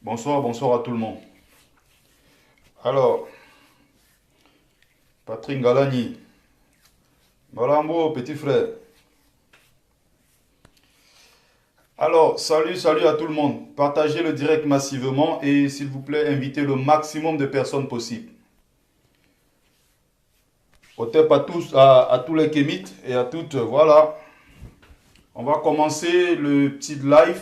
Bonsoir, bonsoir à tout le monde. Alors, Patrick Galani, Malambo, petit frère. Alors, salut à tout le monde. Partagez le direct massivement et s'il vous plaît, invitez le maximum de personnes possible. Au top à tous, à tous les kémites et à toutes, voilà. On va commencer le petit live.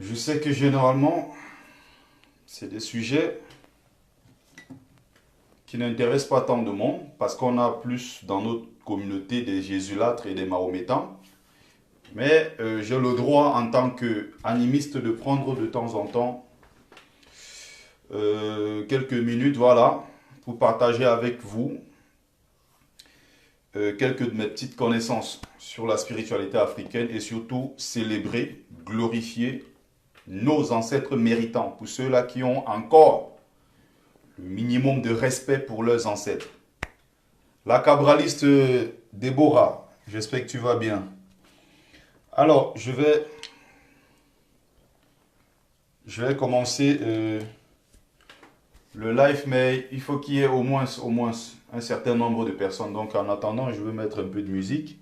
Je sais que généralement, c'est des sujets qui n'intéressent pas tant de monde parce qu'on a plus dans notre communauté des jésulâtres et des mahométans. Mais j'ai le droit en tant qu'animiste de prendre de temps en temps quelques minutes, voilà, pour partager avec vous quelques de mes petites connaissances sur la spiritualité africaine et surtout célébrer, glorifier nos ancêtres méritants, pour ceux-là qui ont encore le minimum de respect pour leurs ancêtres. La cabraliste Déborah, j'espère que tu vas bien. Alors, je vais commencer le live, mais il faut qu'il y ait au moins un certain nombre de personnes. Donc, en attendant, je vais mettre un peu de musique.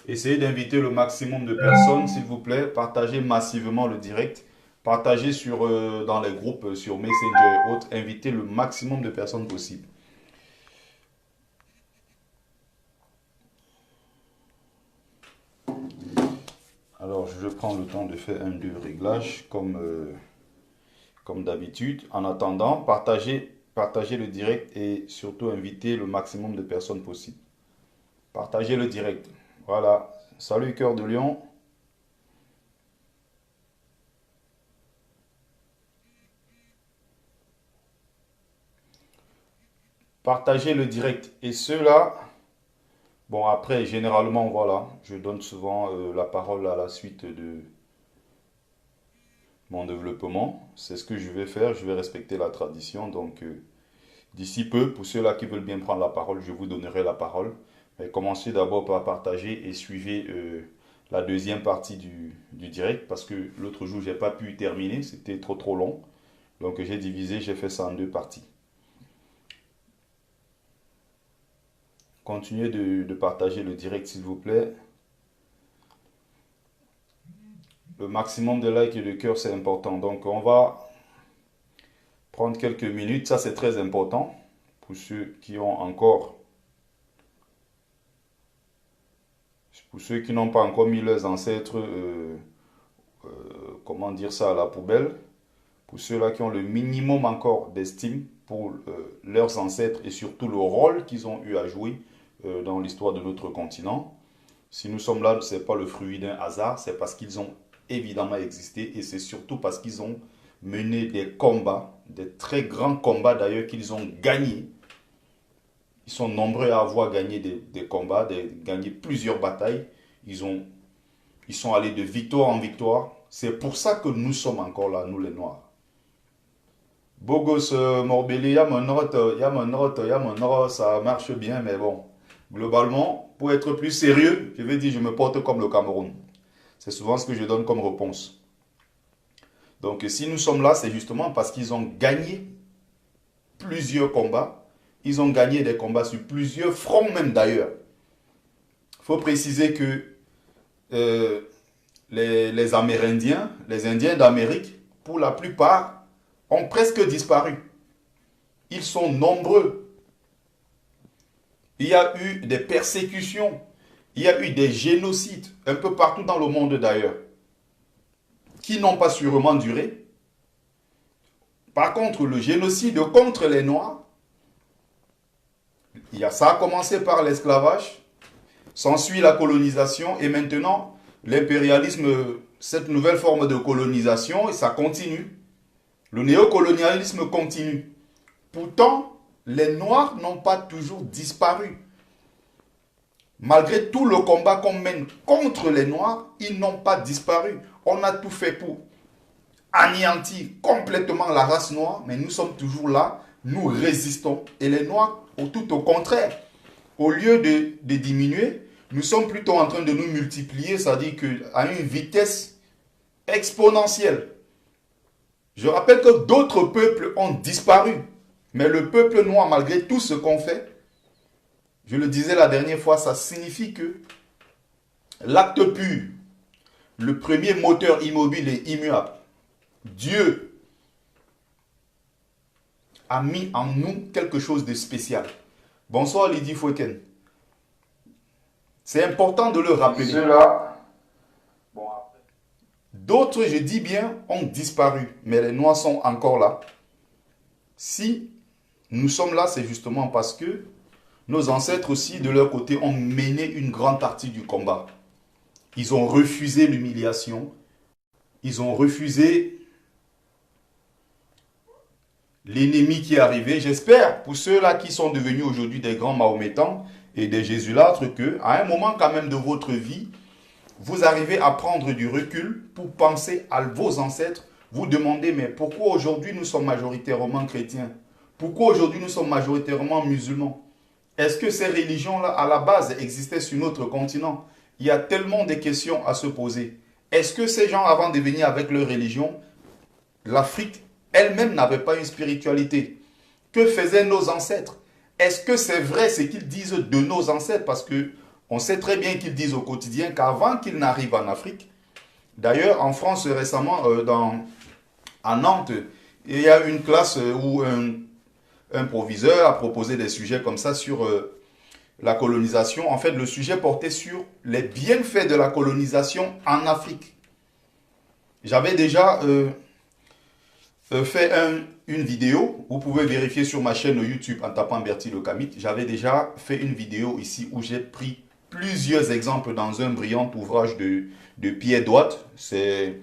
Essayez d'inviter le maximum de personnes, s'il vous plaît. Partagez massivement le direct. Partagez dans les groupes, sur Messenger et autres. Invitez le maximum de personnes possible. Alors, je prends le temps de faire un deux réglages comme d'habitude. En attendant, partagez le direct et surtout invitez le maximum de personnes possible. Partagez le direct. Voilà. Salut Cœur de Lion. Partagez le direct. Et ceux-là, bon après, généralement, voilà, je donne souvent la parole à la suite de mon développement. C'est ce que je vais faire. Je vais respecter la tradition. Donc, d'ici peu, pour ceux-là qui veulent bien prendre la parole, je vous donnerai la parole. Mais commencez d'abord par partager et suivez la deuxième partie du direct parce que l'autre jour, j'ai pas pu terminer. C'était trop long. Donc, j'ai divisé, j'ai fait ça en deux parties. Continuez de partager le direct, s'il vous plaît. Le maximum de likes et de cœurs, c'est important. Donc, on va prendre quelques minutes. Ça, c'est très important pour ceux qui ont encore, pour ceux qui n'ont pas encore mis leurs ancêtres, comment dire ça, à la poubelle. Pour ceux-là qui ont le minimum encore d'estime pour leurs ancêtres et surtout le rôle qu'ils ont eu à jouer dans l'histoire de notre continent. Si nous sommes là, ce n'est pas le fruit d'un hasard, c'est parce qu'ils ont évidemment existé et c'est surtout parce qu'ils ont mené des combats, des très grands combats d'ailleurs qu'ils ont gagnés. Ils sont nombreux à avoir gagné des combats, gagné plusieurs batailles. Ils sont allés de victoire en victoire. C'est pour ça que nous sommes encore là, nous les Noirs. Bogos Morbelli, ça marche bien, mais bon. Globalement, pour être plus sérieux, je vais dire je me porte comme le Cameroun. C'est souvent ce que je donne comme réponse. Donc si nous sommes là, c'est justement parce qu'ils ont gagné plusieurs combats. Ils ont gagné des combats sur plusieurs fronts même d'ailleurs. Il faut préciser que les Amérindiens, les Indiens d'Amérique, pour la plupart, ont presque disparu. Ils sont nombreux. Il y a eu des persécutions, il y a eu des génocides, un peu partout dans le monde d'ailleurs, qui n'ont pas sûrement duré. Par contre, le génocide contre les Noirs, ça a commencé par l'esclavage, s'ensuit la colonisation et maintenant l'impérialisme, cette nouvelle forme de colonisation, et ça continue. Le néocolonialisme continue. Pourtant, les Noirs n'ont pas toujours disparu. Malgré tout le combat qu'on mène contre les Noirs, ils n'ont pas disparu. On a tout fait pour anéantir complètement la race noire, mais nous sommes toujours là, nous résistons. Et les Noirs, tout au contraire, au lieu de diminuer, nous sommes plutôt en train de nous multiplier, c'est-à-dire qu'à une vitesse exponentielle. Je rappelle que d'autres peuples ont disparu. Mais le peuple noir, malgré tout ce qu'on fait, je le disais la dernière fois, ça signifie que l'acte pur, le premier moteur immobile et immuable, Dieu a mis en nous quelque chose de spécial. Bonsoir Lydie Fouken. C'est important de le rappeler. D'autres, je dis bien, ont disparu, mais les Noirs sont encore là. Si nous sommes là, c'est justement parce que nos ancêtres aussi, de leur côté, ont mené une grande partie du combat. Ils ont refusé l'humiliation. Ils ont refusé l'ennemi qui est arrivé. J'espère, pour ceux-là qui sont devenus aujourd'hui des grands mahométans et des jésulâtres, qu'à un moment quand même de votre vie, vous arrivez à prendre du recul pour penser à vos ancêtres, vous demandez, mais pourquoi aujourd'hui nous sommes majoritairement chrétiens? Pourquoi aujourd'hui nous sommes majoritairement musulmans? Est-ce que ces religions-là, à la base, existaient sur notre continent? Il y a tellement de questions à se poser. Est-ce que ces gens, avant de venir avec leur religion, l'Afrique elle-même n'avait pas une spiritualité? Que faisaient nos ancêtres? Est-ce que c'est vrai ce qu'ils disent de nos ancêtres? Parce que on sait très bien qu'ils disent au quotidien qu'avant qu'ils n'arrivent en Afrique, d'ailleurs en France récemment, à Nantes, il y a une classe où un proviseur a proposé des sujets comme ça sur la colonisation. En fait, le sujet portait sur les bienfaits de la colonisation en Afrique. J'avais déjà fait une vidéo, vous pouvez vérifier sur ma chaîne YouTube en tapant Bertie Le Kamit. J'avais déjà fait une vidéo ici où j'ai pris plusieurs exemples dans un brillant ouvrage de Pierre Douat. C'est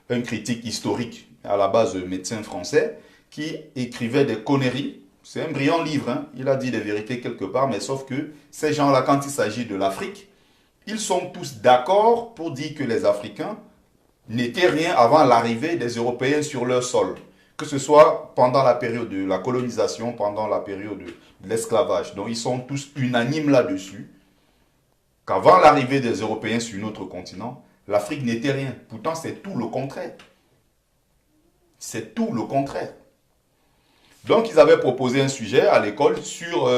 un critique historique, à la base médecin français, qui écrivait des conneries. C'est un brillant livre, hein. Il a dit des vérités quelque part, mais sauf que ces gens-là, quand il s'agit de l'Afrique, ils sont tous d'accord pour dire que les Africains n'étaient rien avant l'arrivée des Européens sur leur sol. Que ce soit pendant la période de la colonisation, pendant la période de l'esclavage. Donc ils sont tous unanimes là-dessus, qu'avant l'arrivée des Européens sur notre continent, l'Afrique n'était rien. Pourtant, c'est tout le contraire. C'est tout le contraire. Donc, ils avaient proposé un sujet à l'école sur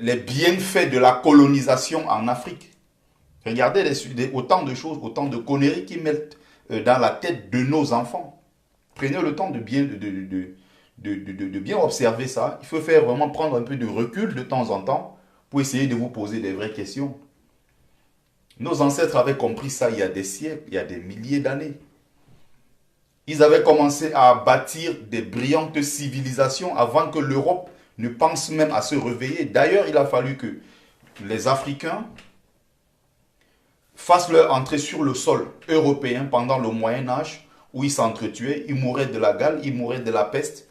les bienfaits de la colonisation en Afrique. Regardez autant de choses, autant de conneries qu'ils mettent dans la tête de nos enfants. Prenez le temps de bien observer ça. Il faut vraiment prendre un peu de recul de temps en temps pour essayer de vous poser des vraies questions. Nos ancêtres avaient compris ça il y a des siècles, il y a des milliers d'années. Ils avaient commencé à bâtir des brillantes civilisations avant que l'Europe ne pense même à se réveiller. D'ailleurs, il a fallu que les Africains fassent leur entrée sur le sol européen pendant le Moyen-Âge, où ils s'entretuaient, ils mouraient de la gale, ils mouraient de la peste,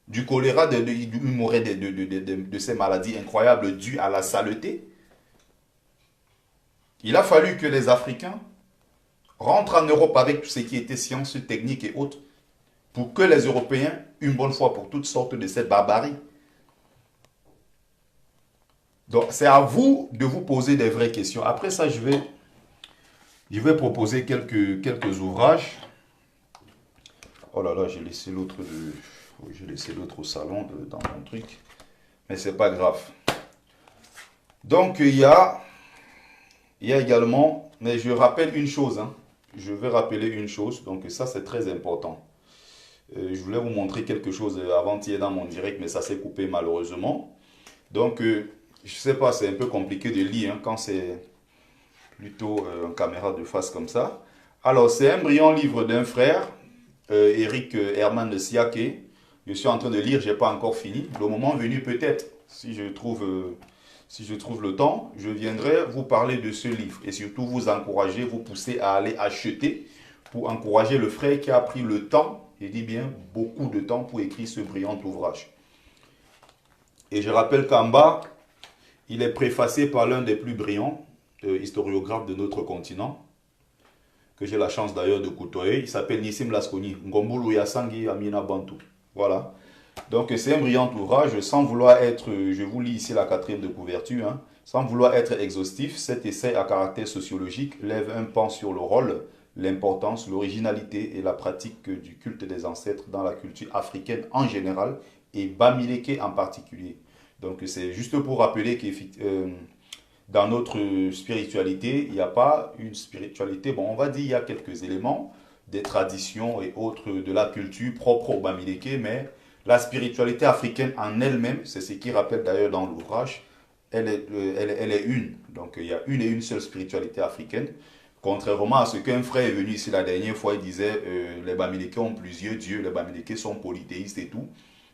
du choléra, ils mouraient de ces maladies incroyables dues à la saleté. Il a fallu que les Africains rentrent en Europe avec tout ce qui était sciences, techniques et autres, pour que les Européens, une bonne fois pour toutes, sortent de cette barbarie. Donc, c'est à vous de vous poser des vraies questions. Après ça, je vais proposer quelques ouvrages. Oh là là, j'ai laissé l'autre au salon dans mon truc. Mais c'est pas grave. Donc, il y a également, mais je rappelle une chose, hein. Je vais rappeler une chose, donc ça c'est très important. Je voulais vous montrer quelque chose avant-hier dans mon direct, mais ça s'est coupé malheureusement. Donc, je sais pas, c'est un peu compliqué de lire hein, quand c'est plutôt en caméra de face comme ça. Alors, c'est un brillant livre d'un frère, Eric Herman de Siaké. Je suis en train de lire, je n'ai pas encore fini. Le moment venu peut-être, si je trouve le temps, je viendrai vous parler de ce livre et surtout vous encourager, vous pousser à aller acheter pour encourager le frère qui a pris le temps, je dis bien beaucoup de temps pour écrire ce brillant ouvrage. Et je rappelle qu'en bas, il est préfacé par l'un des plus brillants historiographes de notre continent, que j'ai la chance d'ailleurs de côtoyer. Il s'appelle Nissim Laskoni, Ngombulu Yasangi Amina Bantu. Voilà. Donc c'est un brillant ouvrage, sans vouloir être, je vous lis ici la 4e de couverture, hein, sans vouloir être exhaustif, cet essai à caractère sociologique lève un pan sur le rôle l'importance, l'originalité et la pratique du culte des ancêtres dans la culture africaine en général et Bamileke en particulier. Donc c'est juste pour rappeler que dans notre spiritualité, il n'y a pas une spiritualité, bon on va dire il y a quelques éléments, des traditions et autres de la culture propre au Bamileke, mais la spiritualité africaine en elle-même, c'est ce qui rappelle d'ailleurs dans l'ouvrage, elle est une. Donc il y a une et une seule spiritualité africaine. Contrairement à ce qu'un frère est venu ici la dernière fois, il disait les Bamileke ont plusieurs dieux, les Bamileke sont polythéistes et tout.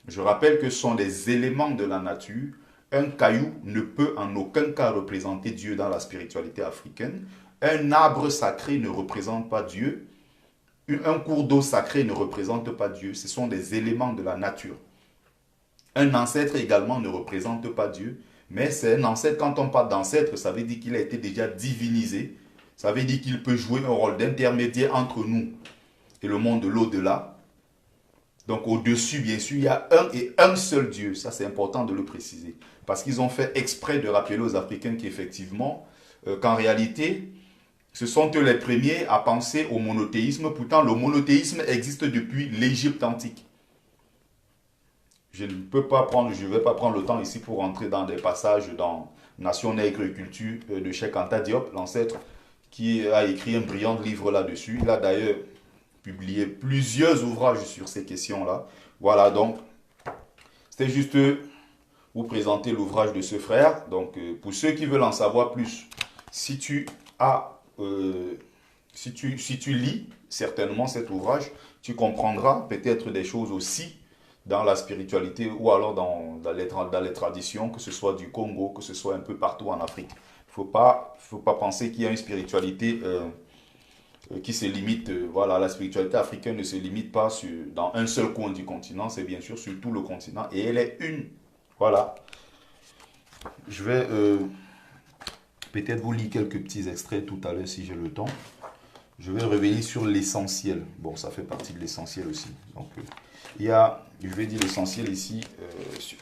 Je rappelle que ce sont des éléments de la nature. Un caillou ne peut en aucun cas représenter Dieu dans la spiritualité africaine. Un arbre sacré ne représente pas Dieu. Un cours d'eau sacré ne représente pas Dieu. Ce sont des éléments de la nature. Un ancêtre également ne représente pas Dieu. Mais c'est un ancêtre. Quand on parle d'ancêtre, ça veut dire qu'il a été déjà divinisé. Ça veut dire qu'il peut jouer un rôle d'intermédiaire entre nous et le monde de l'au-delà. Donc au-dessus, bien sûr, il y a un et un seul Dieu. Ça, c'est important de le préciser. Parce qu'ils ont fait exprès de rappeler aux Africains qu'effectivement, qu'en réalité, ce sont eux les premiers à penser au monothéisme. Pourtant, le monothéisme existe depuis l'Égypte antique. Je ne vais pas prendre le temps ici pour entrer dans des passages dans Nation Nègre et Culture de Cheikh Anta Diop, l'ancêtre, qui a écrit un brillant livre là-dessus. Il a d'ailleurs publié plusieurs ouvrages sur ces questions-là. Voilà, donc, c'était juste vous présenter l'ouvrage de ce frère. Donc, pour ceux qui veulent en savoir plus, si tu lis certainement cet ouvrage, tu comprendras peut-être des choses aussi dans la spiritualité ou alors dans les traditions, que ce soit du Congo, que ce soit un peu partout en Afrique. Il ne faut pas penser qu'il y a une spiritualité qui se limite, voilà, la spiritualité africaine ne se limite pas dans un seul coin du continent, c'est bien sûr sur tout le continent et elle est une. Voilà. Je vais peut-être vous lire quelques petits extraits tout à l'heure si j'ai le temps. Je vais revenir sur l'essentiel. Bon, ça fait partie de l'essentiel aussi. Donc, je vais dire l'essentiel ici sur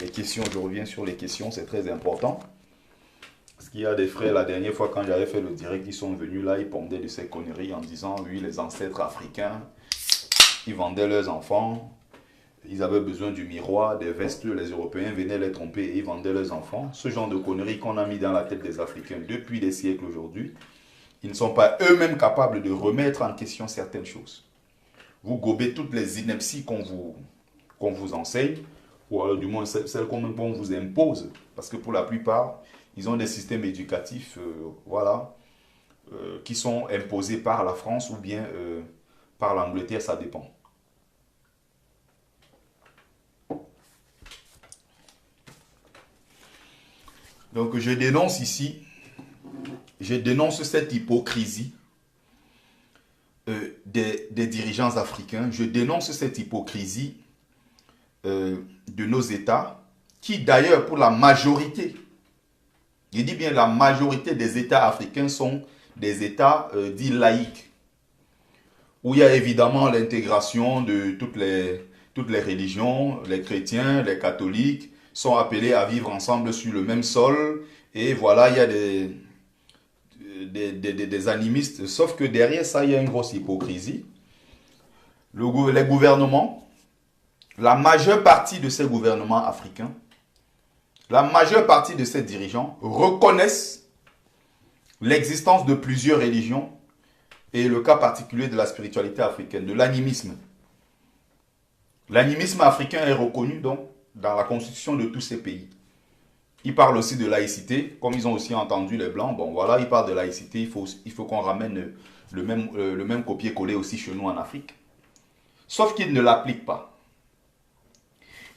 les questions. Je reviens sur les questions, c'est très important. Parce qu'il y a des frères, la dernière fois quand j'avais fait le direct, ils sont venus là, ils pondaient de ces conneries en disant, oui, les ancêtres africains, ils vendaient leurs enfants, ils avaient besoin du miroir, des vestes, les Européens venaient les tromper et ils vendaient leurs enfants. Ce genre de conneries qu'on a mis dans la tête des Africains depuis des siècles aujourd'hui, ils ne sont pas eux-mêmes capables de remettre en question certaines choses. Vous gobez toutes les inepties qu'on vous enseigne, ou alors du moins celles qu'on vous impose, parce que pour la plupart, ils ont des systèmes éducatifs qui sont imposés par la France ou bien par l'Angleterre, ça dépend. Donc je dénonce ici, cette hypocrisie des dirigeants africains. Je dénonce cette hypocrisie de nos États, qui d'ailleurs pour la majorité, je dis bien la majorité des États africains sont des États dits laïques, où il y a évidemment l'intégration de toutes les religions, les chrétiens, les catholiques sont appelés à vivre ensemble sur le même sol, et voilà, il y a des animistes, sauf que derrière ça, il y a une grosse hypocrisie. Les gouvernements, la majeure partie de ces gouvernements africains, la majeure partie de ces dirigeants reconnaissent l'existence de plusieurs religions et le cas particulier de la spiritualité africaine, de l'animisme. L'animisme africain est reconnu donc dans la constitution de tous ces pays. Ils parlent aussi de laïcité, comme ils ont aussi entendu les Blancs. Bon voilà, ils parlent de laïcité, il faut qu'on ramène le même copier-coller aussi chez nous en Afrique. Sauf qu'ils ne l'appliquent pas.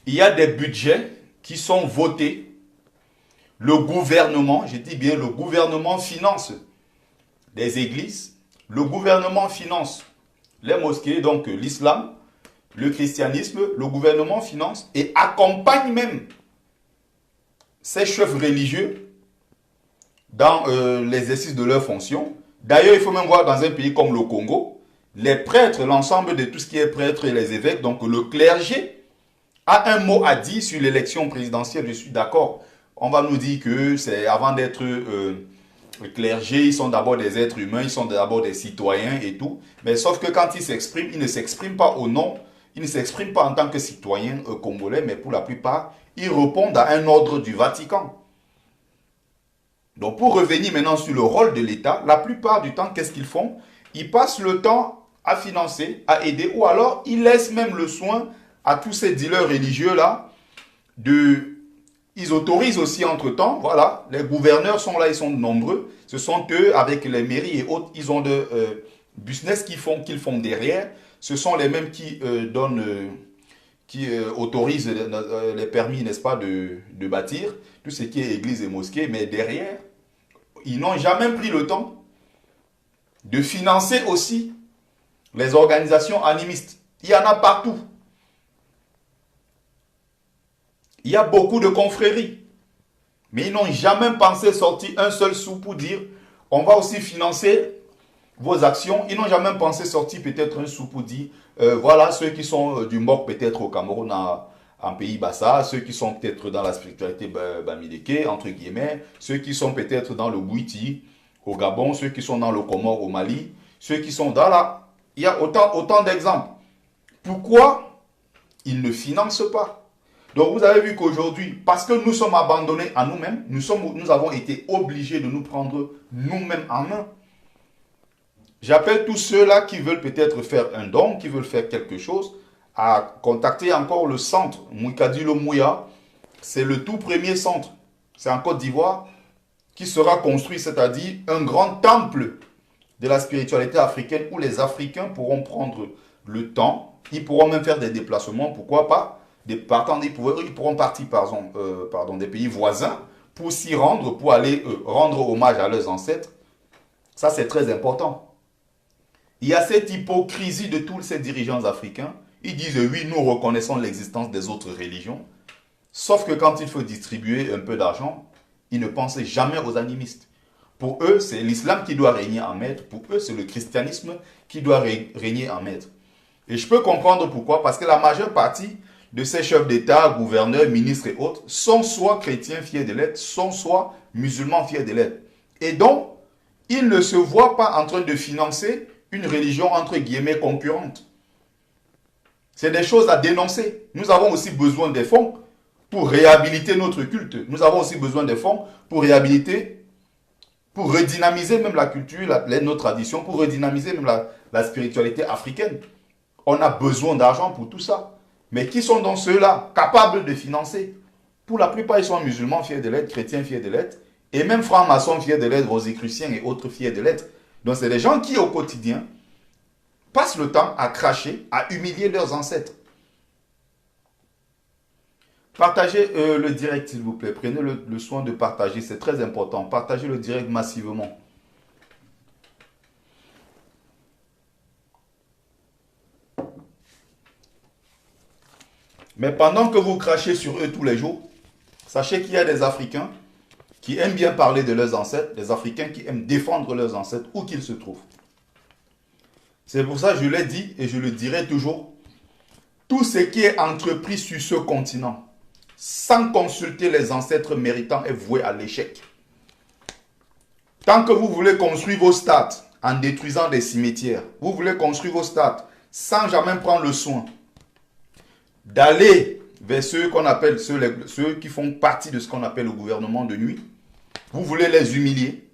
Il y a des budgets qui sont votés. Le gouvernement, je dis bien le gouvernement finance des églises. Le gouvernement finance les mosquées, donc l'islam, le christianisme. Le gouvernement finance et accompagne même ces chefs religieux dans l'exercice de leurs fonctions. D'ailleurs, il faut même voir dans un pays comme le Congo, les prêtres, l'ensemble de tout ce qui est prêtres et les évêques, donc le clergé, a un mot à dire sur l'élection présidentielle. Je suis d'accord. On va nous dire que c'est avant d'être le clergé, ils sont d'abord des êtres humains, ils sont d'abord des citoyens et tout. Mais sauf que quand ils s'expriment, ils ne s'expriment pas au nom, ils ne s'expriment pas en tant que citoyens congolais, mais pour la plupart, ils répondent à un ordre du Vatican. Donc pour revenir maintenant sur le rôle de l'État, la plupart du temps, qu'est-ce qu'ils font? Ils passent le temps à financer, à aider, ou alors ils laissent même le soin à tous ces dealers religieux-là de... Ils autorisent aussi entre-temps, voilà, les gouverneurs sont là, ils sont nombreux, ce sont eux, avec les mairies et autres, ils ont de business qu'ils font derrière, ce sont les mêmes qui autorisent les permis, n'est-ce pas, de bâtir, tout ce qui est église et mosquée, mais derrière, ils n'ont jamais pris le temps de financer aussi les organisations animistes. Il y en a partout. Il y a beaucoup de confréries. Mais ils n'ont jamais pensé sortir un seul sou pour dire on va aussi financer vos actions. Ils n'ont jamais pensé sortir peut-être un sou pour dire voilà ceux qui sont du MOC peut-être au Cameroun en pays Bassa, ceux qui sont peut-être dans la spiritualité Bamileke, entre guillemets, ceux qui sont peut-être dans le Bouiti au Gabon, ceux qui sont dans le Comore au Mali, ceux qui sont dans la... Il y a autant d'exemples. Pourquoi ils ne financent pas? Donc vous avez vu qu'aujourd'hui, parce que nous sommes abandonnés à nous-mêmes, nous avons été obligés de nous prendre nous-mêmes en main. J'appelle tous ceux-là qui veulent peut-être faire un don, qui veulent faire quelque chose, à contacter encore le centre Moukadilo Mouya. C'est le tout premier centre. C'est en Côte d'Ivoire qui sera construit, c'est-à-dire un grand temple de la spiritualité africaine où les Africains pourront prendre le temps. Ils pourront même faire des déplacements, pourquoi pas. Ils pourront partir des pays voisins pour s'y rendre, pour aller rendre hommage à leurs ancêtres. Ça, c'est très important. Il y a cette hypocrisie de tous ces dirigeants africains. Ils disent oui, nous reconnaissons l'existence des autres religions. Sauf que quand il faut distribuer un peu d'argent, ils ne pensent jamais aux animistes. Pour eux, c'est l'islam qui doit régner en maître. Pour eux, c'est le christianisme qui doit régner en maître. Et je peux comprendre pourquoi. Parce que la majeure partie de ces chefs d'État, gouverneurs, ministres et autres, sont soit chrétiens fiers de l'être, sont soit musulmans fiers de l'être. Et donc, ils ne se voient pas en train de financer une religion entre guillemets concurrente. C'est des choses à dénoncer. Nous avons aussi besoin des fonds pour réhabiliter notre culte. Nous avons aussi besoin des fonds pour réhabiliter, pour redynamiser même la culture, nos traditions, pour redynamiser même la spiritualité africaine. On a besoin d'argent pour tout ça. Mais qui sont donc ceux-là capables de financer? Pour la plupart, ils sont musulmans fiers de l'être, chrétiens fiers de l'être, et même francs-maçons fiers de l'être, rosicruciens et autres fiers de l'être. Donc c'est des gens qui, au quotidien, passent le temps à cracher, à humilier leurs ancêtres. Partagez le direct, s'il vous plaît. Prenez le soin de partager, c'est très important. Partagez le direct massivement. Mais pendant que vous crachez sur eux tous les jours, sachez qu'il y a des Africains qui aiment bien parler de leurs ancêtres, des Africains qui aiment défendre leurs ancêtres où qu'ils se trouvent. C'est pour ça que je l'ai dit et je le dirai toujours. Tout ce qui est entrepris sur ce continent, sans consulter les ancêtres méritants, est voué à l'échec. Tant que vous voulez construire vos stades en détruisant des cimetières, vous voulez construire vos stades sans jamais prendre le soin d'aller vers ceux qu'on appelle, ceux qui font partie de ce qu'on appelle le gouvernement de nuit, vous voulez les humilier.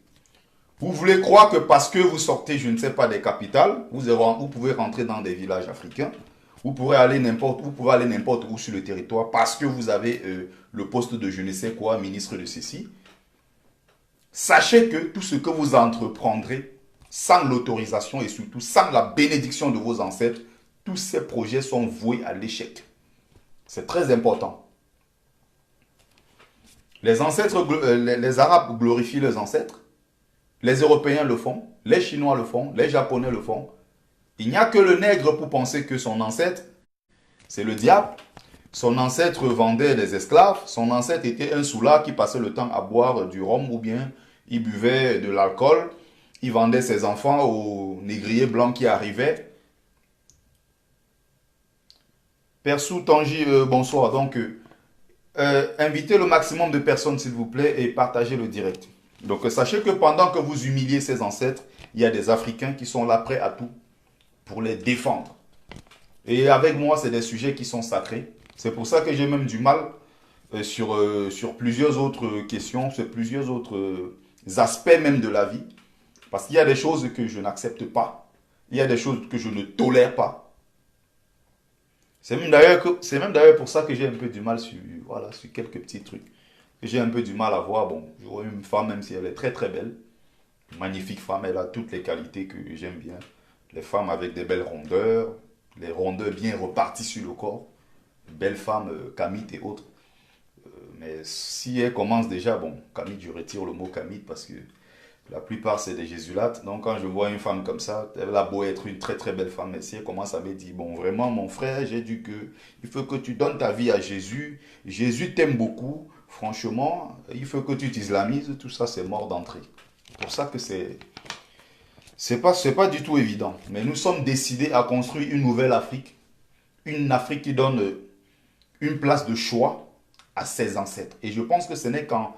Vous voulez croire que parce que vous sortez, je ne sais pas, des capitales, vous pouvez rentrer dans des villages africains, vous pouvez aller n'importe où sur le territoire parce que vous avez le poste de je ne sais quoi, ministre de ceci. Sachez que tout ce que vous entreprendrez sans l'autorisation et surtout sans la bénédiction de vos ancêtres, tous ces projets sont voués à l'échec. C'est très important. Les Arabes glorifient leurs ancêtres. Les Européens le font. Les Chinois le font. Les Japonais le font. Il n'y a que le nègre pour penser que son ancêtre, c'est le diable. Son ancêtre vendait des esclaves. Son ancêtre était un soulard qui passait le temps à boire du rhum ou bien il buvait de l'alcool. Il vendait ses enfants aux négriers blancs qui arrivaient. Père Sou-Tangi, bonsoir. Donc, invitez le maximum de personnes, s'il vous plaît, et partagez le direct. Donc sachez que pendant que vous humiliez ces ancêtres, il y a des Africains qui sont là prêts à tout pour les défendre. Et avec moi, c'est des sujets qui sont sacrés. C'est pour ça que j'ai même du mal sur plusieurs autres questions, sur plusieurs autres aspects même de la vie. Parce qu'il y a des choses que je n'accepte pas. Il y a des choses que je ne tolère pas. C'est même d'ailleurs pour ça que j'ai un peu du mal voilà, sur quelques petits trucs. J'ai un peu du mal à voir. Bon, je vois une femme, même si elle est très très belle. Une magnifique femme, elle a toutes les qualités que j'aime bien. Les femmes avec des belles rondeurs, les rondeurs bien reparties sur le corps. Belles femmes, Camite et autres. Mais si elle commence déjà, bon, Camite, je retire le mot Camite parce que la plupart c'est des jésulates. Donc quand je vois une femme comme ça, elle a beau être une très très belle femme, mais si elle commence à me dire, bon vraiment mon frère, j'ai dit que il faut que tu donnes ta vie à Jésus. Jésus t'aime beaucoup. Franchement, il faut que tu t'islamises. Tout ça c'est mort d'entrée. C'est pour ça que c'est pas du tout évident. Mais nous sommes décidés à construire une nouvelle Afrique. Une Afrique qui donne une place de choix à ses ancêtres. Et je pense que ce n'est qu'en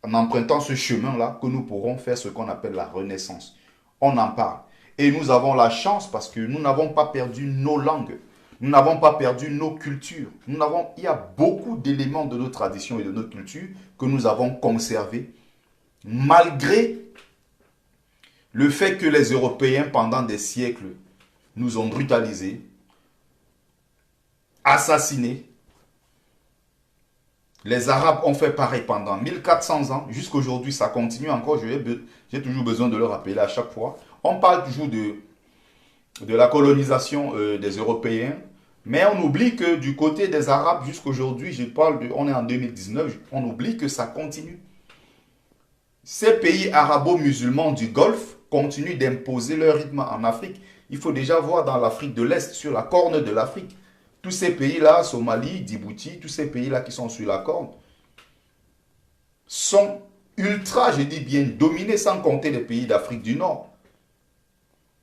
empruntant ce chemin-là que nous pourrons faire ce qu'on appelle la renaissance. On en parle. Et nous avons la chance parce que nous n'avons pas perdu nos langues. Nous n'avons pas perdu nos cultures. Il y a beaucoup d'éléments de nos traditions et de nos cultures que nous avons conservés malgré le fait que les Européens, pendant des siècles, nous ont brutalisés, assassinés. Les Arabes ont fait pareil pendant 1400 ans. Jusqu'aujourd'hui, ça continue encore. J'ai toujours besoin de le rappeler à chaque fois. On parle toujours de la colonisation des Européens. Mais on oublie que du côté des Arabes, jusqu'aujourd'hui, on est en 2019, on oublie que ça continue. Ces pays arabo-musulmans du Golfe continuent d'imposer leur rythme en Afrique. Il faut déjà voir dans l'Afrique de l'Est, sur la corne de l'Afrique. Tous ces pays-là, Somalie, Djibouti, tous ces pays-là qui sont sur la corne, sont ultra, je dis bien, dominés, sans compter les pays d'Afrique du Nord.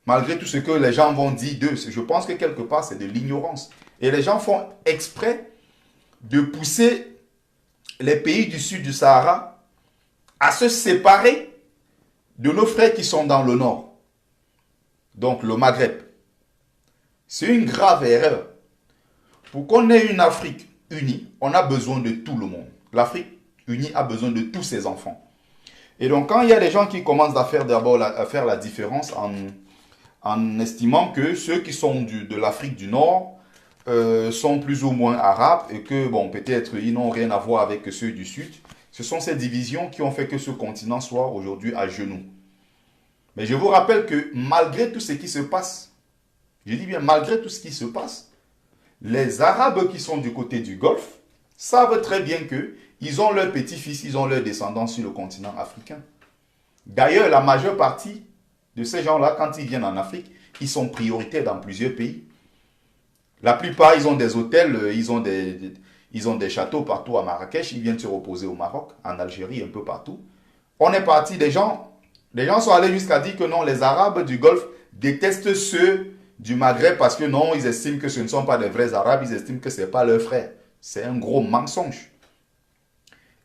Malgré tout ce que les gens vont dire d'eux, je pense que quelque part, c'est de l'ignorance. Et les gens font exprès de pousser les pays du sud du Sahara à se séparer de nos frères qui sont dans le nord. Donc le Maghreb. C'est une grave erreur. Pour qu'on ait une Afrique unie, on a besoin de tout le monde. L'Afrique unie a besoin de tous ses enfants. Et donc quand il y a des gens qui commencent à faire la différence en estimant que ceux qui sont de l'Afrique du Nord sont plus ou moins arabes et que, bon, peut-être ils n'ont rien à voir avec ceux du Sud. Ce sont ces divisions qui ont fait que ce continent soit aujourd'hui à genoux. Mais je vous rappelle que malgré tout ce qui se passe, je dis bien malgré tout ce qui se passe, les Arabes qui sont du côté du Golfe savent très bien qu'ils ont leurs petits-fils, ils ont leurs descendants sur le continent africain. D'ailleurs, la majeure partie de ces gens-là, quand ils viennent en Afrique, ils sont prioritaires dans plusieurs pays. La plupart, ils ont des hôtels, ils ont des châteaux partout à Marrakech, ils viennent se reposer au Maroc, en Algérie, un peu partout. On est parti, les gens sont allés jusqu'à dire que non, les Arabes du Golfe détestent ceux du Maghreb parce que non, ils estiment que ce ne sont pas des vrais Arabes, ils estiment que ce n'est pas leurs frères. C'est un gros mensonge.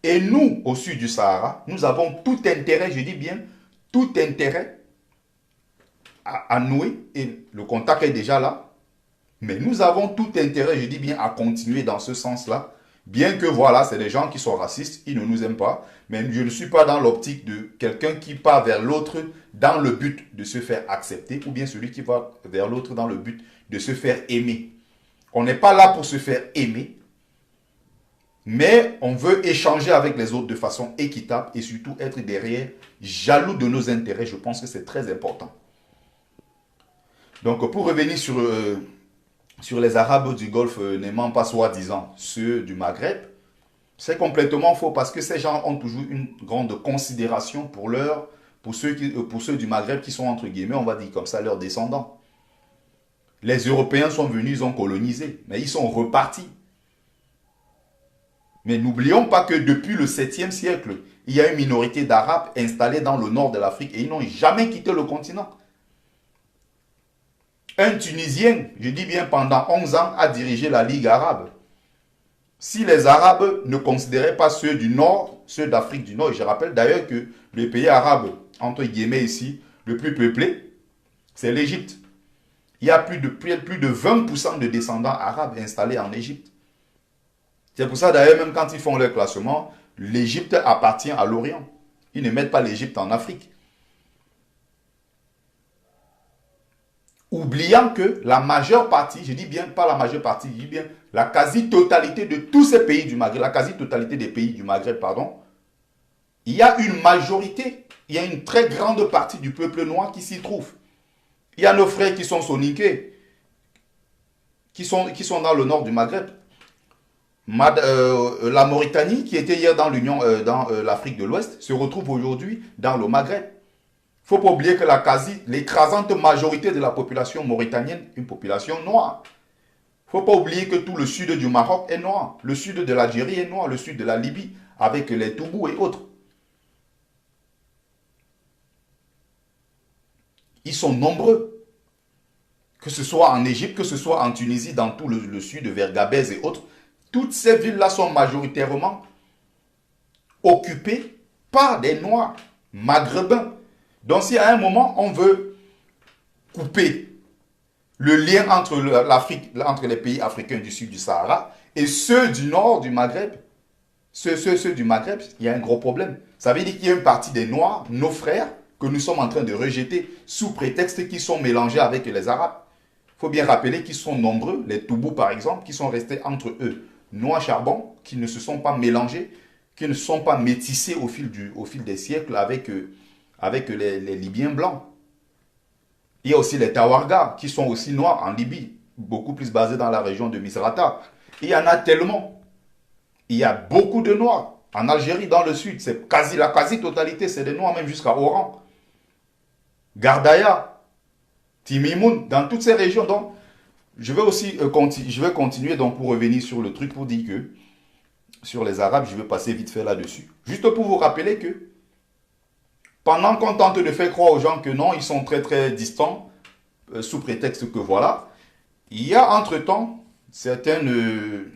Et nous, au sud du Sahara, nous avons tout intérêt, je dis bien, tout intérêt à nouer, et le contact est déjà là, mais nous avons tout intérêt, je dis bien, à continuer dans ce sens-là, bien que voilà, c'est des gens qui sont racistes, ils ne nous aiment pas, mais je ne suis pas dans l'optique de quelqu'un qui part vers l'autre dans le but de se faire accepter, ou bien celui qui va vers l'autre dans le but de se faire aimer. On n'est pas là pour se faire aimer, mais on veut échanger avec les autres de façon équitable et surtout être derrière jaloux de nos intérêts. Je pense que c'est très important. Donc pour revenir sur les Arabes du Golfe n'aimant pas soi-disant ceux du Maghreb, c'est complètement faux parce que ces gens ont toujours une grande considération pour ceux du Maghreb qui sont entre guillemets, on va dire comme ça, leurs descendants. Les Européens sont venus, ils ont colonisé, mais ils sont repartis. Mais n'oublions pas que depuis le 7e siècle, il y a une minorité d'Arabes installés dans le nord de l'Afrique et ils n'ont jamais quitté le continent. Un Tunisien, je dis bien pendant 11 ans, a dirigé la Ligue arabe. si les Arabes ne considéraient pas ceux du Nord, ceux d'Afrique du Nord, et je rappelle d'ailleurs que le pays arabe, entre guillemets ici, le plus peuplé, c'est l'Égypte. Il y a plus de 20% de descendants arabes installés en Égypte. C'est pour ça d'ailleurs, même quand ils font leur classement, l'Égypte appartient à l'Orient. Ils ne mettent pas l'Égypte en Afrique. Oubliant que la majeure partie, je dis bien pas la majeure partie, je dis bien la quasi-totalité de tous ces pays du Maghreb, la quasi-totalité des pays du Maghreb, pardon, il y a une majorité, il y a une très grande partie du peuple noir qui s'y trouve. Il y a nos frères qui sont soniqués, qui sont dans le nord du Maghreb. La Mauritanie, qui était hier dans l'Afrique de l'Ouest, se retrouve aujourd'hui dans le Maghreb. Il ne faut pas oublier que l'écrasante majorité de la population mauritanienne est une population noire. Il ne faut pas oublier que tout le sud du Maroc est noir, le sud de l'Algérie est noir, le sud de la Libye, avec les Toubous et autres. Ils sont nombreux. Que ce soit en Égypte, que ce soit en Tunisie, dans tout le sud, vers Gabès et autres. Toutes ces villes-là sont majoritairement occupées par des Noirs maghrébins. Donc si à un moment on veut couper le lien entre l'Afrique, entre les pays africains du sud du Sahara et ceux du nord du Maghreb, ceux du Maghreb, il y a un gros problème. Ça veut dire qu'il y a une partie des Noirs, nos frères, que nous sommes en train de rejeter sous prétexte qu'ils sont mélangés avec les Arabes. Il faut bien rappeler qu'ils sont nombreux, les Toubous par exemple, qui sont restés entre eux, noirs charbon, qui ne se sont pas mélangés, qui ne se sont pas métissés au fil des siècles avec les Libyens blancs. Il y a aussi les Tawarga, qui sont aussi noirs en Libye, beaucoup plus basés dans la région de Misrata. Il y en a tellement. Il y a beaucoup de noirs. En Algérie, dans le sud, c'est la quasi-totalité, c'est des noirs, même jusqu'à Oran. Gardaya, Timimoun, dans toutes ces régions. Donc, je vais continuer donc pour revenir sur le truc, pour dire que sur les Arabes, je vais passer vite fait là-dessus. Juste pour vous rappeler que pendant qu'on tente de faire croire aux gens que non, ils sont très très distants, sous prétexte que voilà, il y a entre-temps certaines...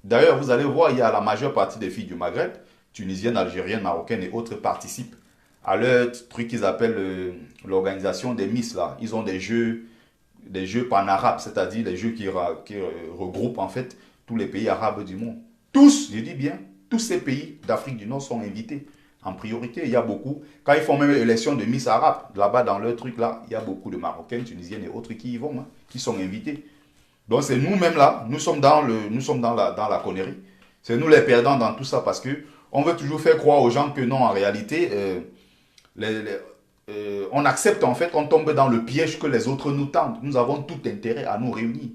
D'ailleurs, vous allez voir, il y a la majeure partie des filles du Maghreb, tunisiennes, algériennes, marocaines et autres, participent à leur truc qu'ils appellent l'organisation des Miss. Là. Ils ont des jeux pan-arabes, c'est-à-dire des jeux qui regroupent en fait tous les pays arabes du monde. Tous, je dis bien, tous ces pays d'Afrique du Nord sont invités. En priorité, il y a beaucoup. Quand ils font même l'élection de Miss Arabe, là-bas dans leur truc là, il y a beaucoup de Marocaines, Tunisiennes et autres qui y vont, hein, qui sont invités. Donc c'est nous-mêmes là, nous sommes dans la connerie. C'est nous les perdants dans tout ça parce que on veut toujours faire croire aux gens que non, en réalité, on accepte en fait, on tombe dans le piège que les autres nous tendent. Nous avons tout intérêt à nous réunir.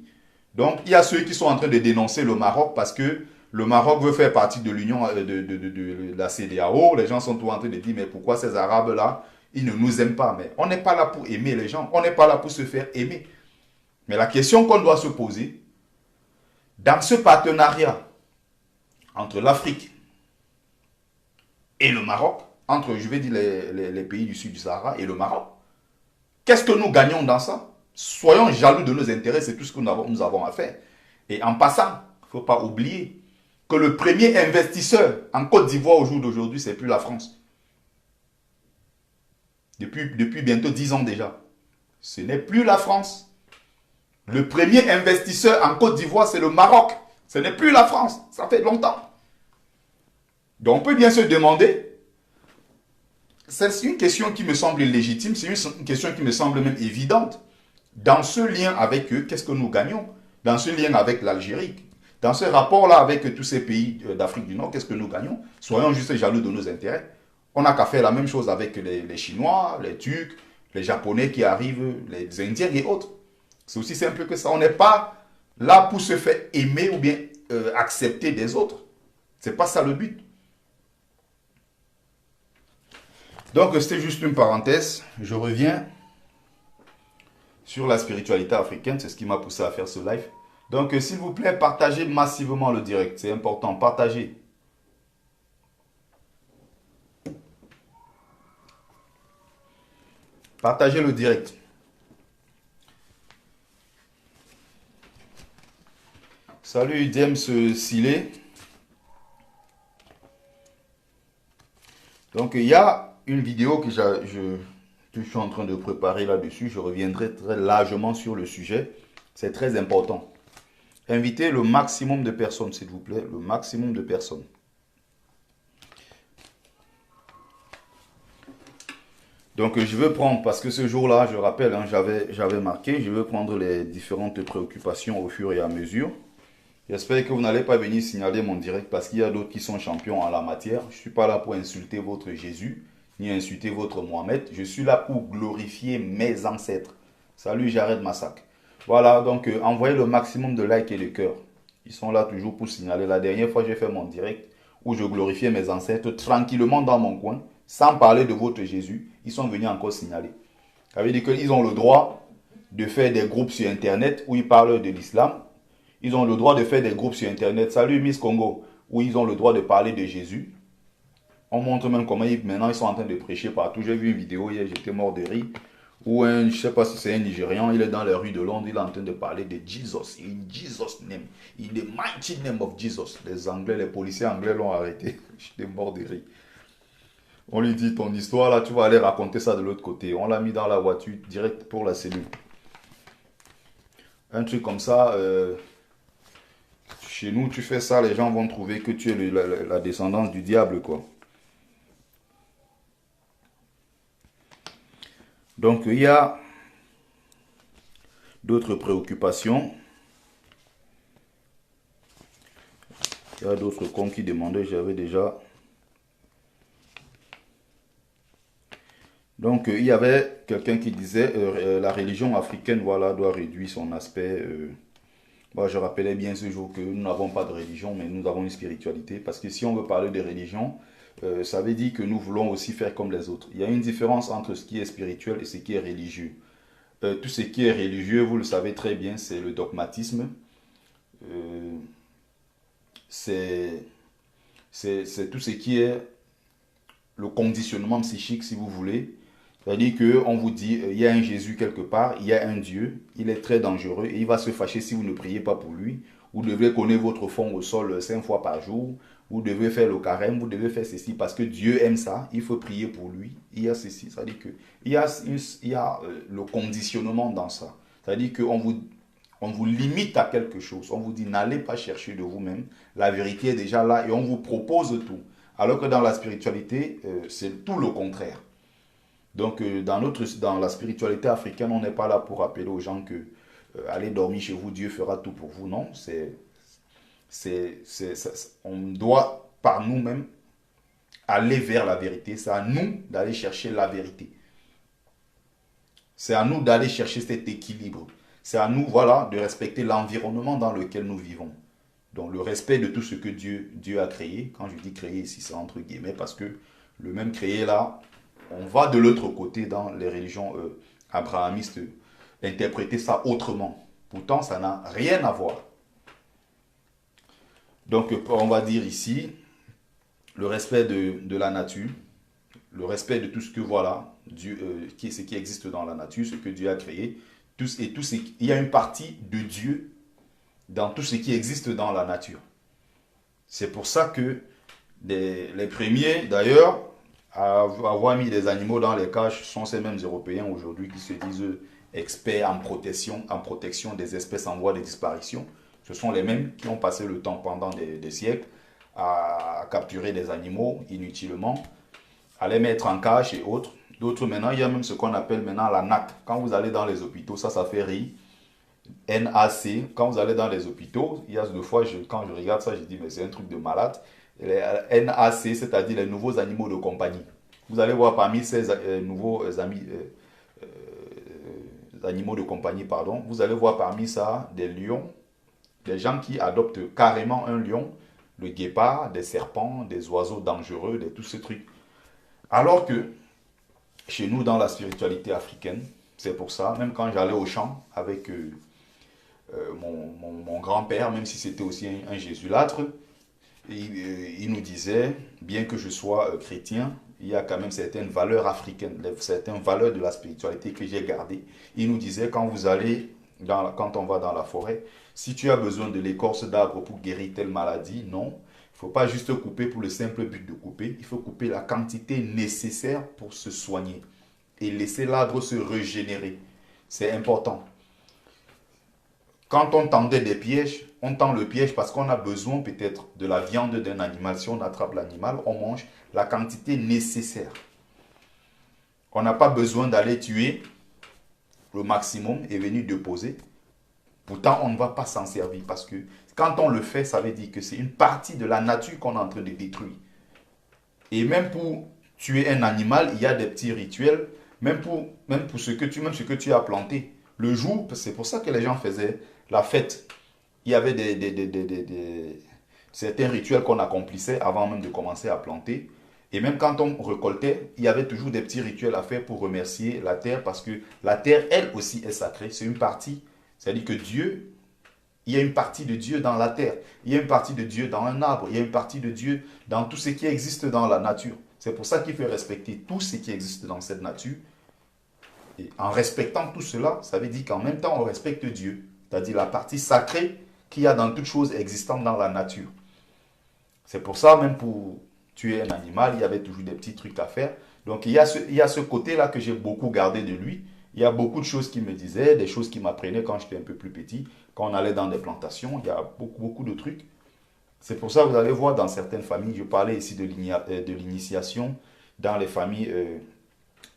Donc il y a ceux qui sont en train de dénoncer le Maroc parce que le Maroc veut faire partie de l'Union de la CEDEAO. Les gens sont tout en train de dire mais pourquoi ces Arabes-là, ils ne nous aiment pas. Mais on n'est pas là pour aimer les gens, on n'est pas là pour se faire aimer. Mais la question qu'on doit se poser, dans ce partenariat entre l'Afrique et le Maroc, entre, je vais dire, les pays du sud du Sahara et le Maroc, qu'est-ce que nous gagnons dans ça? Soyons jaloux de nos intérêts, c'est tout ce que nous avons à faire. Et en passant, il ne faut pas oublier que le premier investisseur en Côte d'Ivoire au jour d'aujourd'hui, c'est plus la France. Depuis bientôt 10 ans déjà. Ce n'est plus la France. Le premier investisseur en Côte d'Ivoire, c'est le Maroc. Ce n'est plus la France. Ça fait longtemps. Donc on peut bien se demander, c'est une question qui me semble légitime, c'est une question qui me semble même évidente. Dans ce lien avec eux, qu'est-ce que nous gagnons? Dans ce lien avec l'Algérie, dans ce rapport-là avec tous ces pays d'Afrique du Nord, qu'est-ce que nous gagnons? Soyons juste jaloux de nos intérêts. On n'a qu'à faire la même chose avec les Chinois, les Turcs, les Japonais qui arrivent, les Indiens et autres. C'est aussi simple que ça. On n'est pas là pour se faire aimer ou bien accepter des autres. Ce n'est pas ça le but. Donc, c'était juste une parenthèse. Je reviens sur la spiritualité africaine. C'est ce qui m'a poussé à faire ce live. Donc, s'il vous plaît, partagez massivement le direct. C'est important. Partagez. Partagez le direct. Salut James Silé. Donc, il y a une vidéo que je suis en train de préparer là-dessus. Je reviendrai très largement sur le sujet. C'est très important. Invitez le maximum de personnes, s'il vous plaît. Le maximum de personnes. Donc, je veux prendre, parce que ce jour-là, je rappelle, hein, j'avais marqué, je veux prendre les différentes préoccupations au fur et à mesure. J'espère que vous n'allez pas venir signaler mon direct parce qu'il y a d'autres qui sont champions en la matière. Je ne suis pas là pour insulter votre Jésus, ni insulter votre Mohamed. Je suis là pour glorifier mes ancêtres. Salut Jared Massac. Voilà, donc envoyez le maximum de likes et de cœurs. Ils sont là toujours pour signaler. La dernière fois, j'ai fait mon direct où je glorifiais mes ancêtres tranquillement dans mon coin, sans parler de votre Jésus. Ils sont venus encore signaler. Ça veut dire qu'ils ont le droit de faire des groupes sur Internet où ils parlent de l'islam. Ils ont le droit de faire des groupes sur Internet. Salut Miss Congo. Où ils ont le droit de parler de Jésus. On montre même comment maintenant ils sont en train de prêcher partout. J'ai vu une vidéo hier, j'étais mort de rire. Où je ne sais pas si c'est un Nigérian, il est dans les rues de Londres, il est en train de parler de Jesus. In Jesus' name. In the mighty name of Jesus. Les Anglais, les policiers anglais l'ont arrêté. J'étais mort de rire. On lui dit ton histoire là, tu vas aller raconter ça de l'autre côté. On l'a mis dans la voiture direct pour la cellule. Un truc comme ça, chez nous, tu fais ça, les gens vont trouver que tu es la descendance du diable, quoi. Donc, il y a d'autres préoccupations. Il y a d'autres cons qui demandaient, j'avais déjà. Donc, il y avait quelqu'un qui disait la religion africaine, voilà, doit réduire son aspect. Moi, je rappelais bien ce jour que nous n'avons pas de religion, mais nous avons une spiritualité. Parce que si on veut parler de religion, ça veut dire que nous voulons aussi faire comme les autres. Il y a une différence entre ce qui est spirituel et ce qui est religieux. Tout ce qui est religieux, vous le savez très bien, c'est le dogmatisme. C'est tout ce qui est le conditionnement psychique, si vous voulez. C'est-à-dire qu'on vous dit, il y a un Jésus quelque part, il y a un Dieu, il est très dangereux et il va se fâcher si vous ne priez pas pour lui. Vous devez connaître votre fond au sol 5 fois par jour. Vous devez faire le carême, vous devez faire ceci parce que Dieu aime ça. Il faut prier pour lui. Il y a ceci, c'est-à-dire que il y a le conditionnement dans ça. C'est-à-dire on vous limite à quelque chose. On vous dit n'allez pas chercher de vous-même. La vérité est déjà là et on vous propose tout. Alors que dans la spiritualité, c'est tout le contraire. Donc, dans la spiritualité africaine, on n'est pas là pour rappeler aux gens que allez dormir chez vous, Dieu fera tout pour vous. Non, on doit par nous-mêmes aller vers la vérité. C'est à nous d'aller chercher la vérité. C'est à nous d'aller chercher cet équilibre. C'est à nous, voilà, de respecter l'environnement dans lequel nous vivons. Donc, le respect de tout ce que Dieu a créé. Quand je dis créer ici, c'est entre guillemets, parce que le même créé là, on va de l'autre côté dans les religions abrahamistes, interpréter ça autrement. Pourtant, ça n'a rien à voir. Donc, on va dire ici, le respect de la nature, le respect de tout ce que, voilà, Dieu, ce qui existe dans la nature, ce que Dieu a créé, il y a une partie de Dieu dans tout ce qui existe dans la nature. C'est pour ça que les premiers, d'ailleurs, à avoir mis des animaux dans les cages sont ces mêmes Européens aujourd'hui qui se disent experts en protection des espèces en voie de disparition. Ce sont les mêmes qui ont passé le temps pendant des siècles à capturer des animaux inutilement, à les mettre en cage et autres. D'autres maintenant, il y a même ce qu'on appelle maintenant la NAC. Quand vous allez dans les hôpitaux, ça fait rire. NAC, quand vous allez dans les hôpitaux, il y a deux fois, quand je regarde ça, je dis mais c'est un truc de malade. Les NAC, c'est-à-dire les nouveaux animaux de compagnie. Vous allez voir parmi ces nouveaux animaux de compagnie, pardon, vous allez voir parmi ça des lions, des gens qui adoptent carrément un lion, le guépard, des serpents, des oiseaux dangereux, tous ces trucs. Alors que chez nous, dans la spiritualité africaine, c'est pour ça, même quand j'allais au champ avec mon grand-père, même si c'était aussi un jésulâtre, il nous disait, bien que je sois chrétien, il y a quand même certaines valeurs africaines, certaines valeurs de la spiritualité que j'ai gardées. Il nous disait, quand on va dans la forêt, si tu as besoin de l'écorce d'arbre pour guérir telle maladie, non. ne faut pas juste couper pour le simple but de couper. Il faut couper la quantité nécessaire pour se soigner et laisser l'arbre se régénérer. C'est important. Quand on tendait des pièges, on tend le piège parce qu'on a besoin peut-être de la viande d'un animal. Si on attrape l'animal, on mange la quantité nécessaire. On n'a pas besoin d'aller tuer le maximum et venir déposer. Pourtant, on ne va pas s'en servir parce que quand on le fait, ça veut dire que c'est une partie de la nature qu'on est en train de détruire. Et même pour tuer un animal, il y a des petits rituels, même pour ce que tu as planté. Le jour, c'est pour ça que les gens faisaient la fête. Il y avait certains rituels qu'on accomplissait avant même de commencer à planter. Et même quand on récoltait, il y avait toujours des petits rituels à faire pour remercier la terre parce que la terre, elle aussi, est sacrée. C'est une partie. C'est-à-dire que Dieu, il y a une partie de Dieu dans la terre. Il y a une partie de Dieu dans un arbre. Il y a une partie de Dieu dans tout ce qui existe dans la nature. C'est pour ça qu'il faut respecter tout ce qui existe dans cette nature. Et en respectant tout cela, ça veut dire qu'en même temps, on respecte Dieu. C'est-à-dire la partie sacrée qu'il y a dans toute chose existante dans la nature. C'est pour ça, même pour tuer un animal, il y avait toujours des petits trucs à faire. Donc il y a ce côté-là que j'ai beaucoup gardé de lui. Il y a beaucoup de choses qu'il me disait, des choses qu'il m'apprenait quand j'étais un peu plus petit, quand on allait dans des plantations. Il y a beaucoup de trucs. C'est pour ça que vous allez voir dans certaines familles, je parlais ici de l'initiation dans les familles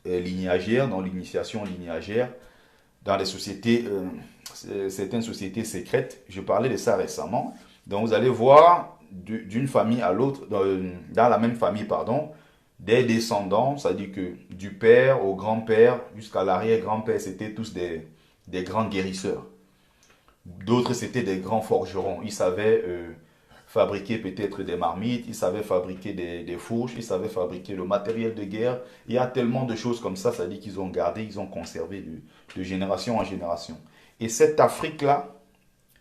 lignagères, dans l'initiation lignagère, dans les sociétés, certaines sociétés secrètes. Je parlais de ça récemment. Donc vous allez voir d'une famille à l'autre, dans la même famille, pardon, des descendants, c'est-à-dire que du père au grand-père jusqu'à l'arrière-grand-père, c'était tous des grands guérisseurs. D'autres, c'était des grands forgerons. Ils savaient fabriquer peut-être des marmites, ils savaient fabriquer des fourches, ils savaient fabriquer le matériel de guerre. Il y a tellement de choses comme ça dit qu'ils ont gardé, ils ont conservé de génération en génération. Et cette Afrique-là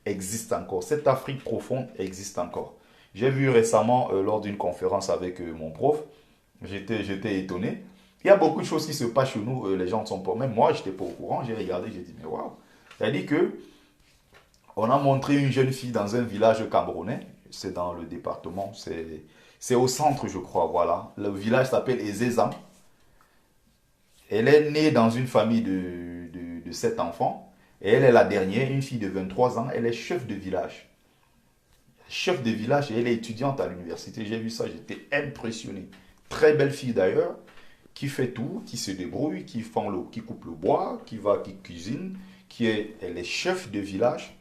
existe encore. Cette Afrique profonde existe encore. J'ai vu récemment, lors d'une conférence avec mon prof, j'étais étonné. Il y a beaucoup de choses qui se passent chez nous, les gens ne sont pas... Même moi, je n'étais pas au courant, j'ai regardé, j'ai dit, mais waouh. C'est-à-dire que on a montré une jeune fille dans un village camerounais, c'est dans le département, c'est au centre, je crois, voilà. Le village s'appelle Ezeza. Elle est née dans une famille de 7 enfants, et elle est la dernière, une fille de 23 ans, elle est chef de village. Chef de village, et elle est étudiante à l'université, j'ai vu ça, j'étais impressionné. Très belle fille d'ailleurs, qui fait tout, qui se débrouille, qui coupe le bois, qui cuisine, elle est chef de village.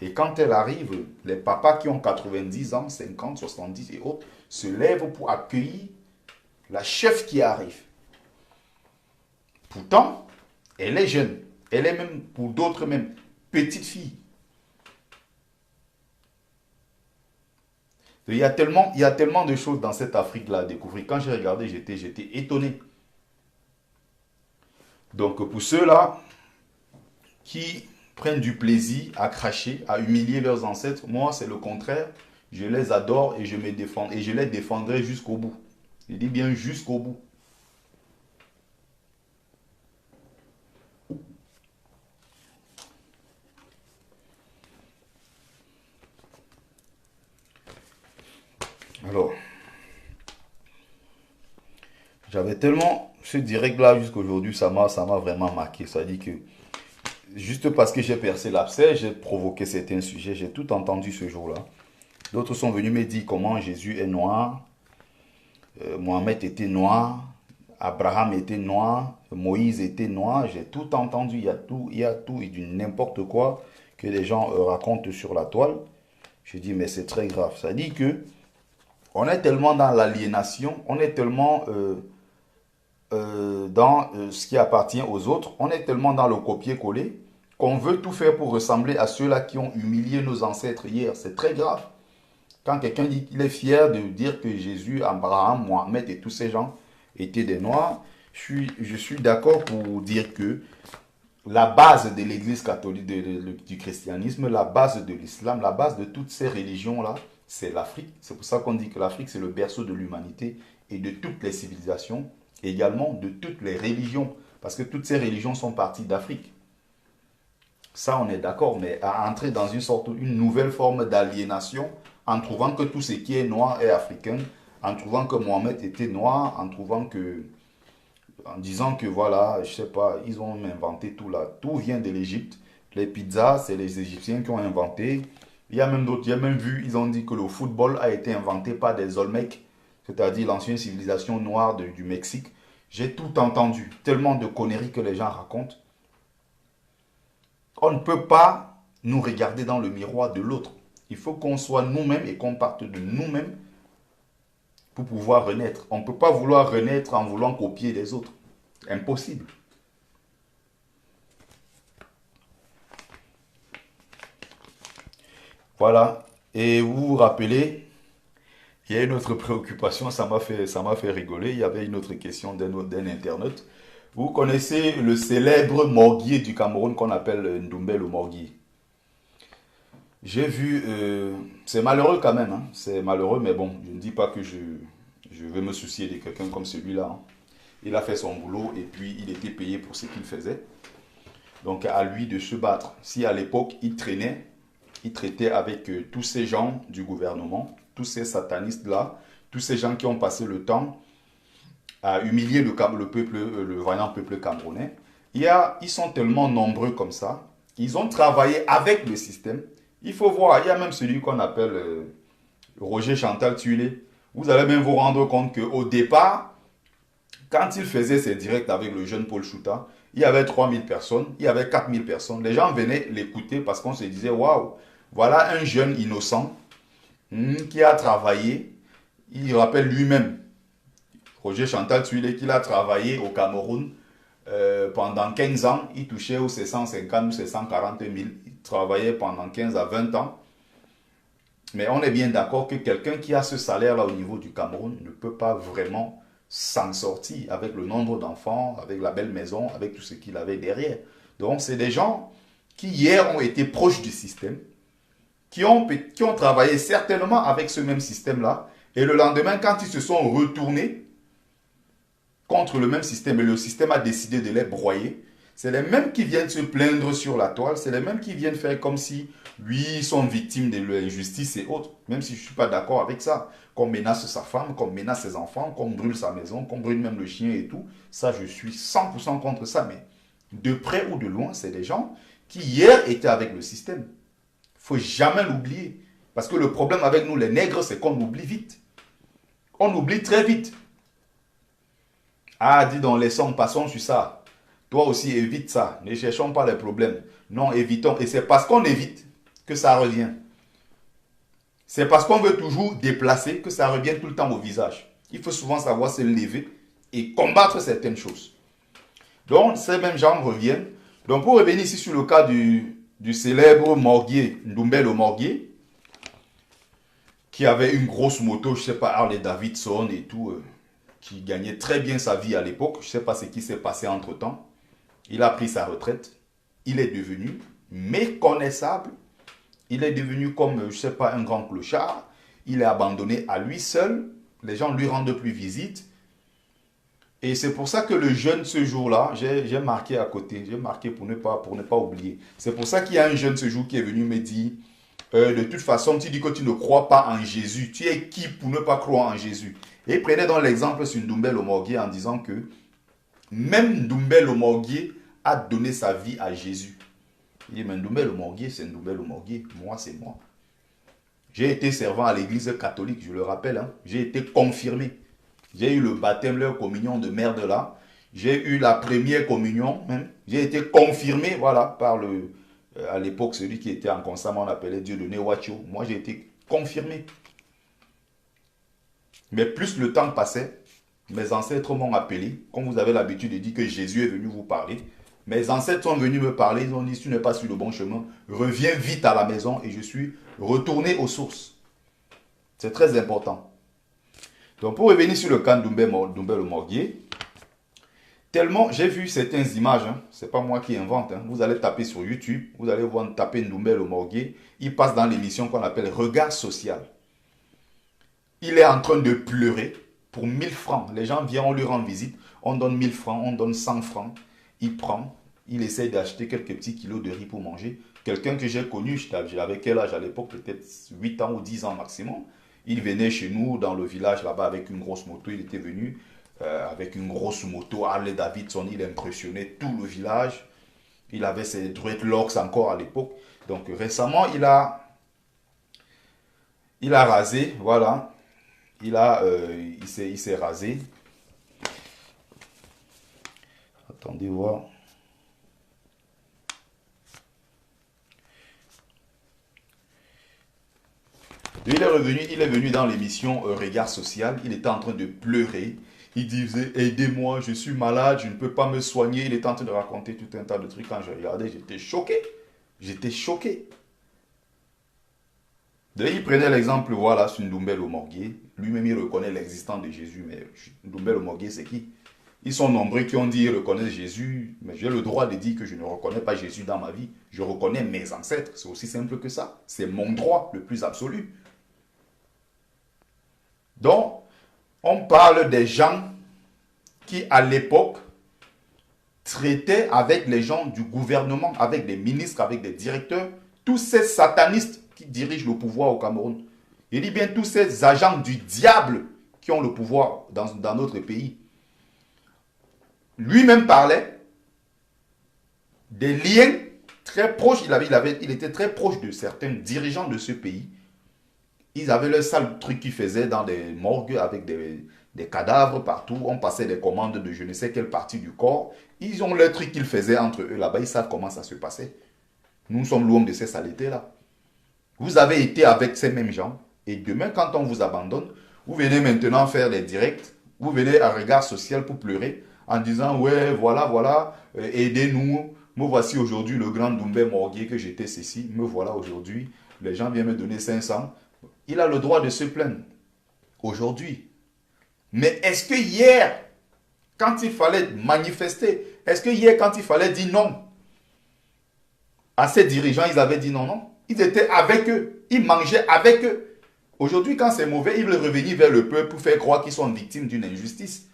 Et quand elle arrive, les papas qui ont 90 ans, 50, 70 et autres, se lèvent pour accueillir la chef qui arrive. Pourtant, elle est jeune. Elle est même, pour d'autres même, petite fille. Il y a tellement de choses dans cette Afrique-là à découvrir. Quand j'ai regardé, j'étais étonné. Donc pour ceux-là qui prennent du plaisir à cracher, à humilier leurs ancêtres, moi c'est le contraire. Je les adore et je me défends. Et je les défendrai jusqu'au bout. Je dis bien jusqu'au bout. Alors, j'avais tellement ce direct-là jusqu'aujourd'hui, ça m'a vraiment marqué. Ça dit que juste parce que j'ai percé l'abcès, j'ai provoqué certains sujets, j'ai tout entendu ce jour-là. D'autres sont venus me dire comment Jésus est noir, Mohamed était noir, Abraham était noir, Moïse était noir. J'ai tout entendu, il y a tout et du n'importe quoi que les gens racontent sur la toile. Je dis mais c'est très grave. Ça dit que on est tellement dans l'aliénation, on est tellement dans ce qui appartient aux autres, on est tellement dans le copier-coller qu'on veut tout faire pour ressembler à ceux-là qui ont humilié nos ancêtres hier. C'est très grave. Quand quelqu'un dit qu'il est fier de dire que Jésus, Abraham, Mohamed et tous ces gens étaient des Noirs, je suis d'accord pour dire que la base de l'Église catholique, du christianisme, la base de l'islam, la base de toutes ces religions-là, c'est l'Afrique. C'est pour ça qu'on dit que l'Afrique, c'est le berceau de l'humanité et de toutes les civilisations, et également de toutes les religions, parce que toutes ces religions sont parties d'Afrique. Ça, on est d'accord, mais à entrer dans une nouvelle forme d'aliénation, en trouvant que tout ce qui est noir est africain, en trouvant que Mohamed était noir, en disant que voilà, je sais pas, ils ont inventé tout là. Tout vient de l'Égypte. Les pizzas, c'est les Égyptiens qui ont inventé. Il y a même d'autres, j'ai même vu, ils ont dit que le football a été inventé par des Olmecs, c'est-à-dire l'ancienne civilisation noire du Mexique. J'ai tout entendu, tellement de conneries que les gens racontent. On ne peut pas nous regarder dans le miroir de l'autre. Il faut qu'on soit nous-mêmes et qu'on parte de nous-mêmes pour pouvoir renaître. On ne peut pas vouloir renaître en voulant copier les autres. Impossible. Voilà. Et vous vous rappelez, il y a une autre préoccupation, ça m'a fait rigoler. Il y avait une autre question d'un internaute. Vous connaissez le célèbre morguier du Cameroun qu'on appelle Ndoumbé le morguier. J'ai vu, c'est malheureux quand même, hein. C'est malheureux, mais bon, je ne dis pas que je vais me soucier de quelqu'un comme celui-là, hein. Il a fait son boulot et puis il était payé pour ce qu'il faisait. Donc à lui de se battre. Si à l'époque il traitait avec tous ces gens du gouvernement, tous ces satanistes-là, tous ces gens qui ont passé le temps à humilier le peuple, le vaillant peuple camerounais. Ils sont tellement nombreux comme ça. Ils ont travaillé avec le système. Il faut voir, il y a même celui qu'on appelle Roger Chantal Tulé. Vous allez même vous rendre compte qu'au départ, quand il faisait ses directs avec le jeune Paul Chouta, il y avait 3000 personnes, il y avait 4000 personnes. Les gens venaient l'écouter parce qu'on se disait, waouh, voilà un jeune innocent qui a travaillé. Il rappelle lui-même, Roger Chantal Tuile, qu'il a travaillé au Cameroun pendant 15 ans. Il touchait aux 750 ou 740 000. Il travaillait pendant 15 à 20 ans. Mais on est bien d'accord que quelqu'un qui a ce salaire-là au niveau du Cameroun ne peut pas vraiment s'en sortir avec le nombre d'enfants, avec la belle maison, avec tout ce qu'il avait derrière. Donc, c'est des gens qui hier ont été proches du système, qui ont travaillé certainement avec ce même système-là, et le lendemain, quand ils se sont retournés contre le même système, et le système a décidé de les broyer, c'est les mêmes qui viennent se plaindre sur la toile, c'est les mêmes qui viennent faire comme si, oui, ils sont victimes de l'injustice et autres, même si je ne suis pas d'accord avec ça. Qu'on menace sa femme, qu'on menace ses enfants, qu'on brûle sa maison, qu'on brûle même le chien et tout, ça, je suis 100% contre ça, mais de près ou de loin, c'est des gens qui hier étaient avec le système. Il ne faut jamais l'oublier. Parce que le problème avec nous, les nègres, c'est qu'on oublie vite. On oublie très vite. Ah, dis donc, laissons, passons sur ça. Toi aussi, évite ça. Ne cherchons pas les problèmes. Non, évitons. Et c'est parce qu'on évite que ça revient. C'est parce qu'on veut toujours déplacer que ça revient tout le temps au visage. Il faut souvent savoir se lever et combattre certaines choses. Donc, ces mêmes gens reviennent. Donc, pour revenir ici sur le cas du célèbre morguier, Ndoumbé le morguier, qui avait une grosse moto, je ne sais pas, Harley Davidson et tout, qui gagnait très bien sa vie à l'époque. Je ne sais pas ce qui s'est passé entre-temps. Il a pris sa retraite. Il est devenu méconnaissable. Il est devenu comme, je ne sais pas, un grand clochard. Il est abandonné à lui seul. Les gens ne lui rendent plus visite. Et c'est pour ça que le jeune, ce jour-là, j'ai marqué à côté. J'ai marqué pour ne pas oublier. C'est pour ça qu'il y a un jeune ce jour qui est venu me dire, de toute façon, tu dis que tu ne crois pas en Jésus. Tu es qui pour ne pas croire en Jésus? Et il prenait donc l'exemple sur Ndoumbé le morguier en disant que même Ndoumbé le morguier a donné sa vie à Jésus. Il dit, mais Ndoumbé le morguier, c'est Ndoumbé le morguier. Moi, c'est moi. J'ai été servant à l'église catholique, je le rappelle. Hein. J'ai été confirmé. J'ai eu le baptême, leur communion de merde là. J'ai eu la première communion même. J'ai été confirmé, voilà, par à l'époque, celui qui était en constamment, on appelait Dieu de Newacho. Moi, j'ai été confirmé. Mais plus le temps passait, mes ancêtres m'ont appelé. Comme vous avez l'habitude de dire que Jésus est venu vous parler. Mes ancêtres sont venus me parler. Ils ont dit, si tu n'es pas sur le bon chemin, reviens vite à la maison. Et je suis retourné aux sources. C'est très important. Donc, pour revenir sur le cas de Ndoumbé le morguier, tellement, j'ai vu certaines images, hein, c'est pas moi qui invente, hein, vous allez taper sur YouTube, vous allez voir taper Ndoumbé le morguier, il passe dans l'émission qu'on appelle Regard social. Il est en train de pleurer pour 1000 francs. Les gens viennent, on lui rend visite, on donne 1000 francs, on donne 100 francs, il prend, il essaye d'acheter quelques petits kilos de riz pour manger. Quelqu'un que j'ai connu, j'avais quel âge à l'époque, peut-être 8 ans ou 10 ans maximum. Il venait chez nous dans le village là-bas avec une grosse moto. Il était venu avec une grosse moto, Harley Davidson. Il impressionnait tout le village. Il avait ses dreadlocks encore à l'époque. Donc récemment, il a rasé, voilà. Il s'est rasé. Attendez voir. Il est venu dans l'émission Regard Social. Il était en train de pleurer. Il disait, aidez-moi, je suis malade, je ne peux pas me soigner. Il était en train de raconter tout un tas de trucs. Quand je regardais, j'étais choqué. J'étais choqué. Il prenait l'exemple, voilà, sur Ndoumbé Lomorguier. Lui-même, il reconnaît l'existence de Jésus. Mais Ndoumbé Lomorguier, c'est qui? Ils sont nombreux qui ont dit qu'ils reconnaissent Jésus. Mais j'ai le droit de dire que je ne reconnais pas Jésus dans ma vie. Je reconnais mes ancêtres. C'est aussi simple que ça. C'est mon droit le plus absolu. Donc, on parle des gens qui, à l'époque, traitaient avec les gens du gouvernement, avec des ministres, avec des directeurs, tous ces satanistes qui dirigent le pouvoir au Cameroun. Il dit bien tous ces agents du diable qui ont le pouvoir dans notre pays. Lui-même parlait des liens très proches. Il était très proche de certains dirigeants de ce pays. Ils avaient le sale truc qu'ils faisaient dans des morgues avec des cadavres partout. On passait des commandes de je ne sais quelle partie du corps. Ils ont le truc qu'ils faisaient entre eux là-bas. Ils savent comment ça se passait. Nous sommes loin de ces saletés-là. Vous avez été avec ces mêmes gens. Et demain, quand on vous abandonne, vous venez maintenant faire des directs. Vous venez à Regard Social pour pleurer en disant, ouais, voilà, aidez-nous. Me voici aujourd'hui le grand Doumbé Morguier que j'étais ceci. Me voilà aujourd'hui. Les gens viennent me donner 500. Il a le droit de se plaindre aujourd'hui. Mais est-ce que hier, quand il fallait manifester, est-ce que hier, quand il fallait dire non à ces dirigeants, ils avaient dit non, non. Ils étaient avec eux. Ils mangeaient avec eux. Aujourd'hui, quand c'est mauvais, ils veulent revenir vers le peuple pour faire croire qu'ils sont victimes d'une injustice.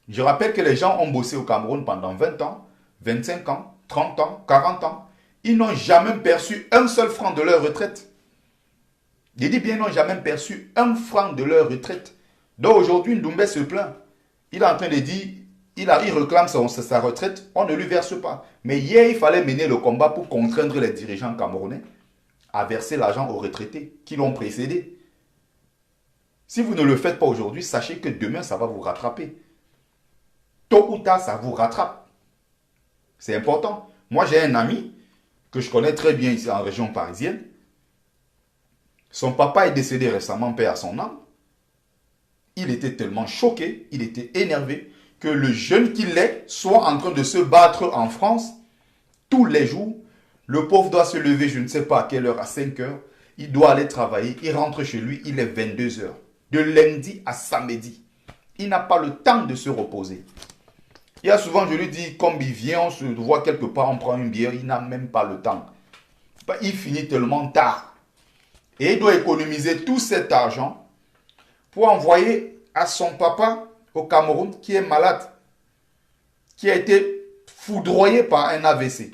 Je rappelle que les gens ont bossé au Cameroun pendant 20 ans, 25 ans, 30 ans, 40 ans. Ils n'ont jamais perçu un seul franc de leur retraite. Je dis bien, ils n'ont jamais perçu un franc de leur retraite. Donc aujourd'hui, Ndoumbé se plaint. Il est en train de dire, il réclame sa retraite, on ne lui verse pas. Mais hier, il fallait mener le combat pour contraindre les dirigeants camerounais à verser l'argent aux retraités qui l'ont précédé. Si vous ne le faites pas aujourd'hui, sachez que demain, ça va vous rattraper. Tôt ou tard, ça vous rattrape. C'est important. Moi, j'ai un ami que je connais très bien ici en région parisienne. Son papa est décédé récemment, paix à son âme. Il était tellement choqué, il était énervé, que le jeune qu'il est soit en train de se battre en France tous les jours. Le pauvre doit se lever, je ne sais pas à quelle heure, à 5 heures. Il doit aller travailler, il rentre chez lui, il est 22 heures. De lundi à samedi. Il n'a pas le temps de se reposer. Il y a souvent, je lui dis, comme il vient, on se voit quelque part, on prend une bière, il n'a même pas le temps. Il finit tellement tard. Et il doit économiser tout cet argent pour envoyer à son papa au Cameroun qui est malade, qui a été foudroyé par un AVC.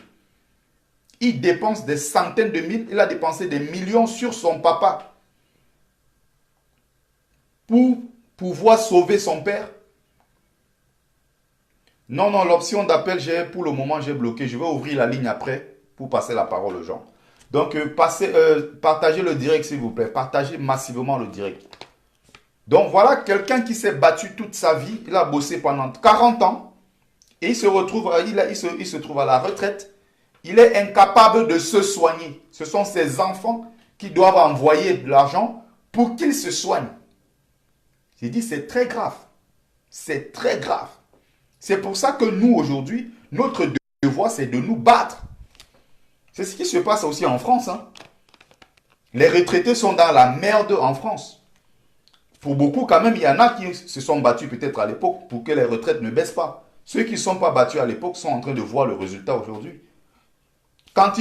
Il dépense des centaines de mille, il a dépensé des millions sur son papa pour pouvoir sauver son père. Non, non, l'option d'appel, pour le moment, j'ai bloqué. Je vais ouvrir la ligne après pour passer la parole aux gens. Donc, partagez le direct, s'il vous plaît. Partagez massivement le direct. Donc, voilà quelqu'un qui s'est battu toute sa vie. Il a bossé pendant 40 ans. Et il se retrouve, il se trouve à la retraite. Il est incapable de se soigner. Ce sont ses enfants qui doivent envoyer de l'argent pour qu'il se soigne. J'ai dit, c'est très grave. C'est très grave. C'est pour ça que nous, aujourd'hui, notre devoir, c'est de nous battre. C'est ce qui se passe aussi en France. Hein. Les retraités sont dans la merde en France. Pour beaucoup, quand même, il y en a qui se sont battus peut-être à l'époque pour que les retraites ne baissent pas. Ceux qui ne sont pas battus à l'époque sont en train de voir le résultat aujourd'hui. Quand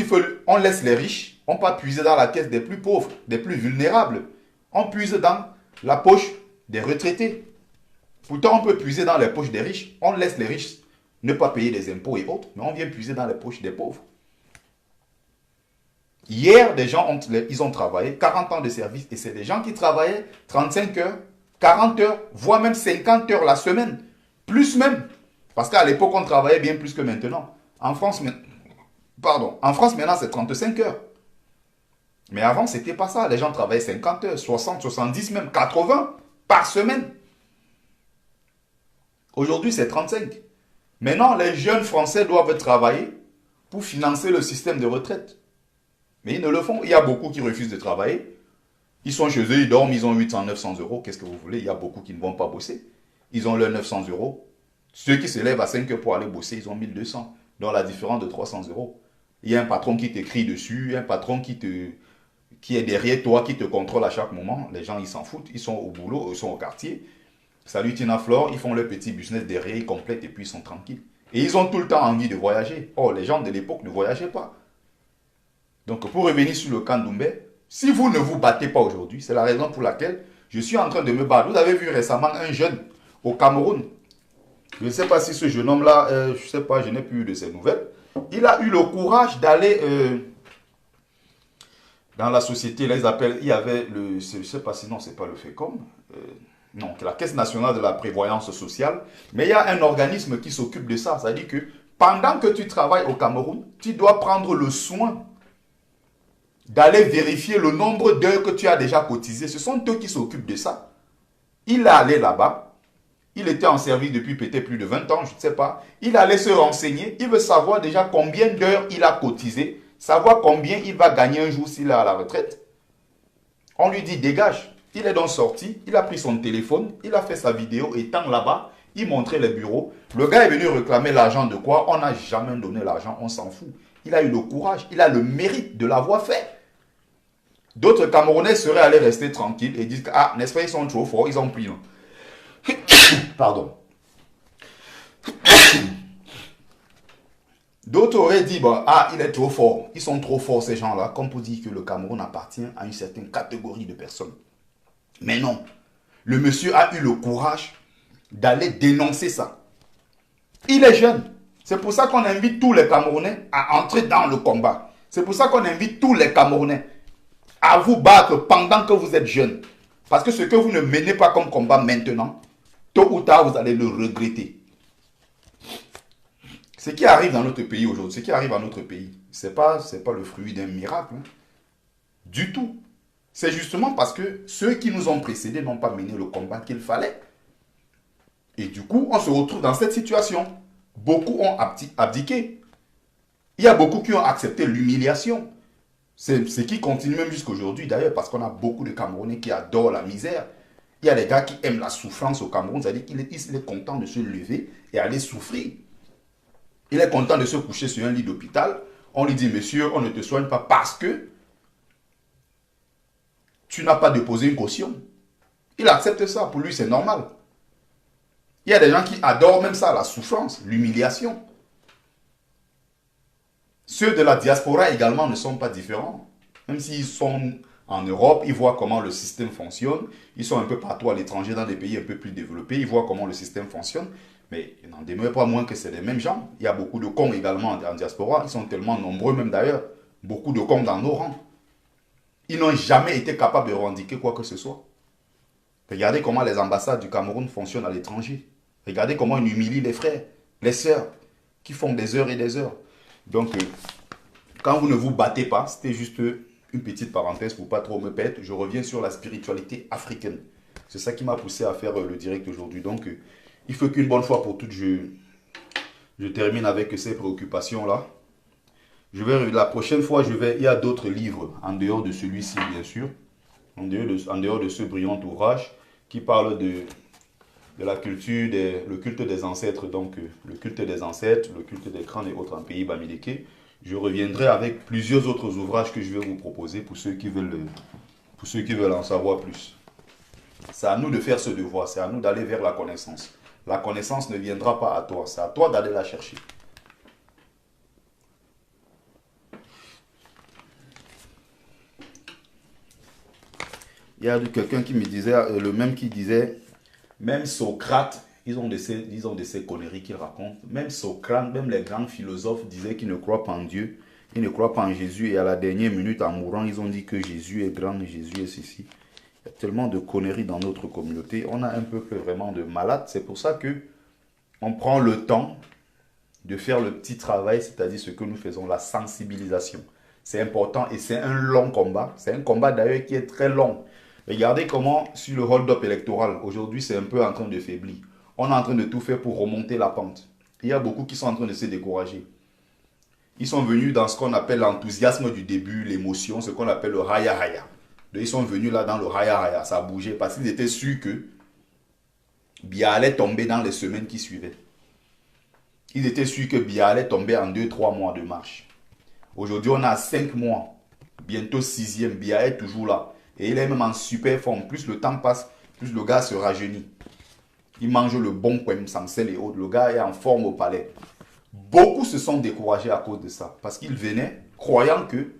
on laisse les riches, on ne peut pas puiser dans la caisse des plus pauvres, des plus vulnérables. On puise dans la poche des retraités. Pourtant, on peut puiser dans les poches des riches. On laisse les riches ne pas payer des impôts et autres, mais on vient puiser dans les poches des pauvres. Hier, des gens ils ont travaillé 40 ans de service et c'est des gens qui travaillaient 35 heures, 40 heures, voire même 50 heures la semaine. Plus même. Parce qu'à l'époque, on travaillait bien plus que maintenant. En France, maintenant, c'est 35 heures. Mais avant, ce n'était pas ça. Les gens travaillaient 50 heures, 60, 70, même 80 par semaine. Aujourd'hui, c'est 35. Maintenant, les jeunes Français doivent travailler pour financer le système de retraite. Mais ils ne le font. Il y a beaucoup qui refusent de travailler. Ils sont chez eux, ils dorment, ils ont 800, 900 euros. Qu'est-ce que vous voulez? Il y a beaucoup qui ne vont pas bosser. Ils ont leurs 900 euros. Ceux qui se lèvent à 5 heures pour aller bosser, ils ont 1200. Donc la différence de 300 euros. Il y a un patron qui t'écrit dessus, un patron qui est derrière toi, qui te contrôle à chaque moment. Les gens, ils s'en foutent. Ils sont au boulot, ils sont au quartier. Salut Tina Flore, ils font leur petit business derrière, ils complètent et puis ils sont tranquilles. Et ils ont tout le temps envie de voyager. Oh, les gens de l'époque ne voyageaient pas. Donc, pour revenir sur le camp Doumbé, si vous ne vous battez pas aujourd'hui, c'est la raison pour laquelle je suis en train de me battre. Vous avez vu récemment un jeune au Cameroun. Je ne sais pas si ce jeune homme-là, je ne sais pas, je n'ai plus eu de ses nouvelles. Il a eu le courage d'aller dans la société, là, ils appellent, il y avait le, je ne sais pas si non, c'est pas le FECOM, non, la Caisse nationale de la prévoyance sociale, mais il y a un organisme qui s'occupe de ça. C'est-à-dire que pendant que tu travailles au Cameroun, tu dois prendre le soin d'aller vérifier le nombre d'heures que tu as déjà cotisé. Ce sont eux qui s'occupent de ça. Il est allé là-bas. Il était en service depuis peut-être plus de 20 ans, je ne sais pas. Il allait se renseigner. Il veut savoir déjà combien d'heures il a cotisé. Savoir combien il va gagner un jour s'il est à la retraite. On lui dit dégage. Il est donc sorti. Il a pris son téléphone. Il a fait sa vidéo étant là-bas. Il montrait les bureaux. Le gars est venu réclamer l'argent de quoi? On n'a jamais donné l'argent. On s'en fout. Il a eu le courage. Il a le mérite de l'avoir fait. D'autres Camerounais seraient allés rester tranquilles et disent que, ah, n'est-ce pas, ils sont trop forts, ils ont pris. Pardon. D'autres auraient dit, bon, ah, il est trop fort. Ils sont trop forts, ces gens-là, comme pour dire que le Cameroun appartient à une certaine catégorie de personnes. Mais non. Le monsieur a eu le courage d'aller dénoncer ça. Il est jeune. C'est pour ça qu'on invite tous les Camerounais à entrer dans le combat. C'est pour ça qu'on invite tous les Camerounais à vous battre pendant que vous êtes jeune. Parce que ce que vous ne menez pas comme combat maintenant, tôt ou tard, vous allez le regretter. Ce qui arrive dans notre pays aujourd'hui, ce qui arrive à notre pays, ce n'est pas le fruit d'un miracle. Hein. Du tout. C'est justement parce que ceux qui nous ont précédés n'ont pas mené le combat qu'il fallait. Et du coup, on se retrouve dans cette situation. Beaucoup ont abdiqué. Il y a beaucoup qui ont accepté l'humiliation. C'est ce qui continue même jusqu'aujourd'hui d'ailleurs, parce qu'on a beaucoup de Camerounais qui adorent la misère. Il y a des gars qui aiment la souffrance au Cameroun, c'est-à-dire qu'il est content de se lever et aller souffrir. Il est content de se coucher sur un lit d'hôpital. On lui dit, monsieur, on ne te soigne pas parce que tu n'as pas déposé une caution. Il accepte ça, pour lui c'est normal. Il y a des gens qui adorent même ça, la souffrance, l'humiliation. Ceux de la diaspora également ne sont pas différents. Même s'ils sont en Europe, ils voient comment le système fonctionne. Ils sont un peu partout à l'étranger, dans des pays un peu plus développés. Ils voient comment le système fonctionne. Mais il n'en demeure pas moins que c'est les mêmes gens. Il y a beaucoup de cons également en diaspora. Ils sont tellement nombreux même d'ailleurs. Beaucoup de cons dans nos rangs. Ils n'ont jamais été capables de revendiquer quoi que ce soit. Regardez comment les ambassades du Cameroun fonctionnent à l'étranger. Regardez comment ils humilient les frères, les sœurs, qui font des heures et des heures. Donc, quand vous ne vous battez pas, c'était juste une petite parenthèse pour pas trop me perdre. Je reviens sur la spiritualité africaine. C'est ça qui m'a poussé à faire le direct aujourd'hui. Donc, il faut qu'une bonne fois pour toutes, je termine avec ces préoccupations-là. La prochaine fois, il y a d'autres livres, en dehors de celui-ci, bien sûr, en dehors de ce brillant ouvrage, qui parle de la culture, le culte des ancêtres, donc le culte des ancêtres, le culte des crânes et autres en pays bamileke. Je reviendrai avec plusieurs autres ouvrages que je vais vous proposer pour ceux qui veulent en savoir plus. C'est à nous de faire ce devoir, c'est à nous d'aller vers la connaissance. La connaissance ne viendra pas à toi, c'est à toi d'aller la chercher. Il y a quelqu'un qui me disait, le même qui disait, même Socrate ils ont de ces conneries qu'ils racontent. Même Socrate, même les grands philosophes disaient qu'ils ne croient pas en Dieu. Ils ne croient pas en Jésus. Et à la dernière minute, en mourant, ils ont dit que Jésus est grand, Jésus est ceci. Il y a tellement de conneries dans notre communauté. On a un peuple vraiment de malades. C'est pour ça que on prend le temps de faire le petit travail, c'est-à-dire ce que nous faisons, la sensibilisation. C'est important et c'est un long combat. C'est un combat d'ailleurs qui est très long. Regardez comment, sur le hold-up électoral, aujourd'hui, c'est un peu en train de faiblir. On est en train de tout faire pour remonter la pente. Il y a beaucoup qui sont en train de se décourager. Ils sont venus dans ce qu'on appelle l'enthousiasme du début, l'émotion, ce qu'on appelle le raya raya. Ils sont venus là dans le raya raya, ça a bougé parce qu'ils étaient sûrs que Biya allait tomber dans les semaines qui suivaient. Ils étaient sûrs que Biya allait tomber en 2-3 mois de marche. Aujourd'hui, on a 5 mois, bientôt 6e, Biya est toujours là. Et il est même en super forme. Plus le temps passe, plus le gars se rajeunit. Il mange le bon poème sans sel et autres. Le gars est en forme au palais. Beaucoup se sont découragés à cause de ça. Parce qu'ils venaient croyant que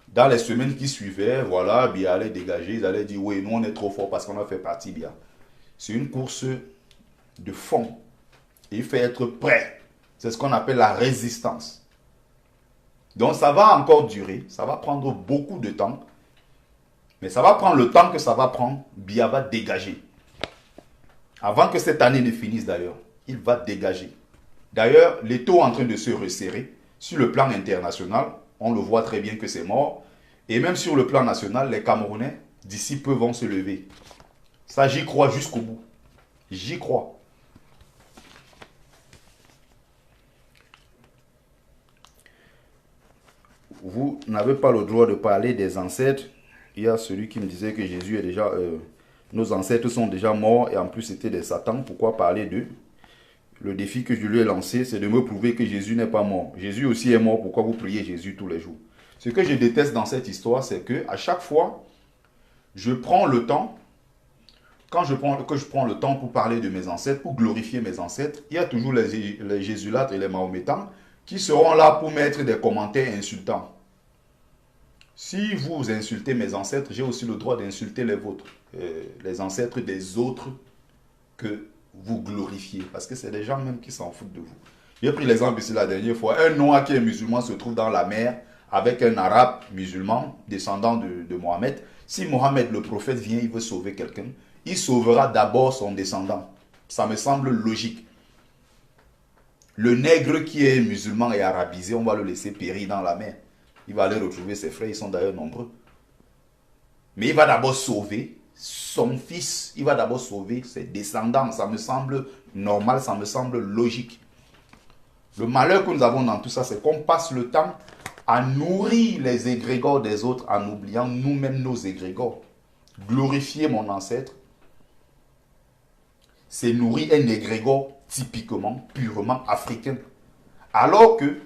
dans les semaines qui suivaient, voilà, Biya allait dégager. Ils allaient dire, oui, nous on est trop fort parce qu'on a fait partie Biya. C'est une course de fond. Et il faut être prêt. C'est ce qu'on appelle la résistance. Donc ça va encore durer. Ça va prendre beaucoup de temps. Mais ça va prendre le temps que ça va prendre. Biya va dégager. Avant que cette année ne finisse d'ailleurs, il va dégager. D'ailleurs, les taux sont en train de se resserrer. Sur le plan international, on le voit très bien que c'est mort. Et même sur le plan national, les Camerounais, d'ici peu, vont se lever. Ça, j'y crois jusqu'au bout. J'y crois. Vous n'avez pas le droit de parler des ancêtres. Il y a celui qui me disait que Jésus est déjà... nos ancêtres sont déjà morts et en plus c'était des satans. Pourquoi parler d'eux? Le défi que je lui ai lancé, c'est de me prouver que Jésus n'est pas mort. Jésus aussi est mort. Pourquoi vous priez Jésus tous les jours? Ce que je déteste dans cette histoire, c'est que à chaque fois, je prends le temps, quand je prends le temps pour parler de mes ancêtres, pour glorifier mes ancêtres, il y a toujours les jésulâtres et les mahométans qui seront là pour mettre des commentaires insultants. Si vous insultez mes ancêtres, j'ai aussi le droit d'insulter les vôtres, les ancêtres des autres que vous glorifiez. Parce que c'est des gens même qui s'en foutent de vous. J'ai pris l'exemple ici la dernière fois. Un noir qui est musulman se trouve dans la mer avec un arabe musulman, descendant de Mohammed. Si Mohammed, le prophète, vient, il veut sauver quelqu'un, il sauvera d'abord son descendant. Ça me semble logique. Le nègre qui est musulman et arabisé, on va le laisser périr dans la mer. Il va aller retrouver ses frères, ils sont d'ailleurs nombreux. Mais il va d'abord sauver son fils, il va d'abord sauver ses descendants. Ça me semble normal, ça me semble logique. Le malheur que nous avons dans tout ça, c'est qu'on passe le temps à nourrir les égrégores des autres en oubliant nous-mêmes nos égrégores. Glorifier mon ancêtre, c'est nourrir un égrégore typiquement, purement africain. Alors que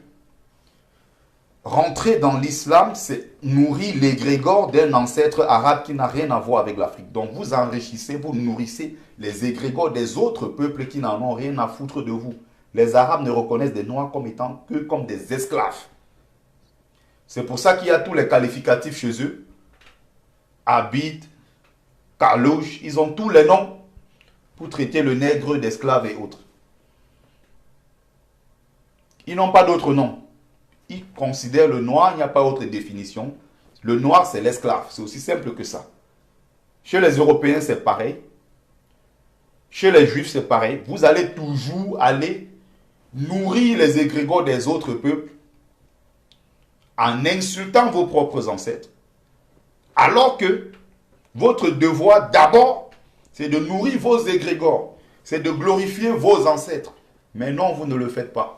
rentrer dans l'islam, c'est nourrir l'égrégore d'un ancêtre arabe qui n'a rien à voir avec l'Afrique. Donc vous enrichissez, vous nourrissez les égrégores des autres peuples qui n'en ont rien à foutre de vous. Les Arabes ne reconnaissent des Noirs comme étant que comme des esclaves. C'est pour ça qu'il y a tous les qualificatifs chez eux. Abid, Kalouche, ils ont tous les noms pour traiter le nègre d'esclave et autres. Ils n'ont pas d'autres noms. Ils considèrent le noir, il n'y a pas autre définition. Le noir, c'est l'esclave. C'est aussi simple que ça. Chez les Européens, c'est pareil. Chez les Juifs, c'est pareil. Vous allez toujours aller nourrir les égrégores des autres peuples en insultant vos propres ancêtres. Alors que votre devoir d'abord, c'est de nourrir vos égrégores. C'est de glorifier vos ancêtres. Mais non, vous ne le faites pas.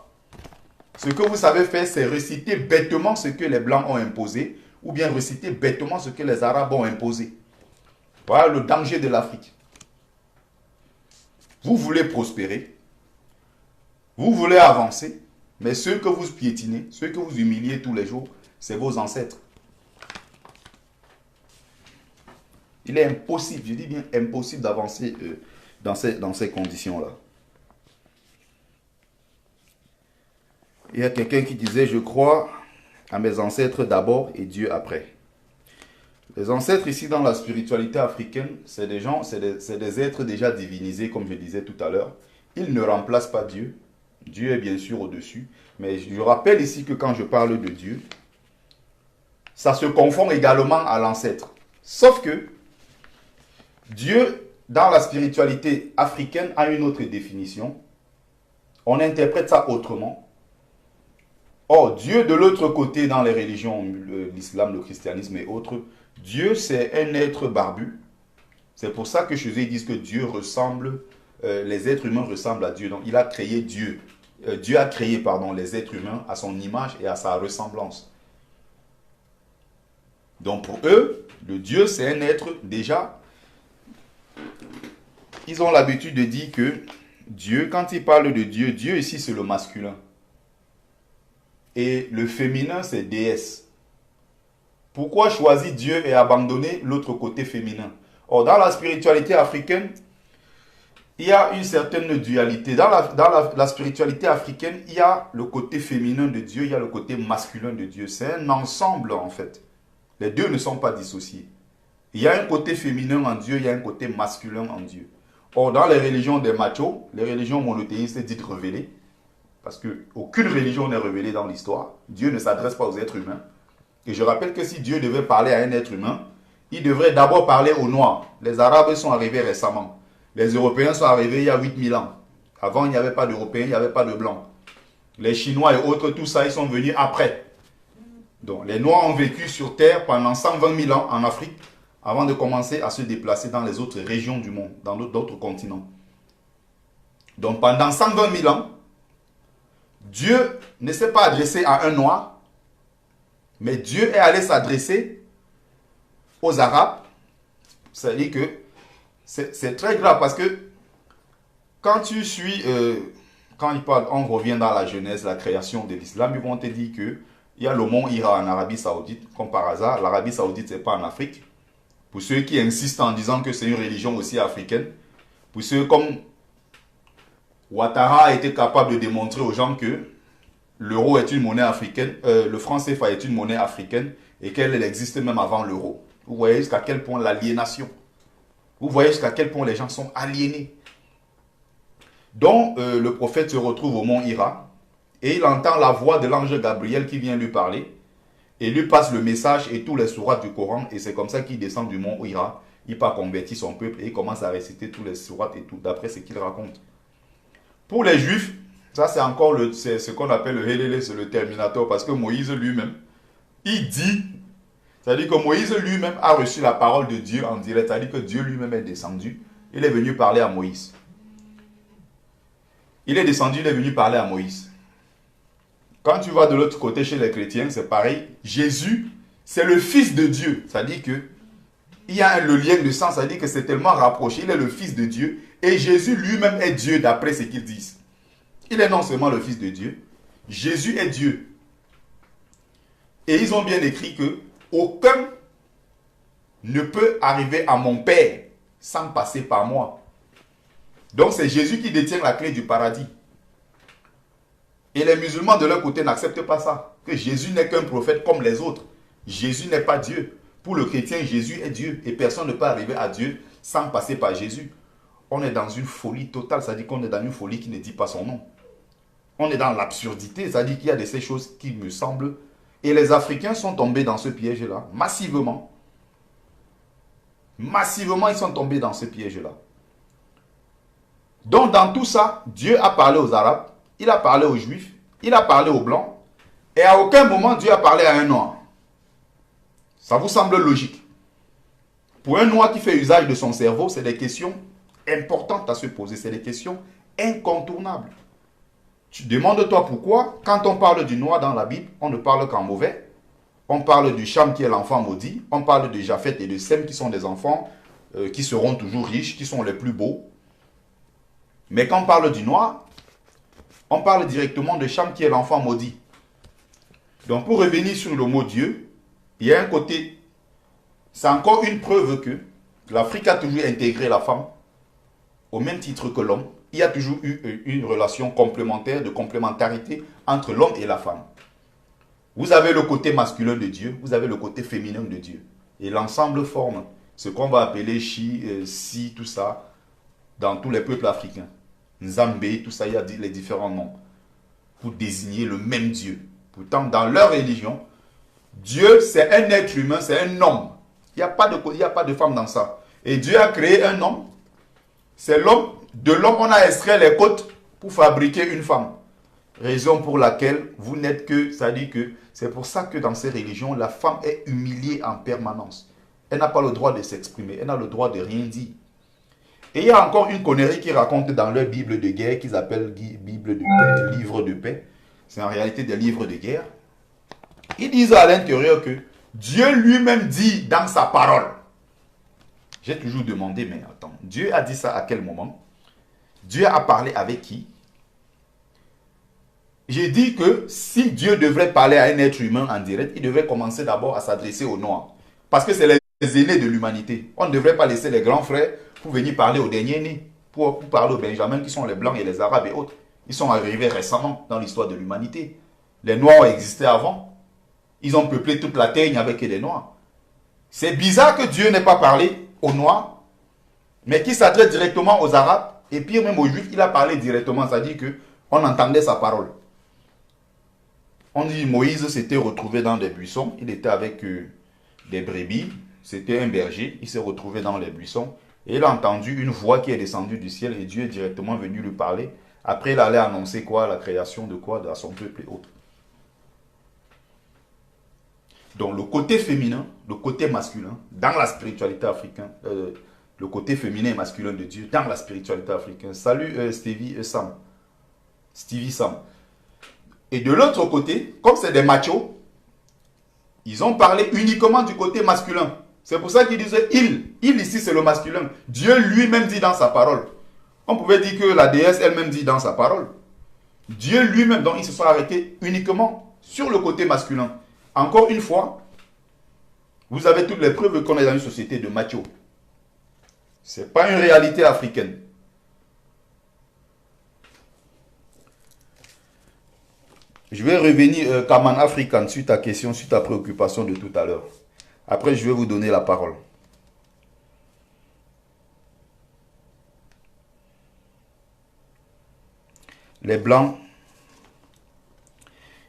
Ce que vous savez faire, c'est réciter bêtement ce que les Blancs ont imposé ou bien réciter bêtement ce que les Arabes ont imposé. Voilà le danger de l'Afrique. Vous voulez prospérer, vous voulez avancer, mais ceux que vous piétinez, ceux que vous humiliez tous les jours, c'est vos ancêtres. Il est impossible, je dis bien impossible d'avancer dans ces conditions-là. Il y a quelqu'un qui disait, je crois à mes ancêtres d'abord et Dieu après. Les ancêtres ici dans la spiritualité africaine, c'est des gens, c'est des êtres déjà divinisés, comme je disais tout à l'heure. Ils ne remplacent pas Dieu. Dieu est bien sûr au-dessus. Mais je rappelle ici que quand je parle de Dieu, ça se confond également à l'ancêtre. Sauf que Dieu, dans la spiritualité africaine, a une autre définition. On interprète ça autrement. Or, Dieu de l'autre côté, dans les religions, l'islam, le christianisme et autres, Dieu c'est un être barbu. C'est pour ça que Jésus dit que Dieu ressemble, les êtres humains ressemblent à Dieu. Donc il a créé Dieu. Dieu a créé, pardon, les êtres humains à son image et à sa ressemblance. Donc pour eux, le Dieu c'est un être déjà. Ils ont l'habitude de dire que Dieu, quand ils parlent de Dieu, Dieu ici c'est le masculin. Et le féminin c'est déesse. Pourquoi choisir Dieu et abandonner l'autre côté féminin? Or, dans la spiritualité africaine, il y a une certaine dualité. Dans la spiritualité africaine, il y a le côté féminin de Dieu, il y a le côté masculin de Dieu. C'est un ensemble en fait. Les deux ne sont pas dissociés. Il y a un côté féminin en Dieu, il y a un côté masculin en Dieu. Or, dans les religions des machos, les religions monothéistes dites révélées, parce qu'aucune religion n'est révélée dans l'histoire, Dieu ne s'adresse pas aux êtres humains. Et je rappelle que si Dieu devait parler à un être humain, il devrait d'abord parler aux Noirs. Les Arabes sont arrivés récemment. Les Européens sont arrivés il y a 8000 ans. Avant, il n'y avait pas d'Européens, il n'y avait pas de Blancs. Les Chinois et autres, tout ça, ils sont venus après. Donc, les Noirs ont vécu sur Terre pendant 120 000 ans en Afrique, avant de commencer à se déplacer dans les autres régions du monde, dans d'autres continents. Donc, pendant 120 000 ans, Dieu ne s'est pas adressé à un Noir, mais Dieu est allé s'adresser aux Arabes. C'est-à-dire que c'est très grave parce que quand tu suis, quand il parle, on revient dans la Genèse, la création de l'islam, ils vont te dire qu'il y a le mont Hira en Arabie Saoudite, comme par hasard. L'Arabie Saoudite, ce n'est pas en Afrique. Pour ceux qui insistent en disant que c'est une religion aussi africaine, pour ceux comme Ouattara a été capable de démontrer aux gens que l'euro est une monnaie africaine, le franc CFA est une monnaie africaine et qu'elle existe même avant l'euro. Vous voyez jusqu'à quel point l'aliénation. Vous voyez jusqu'à quel point les gens sont aliénés. Donc, le prophète se retrouve au mont Hira et il entend la voix de l'ange Gabriel qui vient lui parler et lui passe le message et tous les sourates du Coran. Et c'est comme ça qu'il descend du mont Hira. Il part convertir son peuple et il commence à réciter tous les sourates et tout, d'après ce qu'il raconte. Pour les Juifs, ça, c'est encore ce qu'on appelle le Hélélé, c'est le Terminator, parce que Moïse lui-même, il dit, c'est-à-dire que Moïse lui-même a reçu la parole de Dieu en direct, c'est-à-dire que Dieu lui-même est descendu, il est venu parler à Moïse. Il est descendu, il est venu parler à Moïse. Quand tu vas de l'autre côté chez les chrétiens, c'est pareil. Jésus, c'est le Fils de Dieu, c'est-à-dire que il y a le lien de sang, c'est-à-dire que c'est tellement rapproché, il est le Fils de Dieu, et Jésus lui-même est Dieu d'après ce qu'ils disent. Il est non seulement le Fils de Dieu, Jésus est Dieu. Et ils ont bien écrit que aucun ne peut arriver à mon Père sans passer par moi. Donc c'est Jésus qui détient la clé du paradis. Et les musulmans de leur côté n'acceptent pas ça. Que Jésus n'est qu'un prophète comme les autres. Jésus n'est pas Dieu. Pour le chrétien, Jésus est Dieu. Et personne ne peut arriver à Dieu sans passer par Jésus. On est dans une folie totale. C'est-à-dire qu'on est dans une folie qui ne dit pas son nom. On est dans l'absurdité, c'est-à-dire qu'il y a de ces choses qui me semblent. Et les Africains sont tombés dans ce piège-là, massivement. Massivement, ils sont tombés dans ce piège-là. Donc, dans tout ça, Dieu a parlé aux Arabes, il a parlé aux Juifs, il a parlé aux Blancs, et à aucun moment, Dieu a parlé à un Noir. Ça vous semble logique? Pour un Noir qui fait usage de son cerveau, c'est des questions importantes à se poser, c'est des questions incontournables. Tu demandes-toi pourquoi, quand on parle du noir dans la Bible, on ne parle qu'en mauvais. On parle du Cham qui est l'enfant maudit. On parle de Japheth et de Sem qui sont des enfants qui seront toujours riches, qui sont les plus beaux. Mais quand on parle du noir, on parle directement de Cham qui est l'enfant maudit. Donc pour revenir sur le mot Dieu, il y a un côté, c'est encore une preuve que l'Afrique a toujours intégré la femme au même titre que l'homme. Il y a toujours eu une relation complémentaire, de complémentarité entre l'homme et la femme. Vous avez le côté masculin de Dieu, vous avez le côté féminin de Dieu. Et l'ensemble forme ce qu'on va appeler Si, tout ça, dans tous les peuples africains. Nzambé, tout ça, il y a les différents noms pour désigner le même Dieu. Pourtant, dans leur religion, Dieu, c'est un être humain, c'est un homme. Il n'y a pas de femme dans ça. Et Dieu a créé un homme. C'est l'homme. De l'homme, on a extrait les côtes pour fabriquer une femme. Raison pour laquelle vous n'êtes que, ça dit que, c'est pour ça que dans ces religions, la femme est humiliée en permanence. Elle n'a pas le droit de s'exprimer, elle n'a le droit de rien dire. Et il y a encore une connerie qu'ils racontent dans leur Bible de guerre, qu'ils appellent Bible de paix, livre de paix. C'est en réalité des livres de guerre. Ils disent à l'intérieur que Dieu lui-même dit dans sa parole. J'ai toujours demandé, mais attends, Dieu a dit ça à quel moment? Dieu a parlé avec qui? J'ai dit que si Dieu devrait parler à un être humain en direct, il devrait commencer d'abord à s'adresser aux Noirs. Parce que c'est les aînés de l'humanité. On ne devrait pas laisser les grands frères pour venir parler aux derniers nés, pour parler aux Benjamins qui sont les Blancs et les Arabes et autres. Ils sont arrivés récemment dans l'histoire de l'humanité. Les Noirs existaient avant. Ils ont peuplé toute la terre, il n'y avait que des Noirs. C'est bizarre que Dieu n'ait pas parlé aux Noirs, mais qu'il s'adresse directement aux Arabes, et pire même aux Juifs, il a parlé directement, c'est-à-dire qu'on entendait sa parole. On dit Moïse s'était retrouvé dans des buissons, il était avec des brebis, c'était un berger, il s'est retrouvé dans les buissons, et il a entendu une voix qui est descendue du ciel, et Dieu est directement venu lui parler. Après, il allait annoncer quoi? La création de quoi? De son peuple et autres. Donc le côté féminin, le côté masculin, dans la spiritualité africaine, le côté féminin et masculin de Dieu, dans la spiritualité africaine. Salut Stevie Sam. Stevie Sam. Et de l'autre côté, comme c'est des machos, ils ont parlé uniquement du côté masculin. C'est pour ça qu'ils disaient il. Il ici c'est le masculin. Dieu lui-même dit dans sa parole. On pouvait dire que la déesse elle-même dit dans sa parole. Dieu lui-même, donc ils se sont arrêtés uniquement sur le côté masculin. Encore une fois, vous avez toutes les preuves qu'on est dans une société de machos. Ce n'est pas une réalité africaine. Je vais revenir, Kaman African, sur ta question, sur ta préoccupation de tout à l'heure. Après, je vais vous donner la parole. Les Blancs,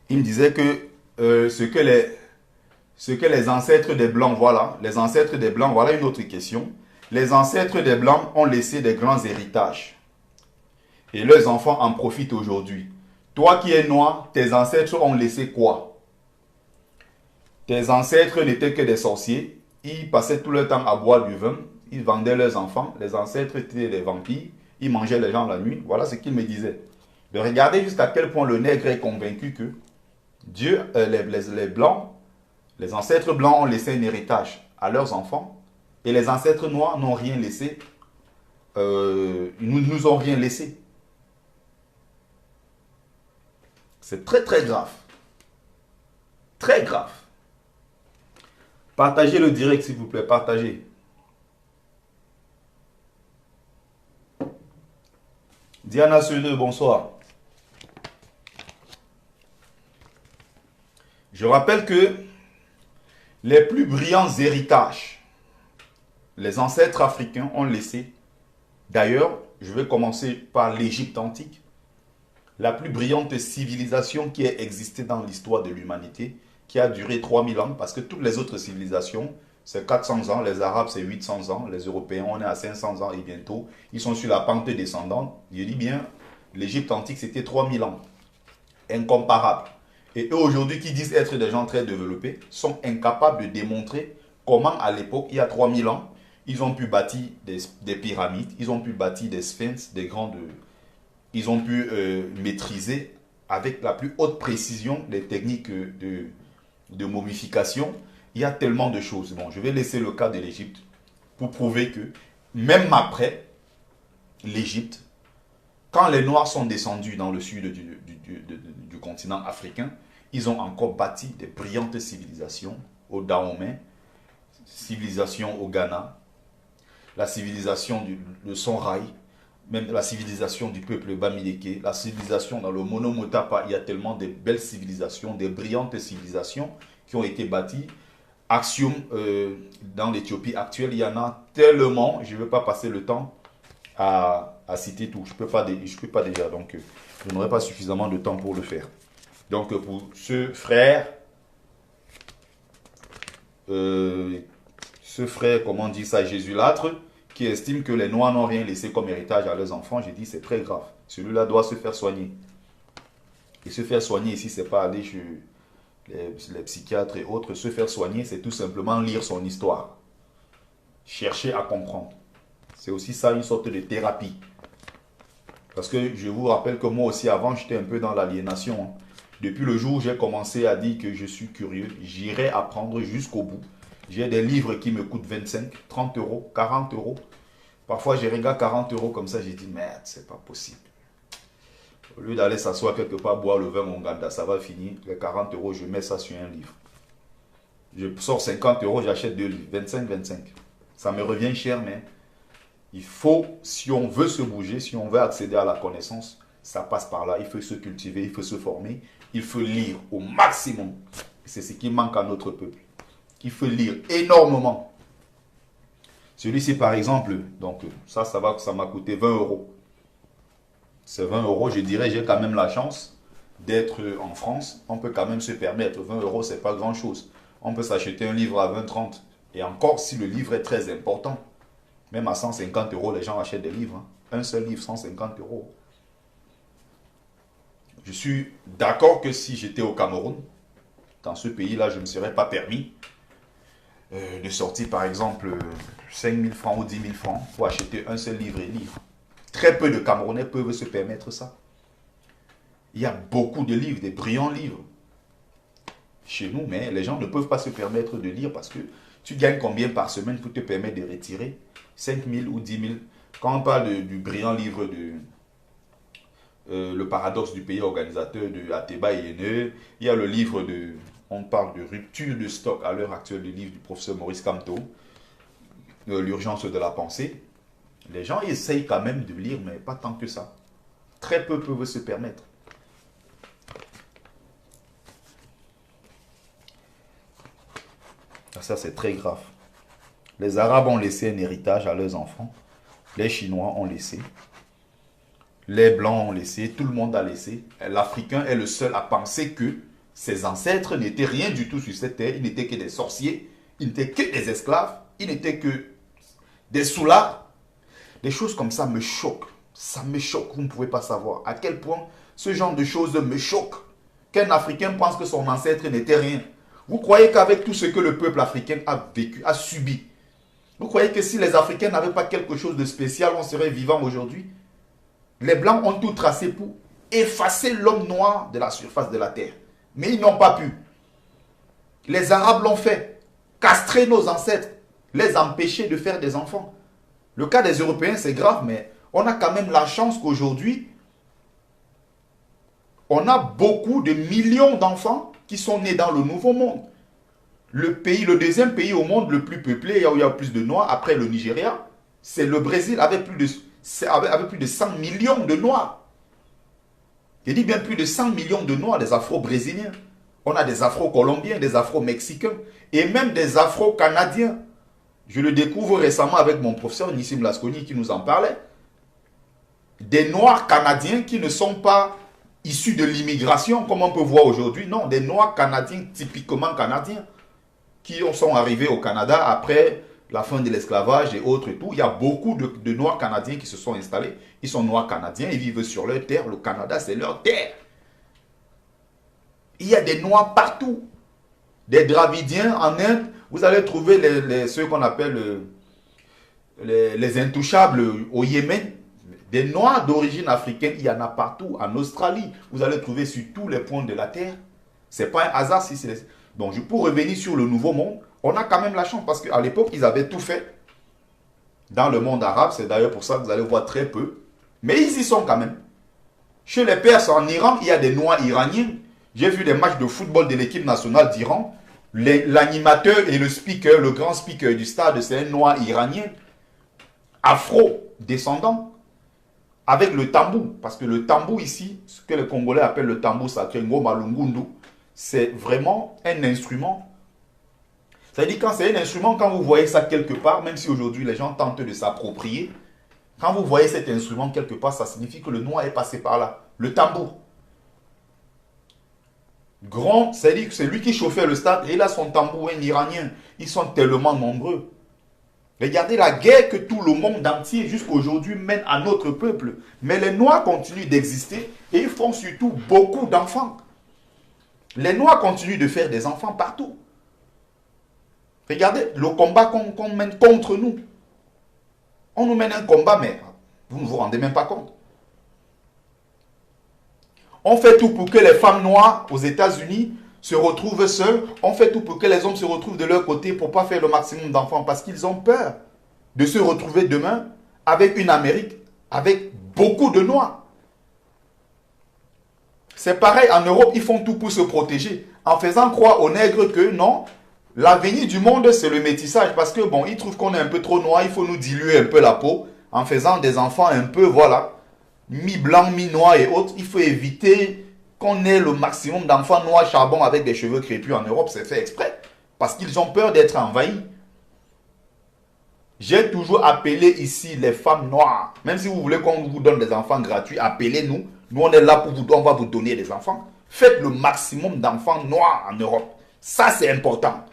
ils me disaient que ce que les ancêtres des Blancs, voilà, les ancêtres des Blancs, voilà une autre question. Les ancêtres des Blancs ont laissé des grands héritages. Et leurs enfants en profitent aujourd'hui. Toi qui es noir, tes ancêtres ont laissé quoi? Tes ancêtres n'étaient que des sorciers. Ils passaient tout le temps à boire du vin. Ils vendaient leurs enfants. Les ancêtres étaient des vampires. Ils mangeaient les gens la nuit. Voilà ce qu'ils me disaient. De regarder jusqu'à quel point le nègre est convaincu que Dieu, les Blancs, les ancêtres blancs ont laissé un héritage à leurs enfants. Et les ancêtres noirs n'ont rien laissé. Nous ont rien laissé. C'est très très grave. Très grave. Partagez le direct s'il vous plaît, partagez. Diana Sudeux, bonsoir. Je rappelle que les plus brillants héritages, les ancêtres africains ont laissé. D'ailleurs, je vais commencer par l'Égypte antique. La plus brillante civilisation qui ait existé dans l'histoire de l'humanité, qui a duré 3000 ans, parce que toutes les autres civilisations, c'est 400 ans, les Arabes c'est 800 ans, les Européens on est à 500 ans et bientôt, ils sont sur la pente descendante. Je dis bien, l'Égypte antique c'était 3000 ans, incomparable. Et eux aujourd'hui qui disent être des gens très développés, sont incapables de démontrer comment à l'époque, il y a 3000 ans, ils ont pu bâtir des pyramides, ils ont pu bâtir des sphinx, des grandes... Ils ont pu maîtriser avec la plus haute précision les techniques de momification. Il y a tellement de choses. Bon, je vais laisser le cas de l'Égypte pour prouver que même après l'Égypte, quand les Noirs sont descendus dans le sud du continent africain, ils ont encore bâti des brillantes civilisations au Dahomey, civilisation au Ghana, la civilisation de Songhai, même la civilisation du peuple Bamileke, la civilisation dans le Monomotapa, il y a tellement de belles civilisations, de brillantes civilisations qui ont été bâties Axiom dans l'Éthiopie actuelle, il y en a tellement, je ne vais pas passer le temps à citer tout. Je peux pas déjà, donc je n'aurai pas suffisamment de temps pour le faire. Donc pour ce frère, comment on dit ça, Jésus-lâtre, qui estime que les Noirs n'ont rien laissé comme héritage à leurs enfants, j'ai dit c'est très grave. Celui-là doit se faire soigner. Et se faire soigner ici, c'est pas aller chez les psychiatres et autres. Se faire soigner, c'est tout simplement lire son histoire. Chercher à comprendre. C'est aussi ça, une sorte de thérapie. Parce que je vous rappelle que moi aussi, avant, j'étais un peu dans l'aliénation. Depuis le jour où j'ai commencé à dire que je suis curieux, j'irai apprendre jusqu'au bout. J'ai des livres qui me coûtent 25, 30 euros, 40 euros. Parfois, je regarde 40 euros comme ça, j'ai dit, merde, c'est pas possible. Au lieu d'aller s'asseoir quelque part, boire le vin, mon ganda, ça va finir. Les 40 euros, je mets ça sur un livre. Je sors 50 euros, j'achète 2 livres. 25, 25. Ça me revient cher, mais il faut, si on veut se bouger, si on veut accéder à la connaissance, ça passe par là. Il faut se cultiver, il faut se former, il faut lire au maximum. C'est ce qui manque à notre peuple. Il faut lire énormément. Celui-ci, par exemple, donc ça m'a coûté 20 euros. C'est 20 euros, je dirais, j'ai quand même la chance d'être en France. On peut quand même se permettre. 20 euros, c'est pas grand-chose. On peut s'acheter un livre à 20, 30. Et encore, si le livre est très important, même à 150 euros, les gens achètent des livres. Un seul livre, 150 euros. Je suis d'accord que si j'étais au Cameroun, dans ce pays-là, je ne me serais pas permis de sortir, par exemple, 5 000 francs ou 10 000 francs pour acheter un seul livre et lire. Très peu de Camerounais peuvent se permettre ça. Il y a beaucoup de livres, des brillants livres chez nous, mais les gens ne peuvent pas se permettre de lire parce que tu gagnes combien par semaine pour te permettre de retirer 5 000 ou 10 000. Quand on parle du brillant livre de Le paradoxe du pays organisateur de Ateba Yene, il y a le livre on parle de rupture de stock à l'heure actuelle, le livre du professeur Maurice Kamto, L'urgence de la pensée. Les gens essayent quand même de lire, mais pas tant que ça. Très peu peuvent se permettre. Ça, c'est très grave. Les Arabes ont laissé un héritage à leurs enfants. Les Chinois ont laissé. Les Blancs ont laissé. Tout le monde a laissé. L'Africain est le seul à penser que ses ancêtres n'étaient rien du tout sur cette terre. Ils n'étaient que des sorciers. Ils n'étaient que des esclaves. Ils n'étaient que des soulards. Des choses comme ça me choquent. Ça me choque. Vous ne pouvez pas savoir à quel point ce genre de choses me choque. Qu'un Africain pense que son ancêtre n'était rien. Vous croyez qu'avec tout ce que le peuple africain a vécu, a subi, vous croyez que si les Africains n'avaient pas quelque chose de spécial, on serait vivant aujourd'hui? Les Blancs ont tout tracé pour effacer l'homme noir de la surface de la terre. Mais ils n'ont pas pu. Les Arabes l'ont fait. Castrer nos ancêtres. Les empêcher de faire des enfants. Le cas des Européens, c'est grave, mais on a quand même la chance qu'aujourd'hui, on a beaucoup de millions d'enfants qui sont nés dans le Nouveau Monde. Le deuxième pays au monde le plus peuplé, où il y a plus de Noirs, après le Nigeria, c'est le Brésil, avec plus de 100 millions de Noirs. Je dis bien plus de 100 millions de Noirs, des Afro-Brésiliens. On a des Afro-Colombiens, des Afro-Mexicains et même des Afro-Canadiens. Je le découvre récemment avec mon professeur Nissim Lasconi qui nous en parlait. Des Noirs canadiens qui ne sont pas issus de l'immigration, comme on peut voir aujourd'hui. Non, des Noirs canadiens, typiquement canadiens, qui sont arrivés au Canada après la fin de l'esclavage et autres et tout. Il y a beaucoup de Noirs canadiens qui se sont installés. Ils sont Noirs canadiens, ils vivent sur leur terre. Le Canada, c'est leur terre. Il y a des Noirs partout. Des Dravidiens en Inde. Vous allez trouver ceux qu'on appelle les intouchables au Yémen. Des Noirs d'origine africaine, il y en a partout. En Australie, vous allez trouver sur tous les points de la terre. Ce n'est pas un hasard si c'est... Donc, pour revenir sur le Nouveau Monde, on a quand même la chance parce qu'à l'époque, ils avaient tout fait. Dans le monde arabe, c'est d'ailleurs pour ça que vous allez voir très peu. Mais ils y sont quand même. Chez les Perses en Iran, il y a des Noirs iraniens. J'ai vu des matchs de football de l'équipe nationale d'Iran. L'animateur et le speaker, le grand speaker du stade, c'est un Noir iranien. Afro-descendant. Avec le tambour. Parce que le tambour ici, ce que les Congolais appellent le tambour sacré, Ngoma Lungundu, c'est vraiment un instrument. C'est-à-dire quand c'est un instrument, quand vous voyez ça quelque part, même si aujourd'hui les gens tentent de s'approprier, quand vous voyez cet instrument quelque part, ça signifie que le noir est passé par là. Le tambour. Grand, c'est-à-dire que c'est lui qui chauffait le stade et il a son tambour, un Iranien. Ils sont tellement nombreux. Regardez la guerre que tout le monde entier jusqu'à aujourd'hui mène à notre peuple. Mais les Noirs continuent d'exister et ils font surtout beaucoup d'enfants. Les Noirs continuent de faire des enfants partout. Regardez le combat qu'on mène contre nous. On nous mène un combat, mais vous ne vous rendez même pas compte. On fait tout pour que les femmes noires aux États-Unis se retrouvent seules. On fait tout pour que les hommes se retrouvent de leur côté pour ne pas faire le maximum d'enfants parce qu'ils ont peur de se retrouver demain avec une Amérique, avec beaucoup de noirs. C'est pareil, en Europe, ils font tout pour se protéger en faisant croire aux nègres que non, l'avenir du monde, c'est le métissage parce que bon, ils trouvent qu'on est un peu trop noir, il faut nous diluer un peu la peau en faisant des enfants un peu, voilà, mi-blanc, mi-noir et autres. Il faut éviter qu'on ait le maximum d'enfants noirs charbon avec des cheveux crépus en Europe. C'est fait exprès. Parce qu'ils ont peur d'être envahis. J'ai toujours appelé ici les femmes noires. Même si vous voulez qu'on vous donne des enfants gratuits, appelez-nous. Nous, on est là pour vous, on va vous donner des enfants. Faites le maximum d'enfants noirs en Europe. Ça, c'est important.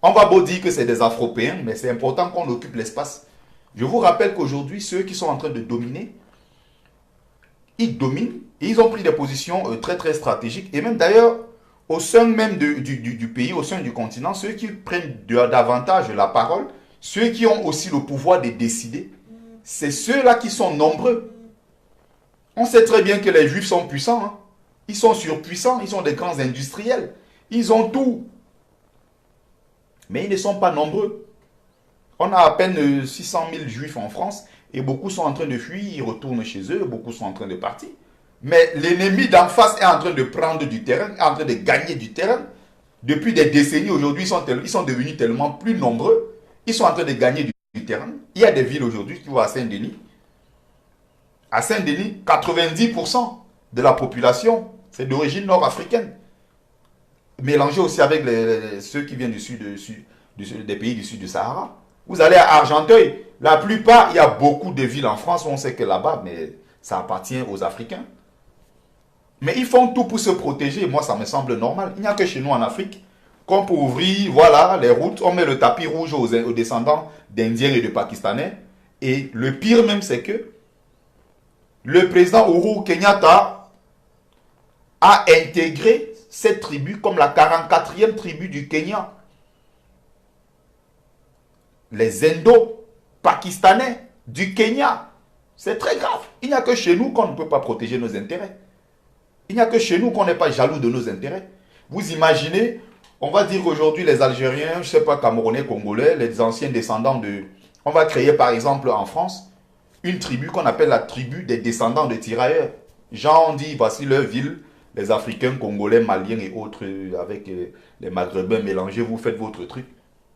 On va beau dire que c'est des Afropéens, mais c'est important qu'on occupe l'espace. Je vous rappelle qu'aujourd'hui, ceux qui sont en train de dominer, ils dominent et ils ont pris des positions très très stratégiques. Et même d'ailleurs, au sein même du pays, au sein du continent, ceux qui prennent davantage la parole, ceux qui ont aussi le pouvoir de décider, c'est ceux-là qui sont nombreux. On sait très bien que les Juifs sont puissants. Hein. Ils sont surpuissants, ils sont des grands industriels. Ils ont tout. Mais ils ne sont pas nombreux. On a à peine 600 000 Juifs en France. Et beaucoup sont en train de fuir, ils retournent chez eux, beaucoup sont en train de partir. Mais l'ennemi d'en face est en train de prendre du terrain, est en train de gagner du terrain. Depuis des décennies, aujourd'hui, ils sont devenus tellement plus nombreux. Ils sont en train de gagner du terrain. Il y a des villes aujourd'hui qui vont à Saint-Denis. À Saint-Denis, 90% de la population, c'est d'origine nord-africaine. Mélangé aussi avec ceux qui viennent des pays du sud du Sahara. Vous allez à Argenteuil, la plupart, il y a beaucoup de villes en France où on sait que là-bas, mais ça appartient aux Africains. Mais ils font tout pour se protéger. Moi, ça me semble normal. Il n'y a que chez nous en Afrique, comme pour ouvrir, voilà, les routes, on met le tapis rouge aux descendants d'Indiens et de Pakistanais. Et le pire même, c'est que le président Uhuru Kenyatta a intégré cette tribu comme la 44e tribu du Kenya. Les Indo-Pakistanais du Kenya. C'est très grave. Il n'y a que chez nous qu'on ne peut pas protéger nos intérêts. Il n'y a que chez nous qu'on n'est pas jaloux de nos intérêts. Vous imaginez, on va dire aujourd'hui les Algériens, je ne sais pas, Camerounais, Congolais, les anciens descendants de... On va créer par exemple en France une tribu qu'on appelle la tribu des descendants de tirailleurs. Gens ont dit, voici leur ville, les Africains, Congolais, Maliens et autres, avec les Maghrébins mélangés, vous faites votre truc.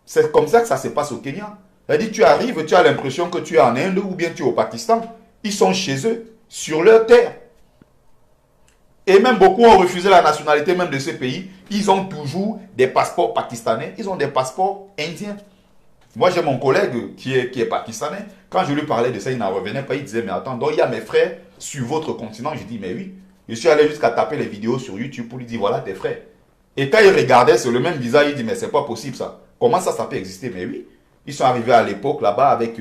C'est comme ça que ça se passe au Kenya. C'est-à-dire, tu arrives, tu as l'impression que tu es en Inde ou bien tu es au Pakistan. Ils sont chez eux, sur leur terre. Et même beaucoup ont refusé la nationalité même de ce pays. Ils ont toujours des passeports pakistanais. Ils ont des passeports indiens. Moi, j'ai mon collègue qui est pakistanais. Quand je lui parlais de ça, il n'en revenait pas. Il disait, mais attends, donc il y a mes frères sur votre continent. Je dis, mais oui. Je suis allé jusqu'à taper les vidéos sur YouTube pour lui dire, voilà tes frères. Et quand il regardait sur le même visage, il dit, mais c'est pas possible ça. Comment ça peut exister? Mais oui. Ils sont arrivés à l'époque là-bas avec...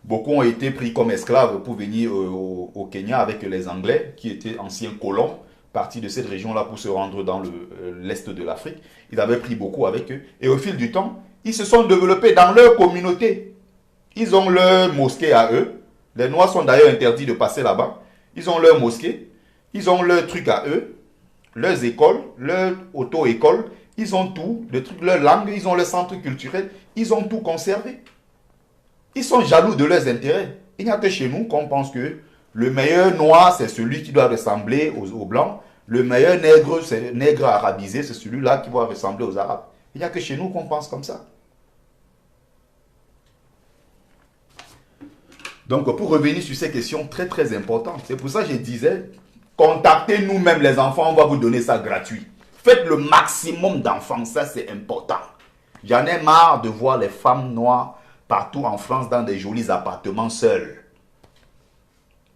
beaucoup ont été pris comme esclaves pour venir au Kenya avec les Anglais, qui étaient anciens colons, partis de cette région-là pour se rendre dans l'est de l'Afrique. Ils avaient pris beaucoup avec eux. Et au fil du temps, ils se sont développés dans leur communauté. Ils ont leur mosquée à eux. Les Noirs sont d'ailleurs interdits de passer là-bas. Ils ont leur mosquée. Ils ont leur truc à eux. Leurs écoles, leur auto-école. Ils ont tout, leur langue, ils ont leur centre culturel. Ils ont tout conservé. Ils sont jaloux de leurs intérêts. Il n'y a que chez nous qu'on pense que le meilleur noir, c'est celui qui doit ressembler aux blancs. Le meilleur nègre arabisé, c'est celui-là qui doit ressembler aux arabes. Il n'y a que chez nous qu'on pense comme ça. Donc, pour revenir sur ces questions très très importantes, c'est pour ça que je disais, contactez nous-mêmes les enfants, on va vous donner ça gratuit. Faites le maximum d'enfants, ça c'est important. J'en ai marre de voir les femmes noires partout en France dans des jolis appartements seules.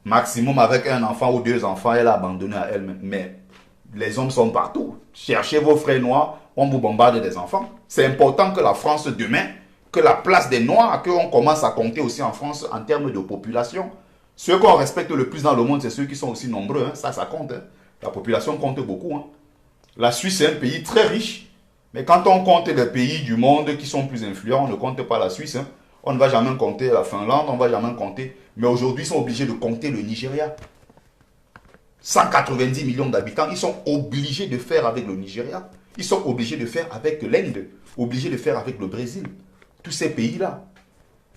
Maximum avec un enfant ou deux enfants, elle a abandonné à elle-même. Mais les hommes sont partout. Cherchez vos frères noirs, on vous bombarde des enfants. C'est important que la France demain, que la place des noirs, qu'on commence à compter aussi en France en termes de population. Ceux qu'on respecte le plus dans le monde, c'est ceux qui sont aussi nombreux. Hein. Ça compte. Hein. La population compte beaucoup. Hein. La Suisse est un pays très riche. Mais quand on compte les pays du monde qui sont plus influents, on ne compte pas la Suisse. Hein. On ne va jamais compter la Finlande, on ne va jamais compter. Mais aujourd'hui, ils sont obligés de compter le Nigeria. 190 millions d'habitants, ils sont obligés de faire avec le Nigeria. Ils sont obligés de faire avec l'Inde, obligés de faire avec le Brésil. Tous ces pays-là.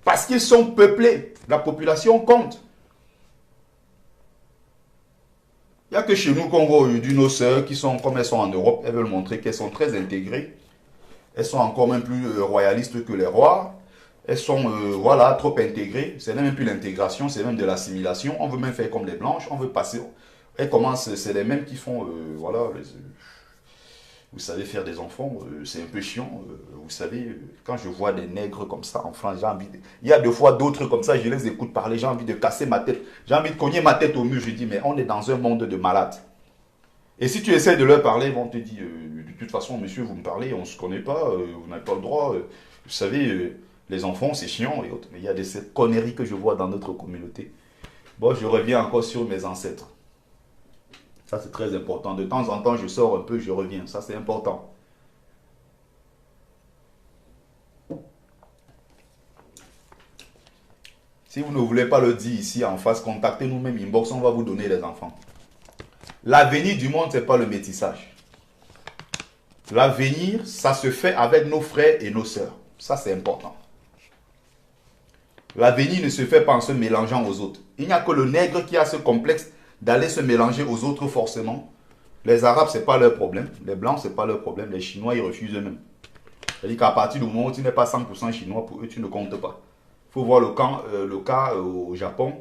Parce qu'ils sont peuplés. La population compte. Il n'y a que chez nous qu'on voit aujourd'hui nos sœurs qui sont, comme elles sont en Europe, elles veulent montrer qu'elles sont très intégrées. Elles sont encore même plus royalistes que les rois. Elles sont, voilà, trop intégrées. C'est même plus l'intégration, c'est même de l'assimilation. On veut même faire comme les blanches, on veut passer. Elles commencent, c'est les mêmes qui font, voilà, vous savez, faire des enfants, c'est un peu chiant. Vous savez, quand je vois des nègres comme ça en France, j'ai envie de... Il y a deux fois d'autres comme ça, je les écoute parler, j'ai envie de casser ma tête. J'ai envie de cogner ma tête au mur. Je dis, mais on est dans un monde de malades. Et si tu essaies de leur parler, ils vont te dire, de toute façon, monsieur, vous me parlez, on ne se connaît pas, vous n'avez pas le droit. Vous savez, les enfants, c'est chiant et autres. Mais il y a des conneries que je vois dans notre communauté. Bon, je reviens encore sur mes ancêtres. Ça, c'est très important. De temps en temps, je sors un peu, je reviens. Ça, c'est important. Si vous ne voulez pas le dire ici en face, contactez-nous même inbox, on va vous donner les enfants. L'avenir du monde, ce n'est pas le métissage. L'avenir, ça se fait avec nos frères et nos sœurs. Ça, c'est important. L'avenir ne se fait pas en se mélangeant aux autres. Il n'y a que le nègre qui a ce complexe d'aller se mélanger aux autres forcément. Les Arabes, ce n'est pas leur problème. Les Blancs, ce n'est pas leur problème. Les Chinois, ils refusent eux-mêmes. C'est-à-dire qu'à partir du moment où tu n'es pas 100% chinois, pour eux, tu ne comptes pas. Il faut voir le cas au Japon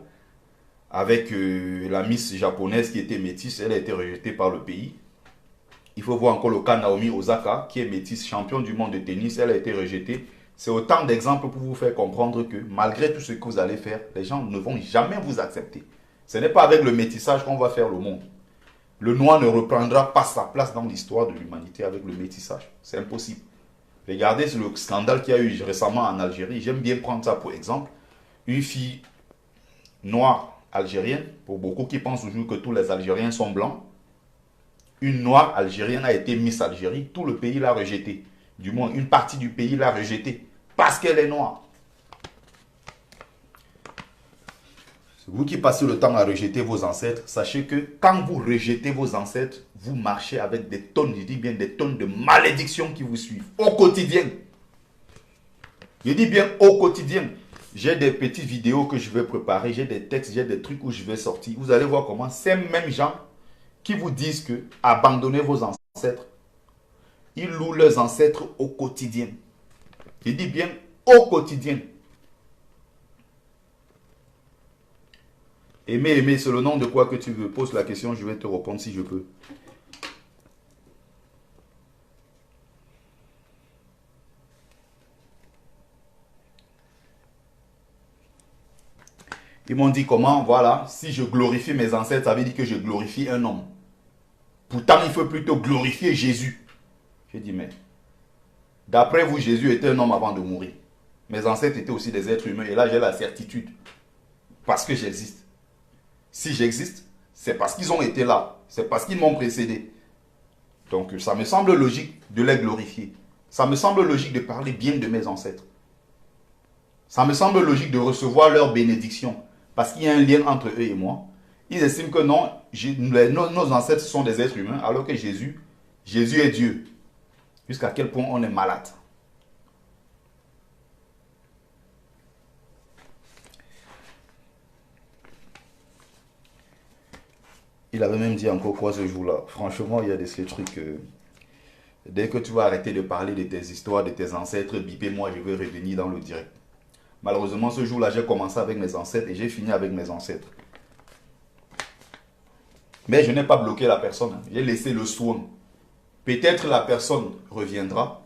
avec la Miss japonaise qui était métisse. Elle a été rejetée par le pays. Il faut voir encore le cas Naomi Osaka, qui est métisse, champion du monde de tennis. Elle a été rejetée. C'est autant d'exemples pour vous faire comprendre que malgré tout ce que vous allez faire, les gens ne vont jamais vous accepter. Ce n'est pas avec le métissage qu'on va faire le monde. Le noir ne reprendra pas sa place dans l'histoire de l'humanité avec le métissage. C'est impossible. Regardez le scandale qu'il y a eu récemment en Algérie. J'aime bien prendre ça pour exemple. Une fille noire algérienne, pour beaucoup qui pensent toujours que tous les Algériens sont blancs, une noire algérienne a été Miss Algérie. Tout le pays l'a rejetée. Du moins, une partie du pays l'a rejetée. Parce qu'elle est noire. Vous qui passez le temps à rejeter vos ancêtres, sachez que quand vous rejetez vos ancêtres, vous marchez avec des tonnes, je dis bien des tonnes de malédictions qui vous suivent au quotidien. Je dis bien au quotidien. J'ai des petites vidéos que je vais préparer, j'ai des textes, j'ai des trucs où je vais sortir. Vous allez voir comment ces mêmes gens qui vous disent que abandonnez vos ancêtres, ils louent leurs ancêtres au quotidien. Je dis bien au quotidien. Aimer, c'est le nom de quoi que tu veux. Pose la question, je vais te répondre si je peux. Ils m'ont dit comment, voilà, si je glorifie mes ancêtres, ça veut dire que je glorifie un homme. Pourtant, il faut plutôt glorifier Jésus. J'ai dit, mais d'après vous, Jésus était un homme avant de mourir. Mes ancêtres étaient aussi des êtres humains. Et là, j'ai la certitude. Parce que j'existe. Si j'existe, c'est parce qu'ils ont été là. C'est parce qu'ils m'ont précédé. Donc, ça me semble logique de les glorifier. Ça me semble logique de parler bien de mes ancêtres. Ça me semble logique de recevoir leur bénédiction. Parce qu'il y a un lien entre eux et moi. Ils estiment que non, nos ancêtres sont des êtres humains, alors que Jésus est Dieu. Jusqu'à quel point on est malade. Il avait même dit encore quoi ce jour-là. Franchement, il y a ces trucs. Dès que tu vas arrêter de parler de tes histoires, de tes ancêtres, bipez-moi, je vais revenir dans le direct. Malheureusement, ce jour-là, j'ai commencé avec mes ancêtres et j'ai fini avec mes ancêtres. Mais je n'ai pas bloqué la personne. J'ai laissé le soin. Peut-être la personne reviendra.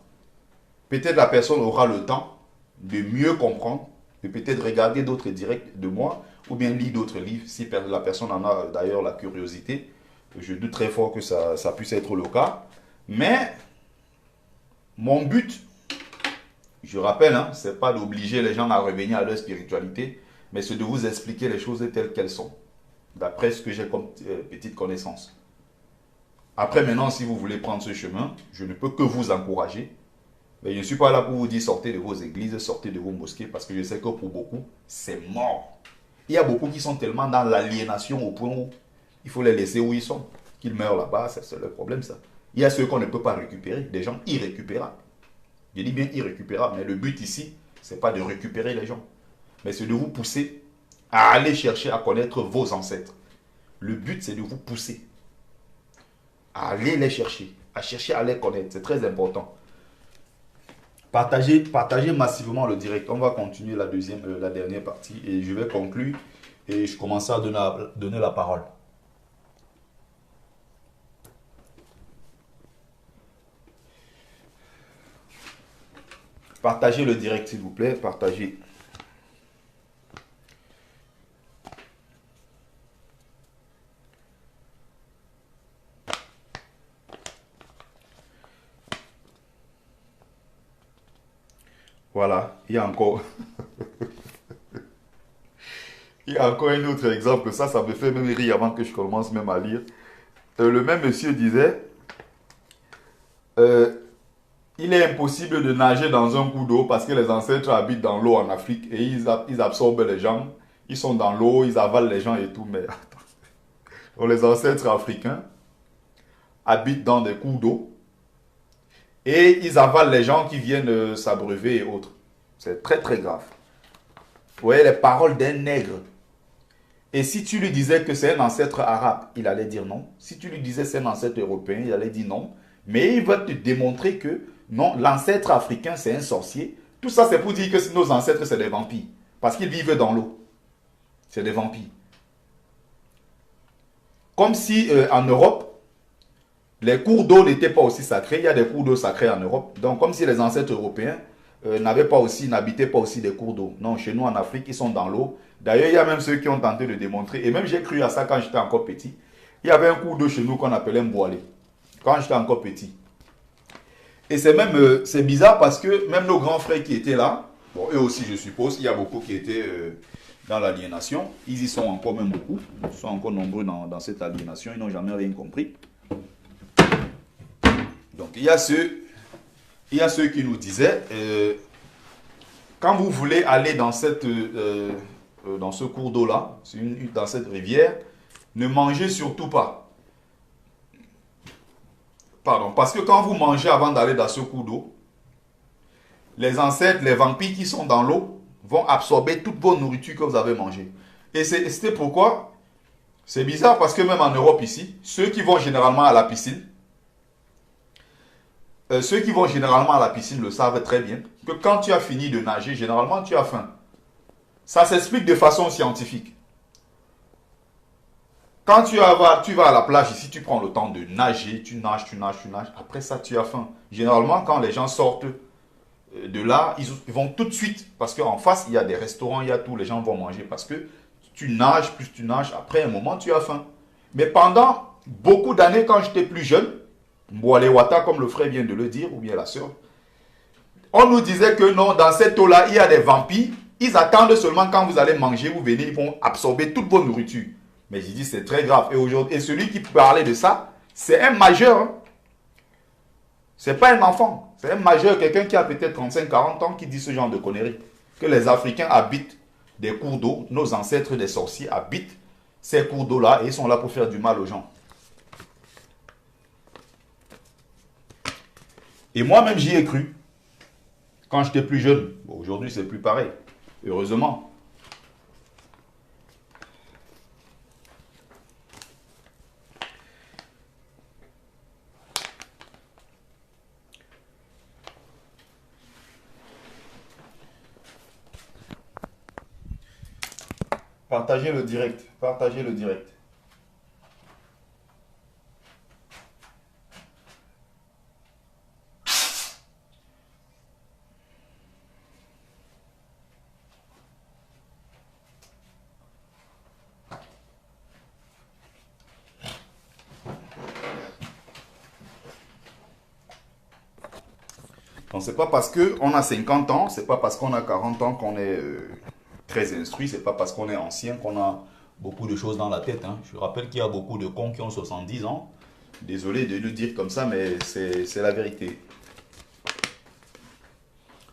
peut-être la personne aura le temps de mieux comprendre, de peut-être regarder d'autres directs de moi, ou bien lire d'autres livres, si la personne en a d'ailleurs la curiosité. Je doute très fort que ça puisse être le cas. Mais mon but, je rappelle, hein, ce n'est pas d'obliger les gens à revenir à leur spiritualité, mais c'est de vous expliquer les choses telles qu'elles sont, d'après ce que j'ai comme petite connaissance. Après, maintenant, si vous voulez prendre ce chemin, je ne peux que vous encourager. Mais je ne suis pas là pour vous dire sortez de vos églises, sortez de vos mosquées, parce que je sais que pour beaucoup, c'est mort. Il y a beaucoup qui sont tellement dans l'aliénation au point où il faut les laisser où ils sont. Qu'ils meurent là-bas, c'est le problème ça. Il y a ceux qu'on ne peut pas récupérer, des gens irrécupérables. Je dis bien irrécupérables, mais le but ici, ce n'est pas de récupérer les gens, mais c'est de vous pousser à aller chercher à connaître vos ancêtres. Le but, c'est de vous pousser à aller les chercher, à chercher à les connaître. C'est très important. Partagez massivement le direct. On va continuer la dernière partie et je vais conclure et je commence à donner la parole. Partagez le direct s'il vous plaît, partagez. Voilà, il y a encore il y a encore un autre exemple. Ça me fait même rire avant que je commence même à lire. Le même monsieur disait euh, il est impossible de nager dans un cours d'eau parce que les ancêtres habitent dans l'eau en Afrique et ils absorbent les gens. Ils sont dans l'eau, ils avalent les gens et tout. Mais attends. Donc, les ancêtres africains habitent dans des cours d'eau et ils avalent les gens qui viennent s'abreuver et autres. C'est très très grave. Vous voyez les paroles d'un nègre. Et si tu lui disais que c'est un ancêtre arabe, il allait dire non. Si tu lui disais c'est un ancêtre européen, il allait dire non. Mais il va te démontrer que non, l'ancêtre africain c'est un sorcier. Tout ça c'est pour dire que nos ancêtres c'est des vampires. Parce qu'ils vivent dans l'eau. C'est des vampires. Comme si en Europe, les cours d'eau n'étaient pas aussi sacrés. Il y a des cours d'eau sacrés en Europe. Donc comme si les ancêtres européens n'habitaient pas aussi des cours d'eau. Non, chez nous en Afrique, ils sont dans l'eau. D'ailleurs, il y a même ceux qui ont tenté de démontrer, et même j'ai cru à ça quand j'étais encore petit. Il y avait un cours d'eau chez nous qu'on appelait Mboalé, quand j'étais encore petit. Et c'est bizarre parce que même nos grands frères qui étaient là, bon, eux aussi je suppose, il y a beaucoup qui étaient dans l'aliénation, ils y sont encore même beaucoup, ils sont encore nombreux dans cette aliénation, ils n'ont jamais rien compris. Donc il y a ceux qui nous disaient, quand vous voulez aller dans ce cours d'eau-là, dans cette rivière, ne mangez surtout pas. Pardon, parce que quand vous mangez avant d'aller dans ce cours d'eau, les ancêtres, les vampires qui sont dans l'eau, vont absorber toute vos nourritures que vous avez mangée. Et c'était pourquoi, c'est bizarre parce que même en Europe ici, ceux qui vont généralement à la piscine, le savent très bien, que quand tu as fini de nager, généralement tu as faim. Ça s'explique de façon scientifique. Quand tu vas à la plage ici, tu prends le temps de nager, tu nages. Après ça, tu as faim. Généralement, quand les gens sortent de là, ils vont tout de suite, parce qu'en face, il y a des restaurants, il y a tout, les gens vont manger. Parce que tu nages, après un moment, tu as faim. Mais pendant beaucoup d'années, quand j'étais plus jeune, Mboalé Wata, comme le frère vient de le dire, ou bien la soeur, on nous disait que non, dans cette eau-là, il y a des vampires. Ils attendent seulement quand vous allez manger, vous venez, ils vont absorber toute vos nourritures. Mais j'ai dit, c'est très grave. Et celui qui parlait de ça, c'est un majeur. Hein. C'est pas un enfant. C'est un majeur, quelqu'un qui a peut-être 35-40 ans qui dit ce genre de conneries. Que les Africains habitent des cours d'eau, nos ancêtres des sorciers habitent ces cours d'eau-là et ils sont là pour faire du mal aux gens. Et moi-même, j'y ai cru. Quand j'étais plus jeune. Bon, aujourd'hui, c'est plus pareil. Heureusement. Partagez le direct. Partagez le direct. Donc, c'est pas parce qu'on a 50 ans, c'est pas parce qu'on a 40 ans qu'on est très instruit, c'est pas parce qu'on est ancien qu'on a beaucoup de choses dans la tête. Hein. Je rappelle qu'il y a beaucoup de cons qui ont 70 ans. Désolé de le dire comme ça, mais c'est la vérité.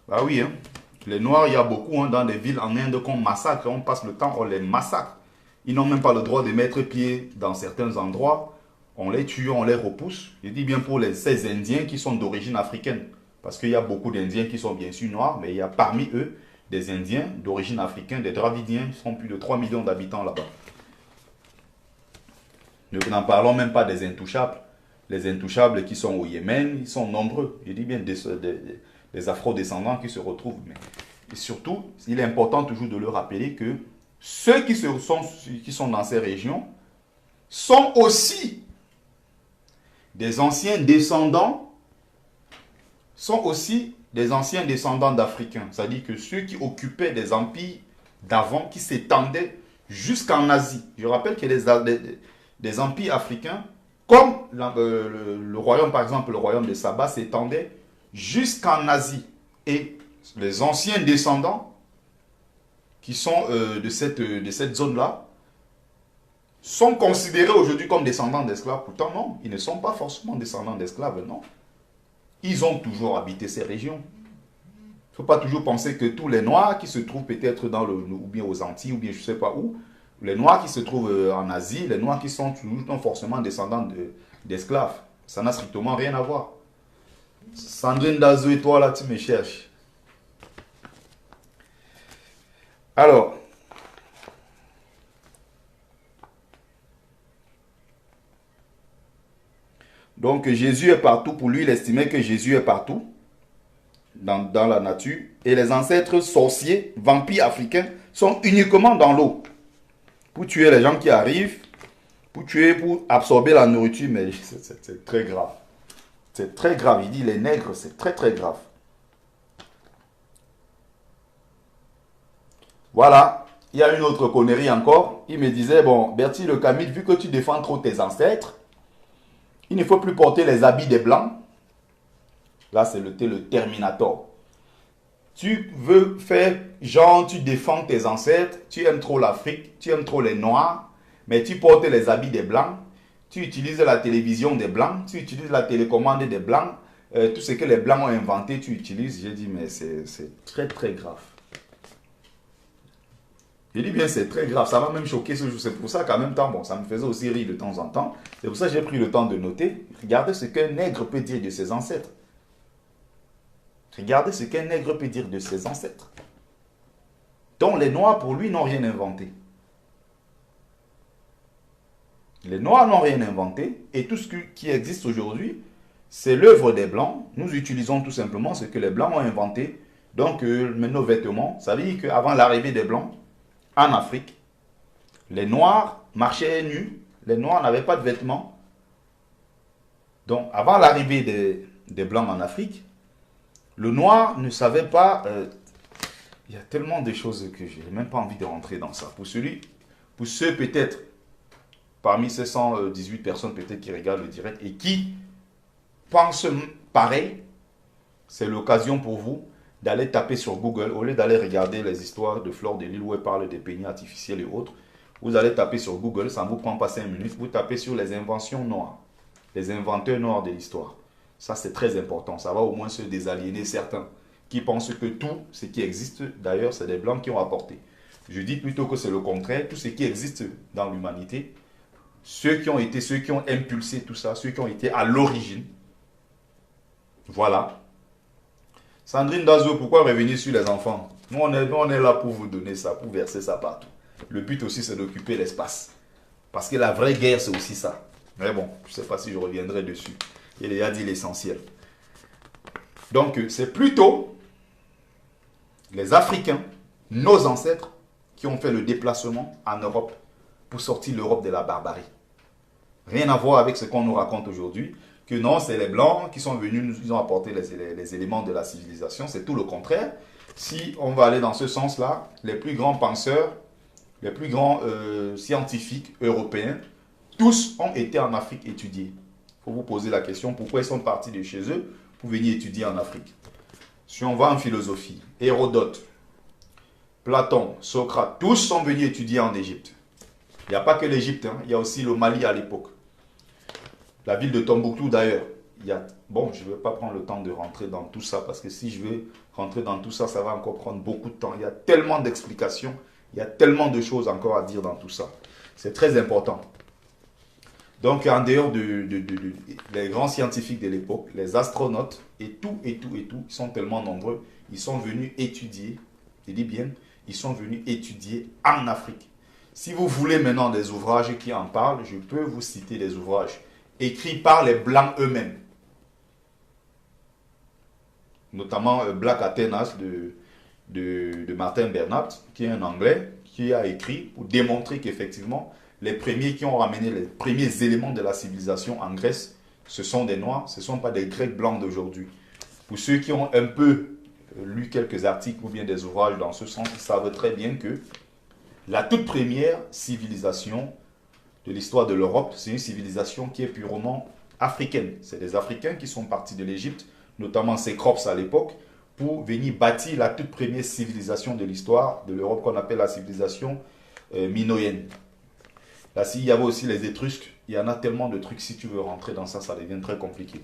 Bah oui, hein. Les Noirs, il y a beaucoup dans des villes en Inde qu'on massacre. On passe le temps, on les massacre. Ils n'ont même pas le droit de mettre pied dans certains endroits. On les tue, on les repousse. Je dis bien pour ces Indiens qui sont d'origine africaine. Parce qu'il y a beaucoup d'Indiens qui sont bien sûr noirs, mais il y a parmi eux des Indiens d'origine africaine, des Dravidiens. Ils sont plus de 3 millions d'habitants là-bas. Nous n'en parlons même pas des intouchables. Les intouchables qui sont au Yémen, ils sont nombreux. Je dis bien des afro-descendants qui se retrouvent. Mais, et surtout, il est important toujours de le rappeler que ceux qui sont dans ces régions sont aussi des anciens descendants, d'Africains. C'est-à-dire que ceux qui occupaient des empires d'avant, qui s'étendaient jusqu'en Asie. Je rappelle que des empires africains, comme le royaume, par exemple, le royaume de Saba s'étendait jusqu'en Asie. Et les anciens descendants qui sont de cette zone-là sont considérés aujourd'hui comme descendants d'esclaves. Pourtant, non, ils ne sont pas forcément descendants d'esclaves, non. Ils ont toujours habité ces régions. Il ne faut pas toujours penser que tous les Noirs qui se trouvent peut-être ou bien aux Antilles, ou bien je ne sais pas où, les Noirs qui se trouvent en Asie, les Noirs qui sont toujours forcément descendants d'esclaves. Ça n'a strictement rien à voir. Sandrine Dazo et toi là, tu me cherches. Alors, donc Jésus est partout. Pour lui, il estimait que Jésus est partout dans la nature. Et les ancêtres sorciers, vampires africains, sont uniquement dans l'eau. Pour tuer les gens qui arrivent, pour absorber la nourriture, mais c'est très grave. C'est très grave. Il dit les nègres, c'est très très grave. Voilà. Il y a une autre connerie encore. Il me disait, bon, Bertie le Camille, vu que tu défends trop tes ancêtres, il ne faut plus porter les habits des Blancs. Là, c'est le Terminator. Tu veux faire, genre, tu défends tes ancêtres, tu aimes trop l'Afrique, tu aimes trop les Noirs, mais tu portes les habits des Blancs, tu utilises la télévision des Blancs, tu utilises la télécommande des Blancs, tout ce que les Blancs ont inventé, tu utilises. J'ai dit, mais c'est très, très grave. J'ai dit bien, c'est très grave. Ça m'a même choqué ce jour. C'est pour ça qu'en même temps, bon, ça me faisait aussi rire de temps en temps. C'est pour ça que j'ai pris le temps de noter. Regardez ce qu'un nègre peut dire de ses ancêtres. Regardez ce qu'un nègre peut dire de ses ancêtres. Donc les Noirs, pour lui, n'ont rien inventé. Les Noirs n'ont rien inventé. Et tout ce qui existe aujourd'hui, c'est l'œuvre des Blancs. Nous utilisons tout simplement ce que les Blancs ont inventé. Donc, nos vêtements, ça veut dire qu'avant l'arrivée des Blancs, en Afrique, les Noirs marchaient nus. Les Noirs n'avaient pas de vêtements. Donc, avant l'arrivée des Blancs en Afrique, le Noir ne savait pas... il y a tellement de choses que je n'ai même pas envie de rentrer dans ça. Pour ceux peut-être, parmi ces 118 personnes peut-être qui regardent le direct et qui pensent pareil, c'est l'occasion pour vous d'aller taper sur Google, au lieu d'aller regarder les histoires de Fleur de Lys où elle parle des peignes artificiels et autres, vous allez taper sur Google, ça ne vous prend pas 5 minutes, vous tapez sur les inventions noires, les inventeurs noirs de l'histoire. Ça c'est très important, ça va au moins se désaliéner certains qui pensent que tout ce qui existe, d'ailleurs c'est des Blancs qui ont apporté. Je dis plutôt que c'est le contraire, tout ce qui existe dans l'humanité, ceux qui ont impulsé tout ça, ceux qui ont été à l'origine, voilà. Sandrine Dazo, pourquoi revenir sur les enfants? Nous, on est là pour vous donner ça, pour verser ça partout. Le but aussi, c'est d'occuper l'espace. Parce que la vraie guerre, c'est aussi ça. Mais bon, je ne sais pas si je reviendrai dessus. Il a dit l'essentiel. Donc, c'est plutôt les Africains, nos ancêtres, qui ont fait le déplacement en Europe pour sortir l'Europe de la barbarie. Rien à voir avec ce qu'on nous raconte aujourd'hui. Que non, c'est les Blancs qui sont venus, ils ont apporté les éléments de la civilisation. C'est tout le contraire. Si on va aller dans ce sens-là, les plus grands penseurs, les plus grands scientifiques européens, tous ont été en Afrique étudier. Il faut vous poser la question, pourquoi ils sont partis de chez eux pour venir étudier en Afrique? Si on va en philosophie, Hérodote, Platon, Socrate, tous sont venus étudier en Égypte. Il n'y a pas que l'Égypte, hein, il y a aussi le Mali à l'époque. La ville de Tombouctou d'ailleurs. Bon, je ne vais pas prendre le temps de rentrer dans tout ça parce que si je veux rentrer dans tout ça, ça va encore prendre beaucoup de temps. Il y a tellement d'explications, il y a tellement de choses encore à dire dans tout ça. C'est très important. Donc, en dehors des grands scientifiques de l'époque, les astronautes et tout, ils sont tellement nombreux, ils sont venus étudier, je dis bien, ils sont venus étudier en Afrique. Si vous voulez maintenant des ouvrages qui en parlent, je peux vous citer des ouvrages écrits par les Blancs eux-mêmes. Notamment Black Athenas de Martin Bernard, qui est un Anglais, qui a écrit pour démontrer qu'effectivement, les premiers qui ont ramené les premiers éléments de la civilisation en Grèce, ce sont des Noirs, ce ne sont pas des Grecs blancs d'aujourd'hui. Pour ceux qui ont un peu lu quelques articles ou bien des ouvrages dans ce sens, ils savent très bien que la toute première civilisation de l'histoire de l'Europe, c'est une civilisation qui est purement africaine. C'est des Africains qui sont partis de l'Égypte, notamment Cécrops à l'époque, pour venir bâtir la toute première civilisation de l'histoire de l'Europe qu'on appelle la civilisation minoenne. Là, s'il y avait aussi les Étrusques, il y en a tellement de trucs, si tu veux rentrer dans ça, ça devient très compliqué.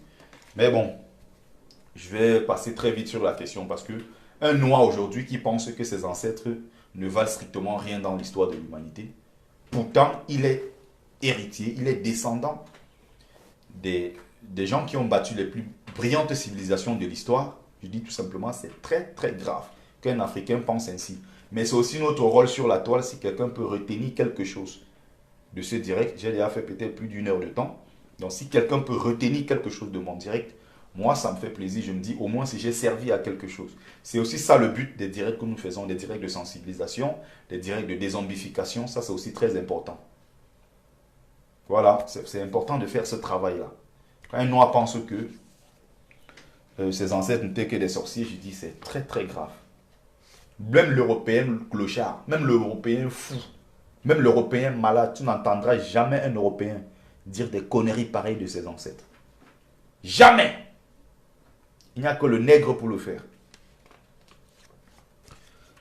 Mais bon, je vais passer très vite sur la question parce que un Noir aujourd'hui qui pense que ses ancêtres ne valent strictement rien dans l'histoire de l'humanité, pourtant il est héritier, il est descendant des gens qui ont battu les plus brillantes civilisations de l'histoire. Je dis tout simplement, c'est très très grave qu'un Africain pense ainsi. Mais c'est aussi notre rôle sur la toile si quelqu'un peut retenir quelque chose de ce direct. J'ai déjà fait peut-être plus d'une heure de temps. Donc si quelqu'un peut retenir quelque chose de mon direct, moi ça me fait plaisir. Je me dis au moins si j'ai servi à quelque chose. C'est aussi ça le but des directs que nous faisons, des directs de sensibilisation, des directs de dézombification. Ça c'est aussi très important. Voilà, c'est important de faire ce travail-là. Quand un Noir pense que ses ancêtres n'étaient que des sorciers, je dis c'est très très grave. Même l'Européen clochard, même l'Européen fou, même l'Européen malade, tu n'entendras jamais un Européen dire des conneries pareilles de ses ancêtres. Jamais. Il n'y a que le nègre pour le faire.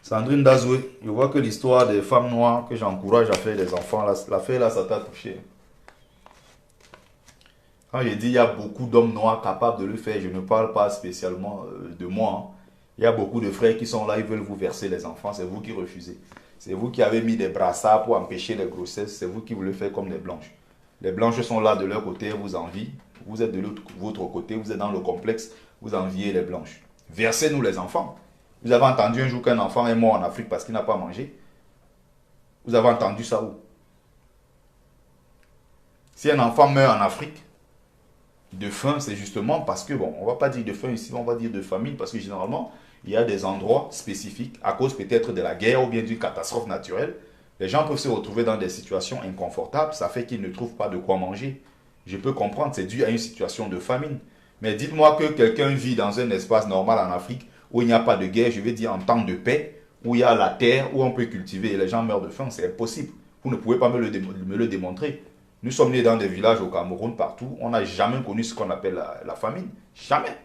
Sandrine Dazoué, je vois que l'histoire des femmes noires que j'encourage à faire des enfants, l'affaire là, ça t'a touché. Quand je dis il y a beaucoup d'hommes noirs capables de le faire, je ne parle pas spécialement de moi. Il y a beaucoup de frères qui sont là, ils veulent vous verser les enfants, c'est vous qui refusez. C'est vous qui avez mis des brassards pour empêcher les grossesses, c'est vous qui voulez faire comme les blanches. Les blanches sont là de leur côté, vous envient. Vous êtes de votre côté, vous êtes dans le complexe, vous enviez les blanches. Versez-nous les enfants. Vous avez entendu un jour qu'un enfant est mort en Afrique parce qu'il n'a pas mangé? Vous avez entendu ça où? Si un enfant meurt en Afrique, de faim, c'est justement parce que, bon, on ne va pas dire de faim ici, on va dire de famine, parce que généralement, il y a des endroits spécifiques, à cause peut-être de la guerre ou bien d'une catastrophe naturelle, les gens peuvent se retrouver dans des situations inconfortables, ça fait qu'ils ne trouvent pas de quoi manger. Je peux comprendre, c'est dû à une situation de famine. Mais dites-moi que quelqu'un vit dans un espace normal en Afrique, où il n'y a pas de guerre, je vais dire en temps de paix, où il y a la terre, où on peut cultiver et les gens meurent de faim, c'est impossible. Vous ne pouvez pas me le démontrer. Nous sommes nés dans des villages au Cameroun, partout. On n'a jamais connu ce qu'on appelle la famine. Jamais.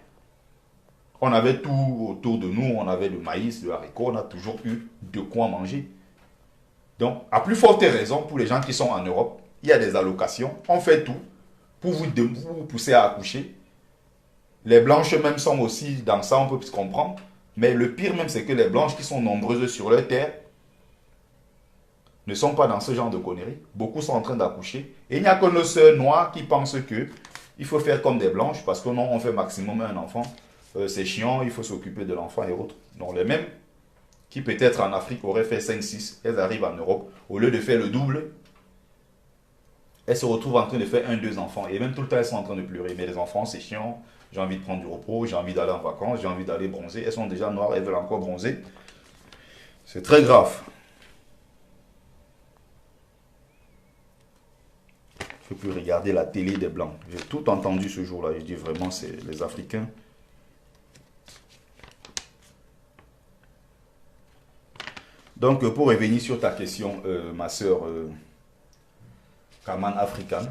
On avait tout autour de nous. On avait le maïs, le haricot. On a toujours eu de quoi manger. Donc, à plus forte raison, pour les gens qui sont en Europe, il y a des allocations. On fait tout pour vous pousser à accoucher. Les blanches même sont aussi dans ça, on peut se comprendre. Mais le pire même, c'est que les blanches qui sont nombreuses sur leur terre ne sont pas dans ce genre de conneries. Beaucoup sont en train d'accoucher. Et il n'y a que nos sœurs noires qui pensent que il faut faire comme des blanches parce que non, on fait maximum un enfant. C'est chiant, il faut s'occuper de l'enfant et autres. Donc les mêmes qui peut-être en Afrique auraient fait 5-6, elles arrivent en Europe. Au lieu de faire le double, elles se retrouvent en train de faire 1-2 enfants. Et même tout le temps, elles sont en train de pleurer. Mais les enfants, c'est chiant. J'ai envie de prendre du repos, j'ai envie d'aller en vacances, j'ai envie d'aller bronzer. Elles sont déjà noires, elles veulent encore bronzer. C'est très grave. Je ne peux plus regarder la télé des Blancs. J'ai tout entendu ce jour-là. Je dis vraiment, c'est les Africains. Donc, pour revenir sur ta question, ma soeur Kaman African.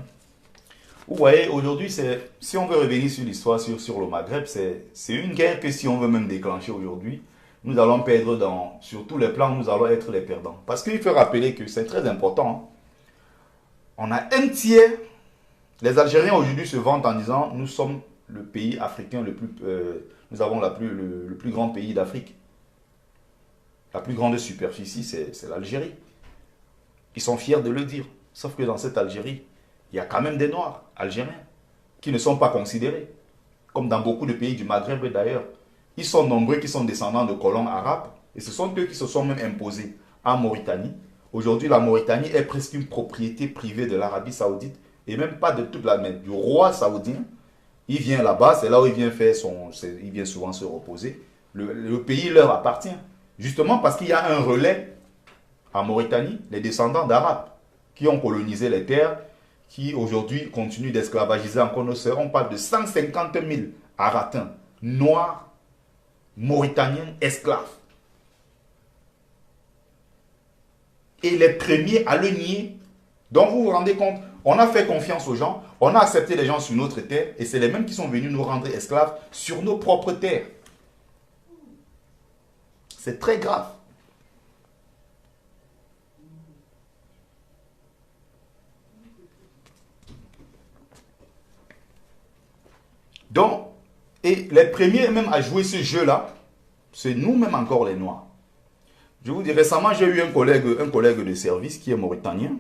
Vous voyez, aujourd'hui, si on veut revenir sur l'histoire, sur le Maghreb, c'est une guerre que si on veut même déclencher aujourd'hui, nous allons perdre sur tous les plans, nous allons être les perdants. Parce qu'il faut rappeler que c'est très important. Hein. On a un tiers, les Algériens aujourd'hui se vantent en disant, nous sommes le pays africain le plus, nous avons le plus grand pays d'Afrique. La plus grande superficie, c'est l'Algérie. Ils sont fiers de le dire. Sauf que dans cette Algérie, il y a quand même des Noirs algériens qui ne sont pas considérés. Comme dans beaucoup de pays du Maghreb d'ailleurs. Ils sont nombreux qui sont descendants de colons arabes. Et ce sont eux qui se sont même imposés en Mauritanie. Aujourd'hui, la Mauritanie est presque une propriété privée de l'Arabie Saoudite. Et même pas de toute la main. Du roi saoudien. Il vient là-bas, c'est là où il vient il vient souvent se reposer. Le pays leur appartient. Justement parce qu'il y a un relais en Mauritanie, les descendants d'Arabes qui ont colonisé les terres, qui aujourd'hui continuent d'esclavagiser encore nos sœurs. On parle de 150 000 Haratins, noirs, mauritaniens, esclaves. Et les premiers à le nier. Donc vous vous rendez compte, on a fait confiance aux gens, on a accepté les gens sur notre terre, et c'est les mêmes qui sont venus nous rendre esclaves sur nos propres terres. C'est très grave. Donc, et les premiers même à jouer ce jeu-là, c'est nous-mêmes encore les Noirs. Je vous dis, récemment, j'ai eu un collègue de service qui est mauritanien.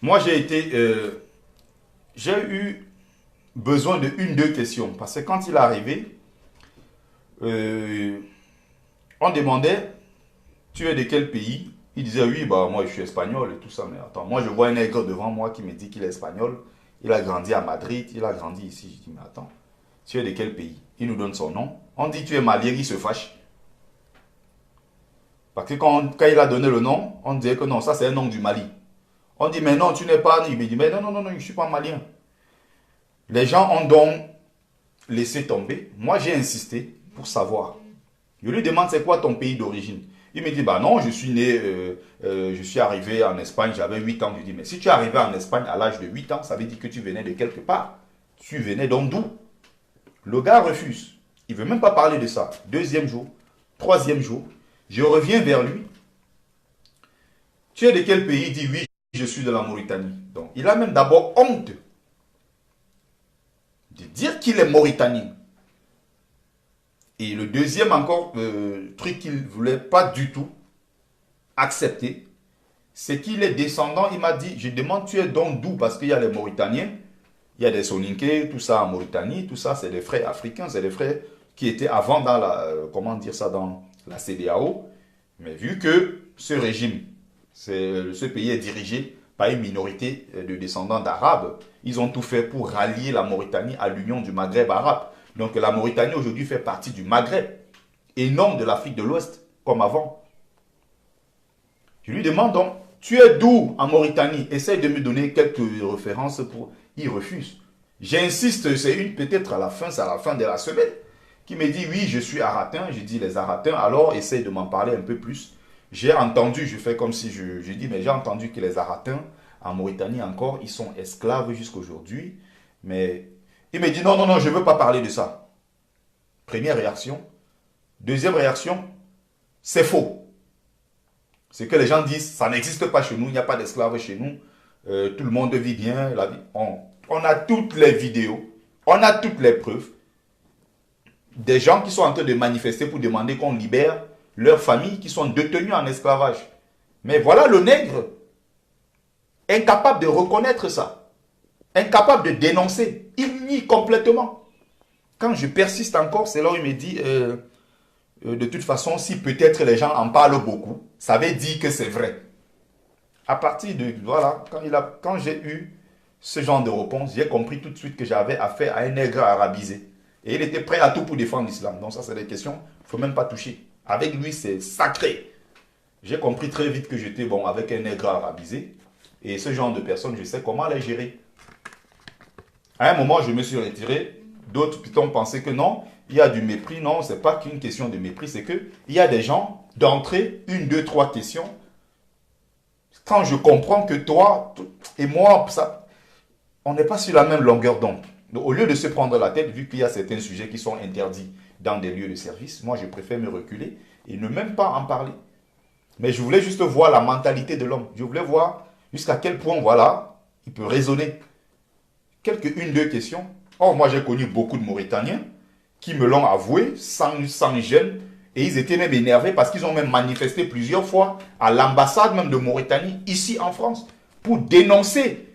Moi, j'ai eu besoin de deux questions. Parce que quand il est arrivé, on demandait, tu es de quel pays? Il disait, oui, bah, moi je suis espagnol et tout ça. Mais attends, moi je vois un nègre devant moi qui me dit qu'il est espagnol. Il a grandi à Madrid, il a grandi ici. Je dis, mais attends, tu es de quel pays? Il nous donne son nom. On dit, tu es malien, il se fâche. Parce que quand il a donné le nom, on disait que non, ça c'est un nom du Mali. On dit, mais non, tu n'es pas... Il me dit, mais non, je ne suis pas malien. Les gens ont donc laissé tomber. Moi, j'ai insisté pour savoir. Je lui demande, c'est quoi ton pays d'origine? Il me dit, bah non, je suis né, je suis arrivé en Espagne, j'avais 8 ans. Je dis, mais si tu es arrivé en Espagne à l'âge de 8 ans, ça veut dire que tu venais de quelque part. Tu venais donc d'où? Le gars refuse. Il ne veut même pas parler de ça. Deuxième jour, troisième jour, je reviens vers lui. Tu es de quel pays? Il dit, oui, je suis de la Mauritanie. Donc, il a même d'abord honte de dire qu'il est mauritanien. Et le deuxième encore truc qu'il ne voulait pas du tout accepter, c'est qu'il est descendant. Il m'a dit, je demande, tu es donc d'où? Parce qu'il y a les Mauritaniens, il y a des Soninké, tout ça en Mauritanie, tout ça c'est des frères africains, c'est des frères qui étaient avant dans la, comment dire ça, dans la CEDEAO. Mais vu que ce régime, ce pays est dirigé par une minorité de descendants d'Arabes, ils ont tout fait pour rallier la Mauritanie à l'union du Maghreb arabe. Donc la Mauritanie aujourd'hui fait partie du Maghreb et non de l'Afrique de l'Ouest comme avant. Je lui demande donc, tu es d'où en Mauritanie? Essaye de me donner quelques références pour... Il refuse. J'insiste, c'est peut-être à la fin, c'est à la fin de la semaine, qui me dit, oui, je suis Haratin. Je dis, les Haratins, alors essaye de m'en parler un peu plus. J'ai entendu, je fais comme si je dis, mais j'ai entendu que les Haratins, en Mauritanie encore, ils sont esclaves jusqu'à aujourd'hui. Mais il me dit, non, je ne veux pas parler de ça. Première réaction. Deuxième réaction, c'est faux. C'est que les gens disent, ça n'existe pas chez nous, il n'y a pas d'esclaves chez nous. Tout le monde vit bien. La vie. On a toutes les vidéos, on a toutes les preuves. Des gens qui sont en train de manifester pour demander qu'on libère leurs familles qui sont détenues en esclavage. Mais voilà le nègre, incapable de reconnaître ça, incapable de dénoncer, il nie complètement. Quand je persiste encore, c'est là où il me dit, de toute façon, si peut-être les gens en parlent beaucoup, ça veut dire que c'est vrai. À partir de, voilà, quand j'ai eu ce genre de réponse, j'ai compris tout de suite que j'avais affaire à un nègre arabisé. Et il était prêt à tout pour défendre l'islam. Donc ça, c'est des questions qu'il ne faut même pas toucher. Avec lui, c'est sacré. J'ai compris très vite que j'étais bon avec un nègre arabisé. Et ce genre de personnes, je sais comment les gérer. À un moment, je me suis retiré. D'autres plutôt pensaient que non, il y a du mépris. Non, ce n'est pas qu'une question de mépris. C'est qu'il y a des gens d'entrée, 1, 2, 3 questions. Quand je comprends que toi et moi, ça, on n'est pas sur la même longueur d'onde. Donc, au lieu de se prendre la tête, vu qu'il y a certains sujets qui sont interdits dans des lieux de service, moi, je préfère me reculer et ne même pas en parler. Mais je voulais juste voir la mentalité de l'homme. Je voulais voir jusqu'à quel point, voilà, il peut raisonner. Une, deux questions. Or, moi, j'ai connu beaucoup de Mauritaniens qui me l'ont avoué sans gêne. Et ils étaient même énervés parce qu'ils ont même manifesté plusieurs fois à l'ambassade même de Mauritanie, ici en France, pour dénoncer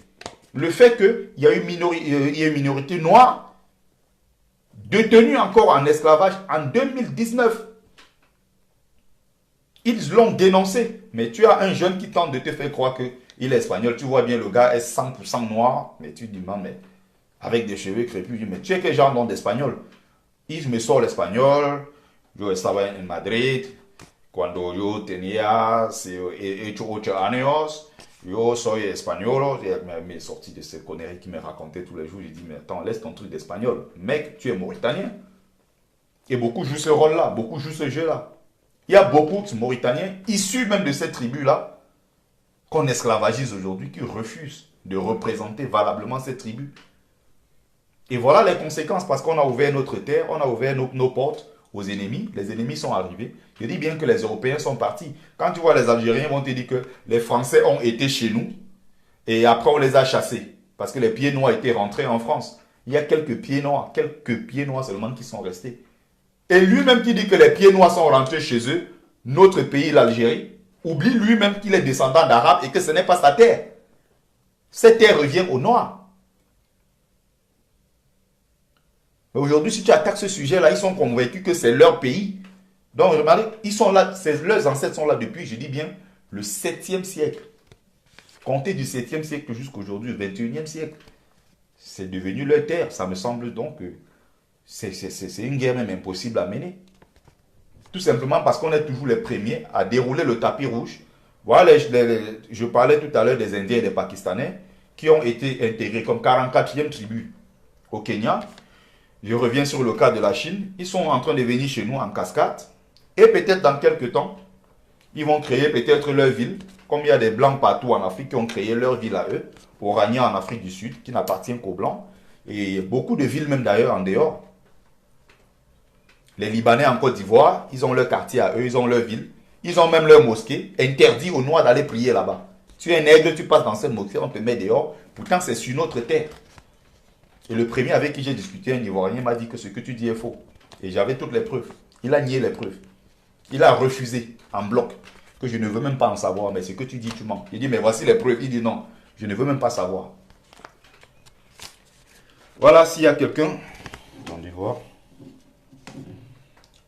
le fait qu'il y a une minorité noire détenue encore en esclavage en 2019. Ils l'ont dénoncé. Mais tu as un jeune qui tente de te faire croire qu'il est espagnol. Tu vois bien, le gars est 100% noir. Mais tu te demandes, mais avec des cheveux crépus, mais tu es quel genre nom d'espagnol? Il me sort l'espagnol. Yo estaba en Madrid cuando yo tenía 8 años. Yo soy espagnol. Il m'est sorti de ces conneries qu'il me racontait tous les jours. J'ai dit, mais attends, laisse ton truc d'espagnol. Mec, tu es mauritanien. Et beaucoup jouent ce rôle-là. Beaucoup jouent ce jeu-là. Il y a beaucoup de Mauritaniens, issus même de cette tribu-là, qu'on esclavagise aujourd'hui, qui refusent de représenter valablement cette tribu. Et voilà les conséquences, parce qu'on a ouvert notre terre, on a ouvert nos portes aux ennemis. Les ennemis sont arrivés. Je dis bien que les Européens sont partis. Quand tu vois les Algériens, vont te dire que les Français ont été chez nous, et après on les a chassés, parce que les pieds noirs étaient rentrés en France. Il y a quelques pieds noirs seulement qui sont restés. Et lui-même qui dit que les pieds noirs sont rentrés chez eux, notre pays, l'Algérie, oublie lui-même qu'il est descendant d'Arabes et que ce n'est pas sa terre. Cette terre revient aux Noirs. Mais aujourd'hui, si tu attaques ce sujet-là, ils sont convaincus que c'est leur pays. Donc, regardez, ils sont là, leurs ancêtres sont là depuis, je dis bien, le 7e siècle. Comptez du 7e siècle jusqu'à aujourd'hui, le 21e siècle. C'est devenu leur terre. Ça me semble donc que c'est une guerre même impossible à mener. Tout simplement parce qu'on est toujours les premiers à dérouler le tapis rouge. Voilà, je parlais tout à l'heure des Indiens et des Pakistanais qui ont été intégrés comme 44e tribu au Kenya. Je reviens sur le cas de la Chine. Ils sont en train de venir chez nous en cascade. Et peut-être dans quelques temps, ils vont créer peut-être leur ville. Comme il y a des Blancs partout en Afrique qui ont créé leur ville à eux. Orania en Afrique du Sud, qui n'appartient qu'aux Blancs. Et beaucoup de villes même d'ailleurs en dehors. Les Libanais en Côte d'Ivoire, ils ont leur quartier à eux, ils ont leur ville. Ils ont même leur mosquée, interdit aux Noirs d'aller prier là-bas. Tu es nègre, tu passes dans cette mosquée, on te met dehors. Pourtant, c'est sur notre terre. Et le premier avec qui j'ai discuté, un Ivoirien, m'a dit que ce que tu dis est faux. Et j'avais toutes les preuves. Il a nié les preuves. Il a refusé en bloc que je ne veux même pas en savoir. Mais ce que tu dis, tu mens. Il dit, mais voici les preuves. Il dit non, je ne veux même pas savoir. Voilà, s'il y a quelqu'un, attendez voir.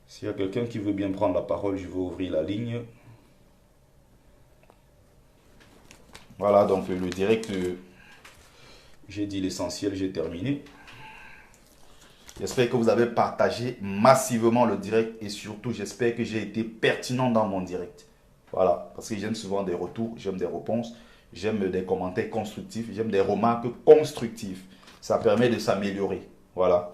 S'il y a quelqu'un qui veut bien prendre la parole, je vais ouvrir la ligne. Voilà, donc le direct, j'ai dit l'essentiel, j'ai terminé. J'espère que vous avez partagé massivement le direct et surtout, j'espère que j'ai été pertinent dans mon direct. Voilà, parce que j'aime souvent des retours, j'aime des réponses, j'aime des commentaires constructifs, j'aime des remarques constructives. Ça permet de s'améliorer. Voilà.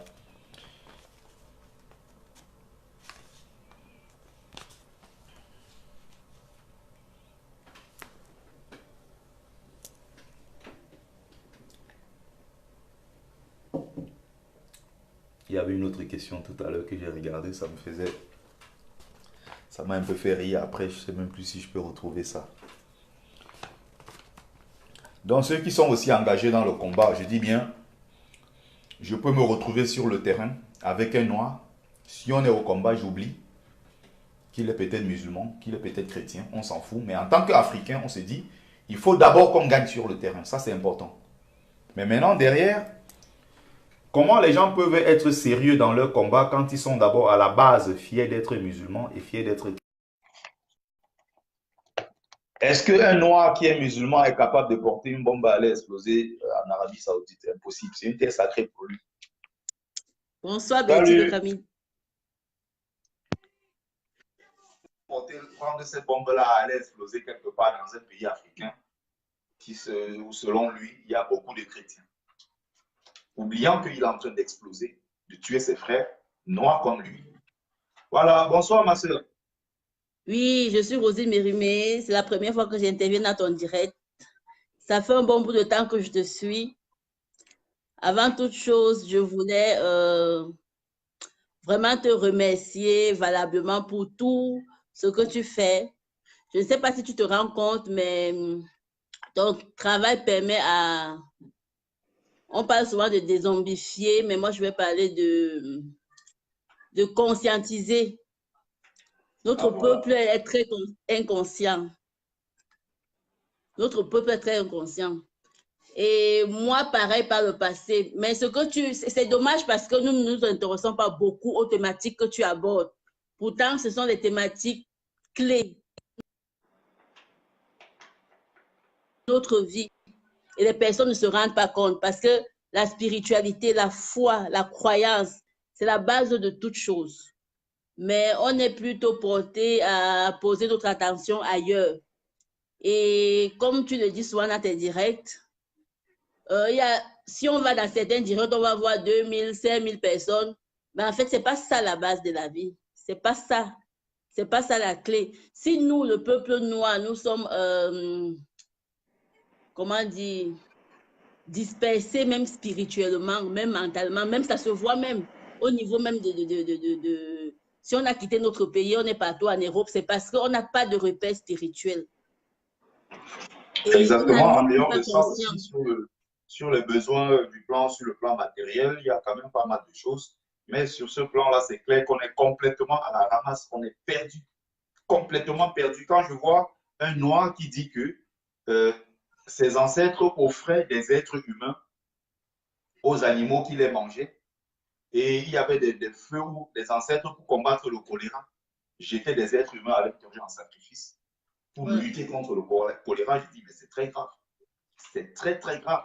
Il y avait une autre question tout à l'heure que j'ai regardée, ça m'a un peu fait rire. Après, je ne sais même plus si je peux retrouver ça. Donc, ceux qui sont aussi engagés dans le combat, je dis bien, je peux me retrouver sur le terrain avec un noir. Si on est au combat, j'oublie qu'il est peut-être musulman, qu'il est peut-être chrétien, on s'en fout. Mais en tant qu'Africain, on se dit, il faut d'abord qu'on gagne sur le terrain. Ça, c'est important. Mais maintenant, derrière, comment les gens peuvent être sérieux dans leur combat quand ils sont d'abord à la base fiers d'être musulmans et fiers d'être... Est-ce qu'un noir qui est musulman est capable de porter une bombe à aller exploser en Arabie Saoudite? C'est impossible. C'est une terre sacrée pour lui. Bonsoir, Betty de Camille. Prendre cette bombe-là à aller exploser quelque part dans un pays africain où, selon lui, il y a beaucoup de chrétiens. Oubliant qu'il est en train d'exploser, de tuer ses frères, noirs comme lui. Voilà, bonsoir ma soeur. Oui, je suis Rosine Mérimée. C'est la première fois que j'interviens dans ton direct. Ça fait un bon bout de temps que je te suis. Avant toute chose, je voulais vraiment te remercier valablement pour tout ce que tu fais. Je ne sais pas si tu te rends compte, mais ton travail permet à... On parle souvent de dézombifier, mais moi, je vais parler de conscientiser. Ah, Notre voilà. peuple est très inconscient. Notre peuple est très inconscient. Et moi, pareil par le passé. Mais ce que c'est dommage parce que nous ne nous intéressons pas beaucoup aux thématiques que tu abordes. Pourtant, ce sont des thématiques clés de notre vie. Et les personnes ne se rendent pas compte parce que la spiritualité, la foi, la croyance, c'est la base de toute chose. Mais on est plutôt porté à poser notre attention ailleurs. Et comme tu le dis souvent dans tes directs, si on va dans certains directs, on va voir 2000, 5000 personnes. Mais en fait, ce n'est pas ça la base de la vie. C'est pas ça. C'est pas ça la clé. Si nous, le peuple noir, nous sommes, comment dire, dispersés même spirituellement, même mentalement, même ça se voit même au niveau même si on a quitté notre pays, on est partout en Europe, c'est parce qu'on n'a pas de repère spirituel. Et on n'a Exactement. En même dehors pas de ça aussi, conscience. sur les besoins du plan, sur le plan matériel, il y a quand même pas mal de choses. Mais sur ce plan-là, c'est clair qu'on est complètement à la ramasse, on est perdu, complètement perdu. Quand je vois un noir qui dit que euh, ses ancêtres offraient des êtres humains aux animaux qui les mangeaient, et il y avait des feux où les ancêtres, pour combattre le choléra, jetaient des êtres humains à l'intérieur en sacrifice pour Ouais. lutter contre le choléra. Je dis, mais c'est très grave. C'est très, très grave.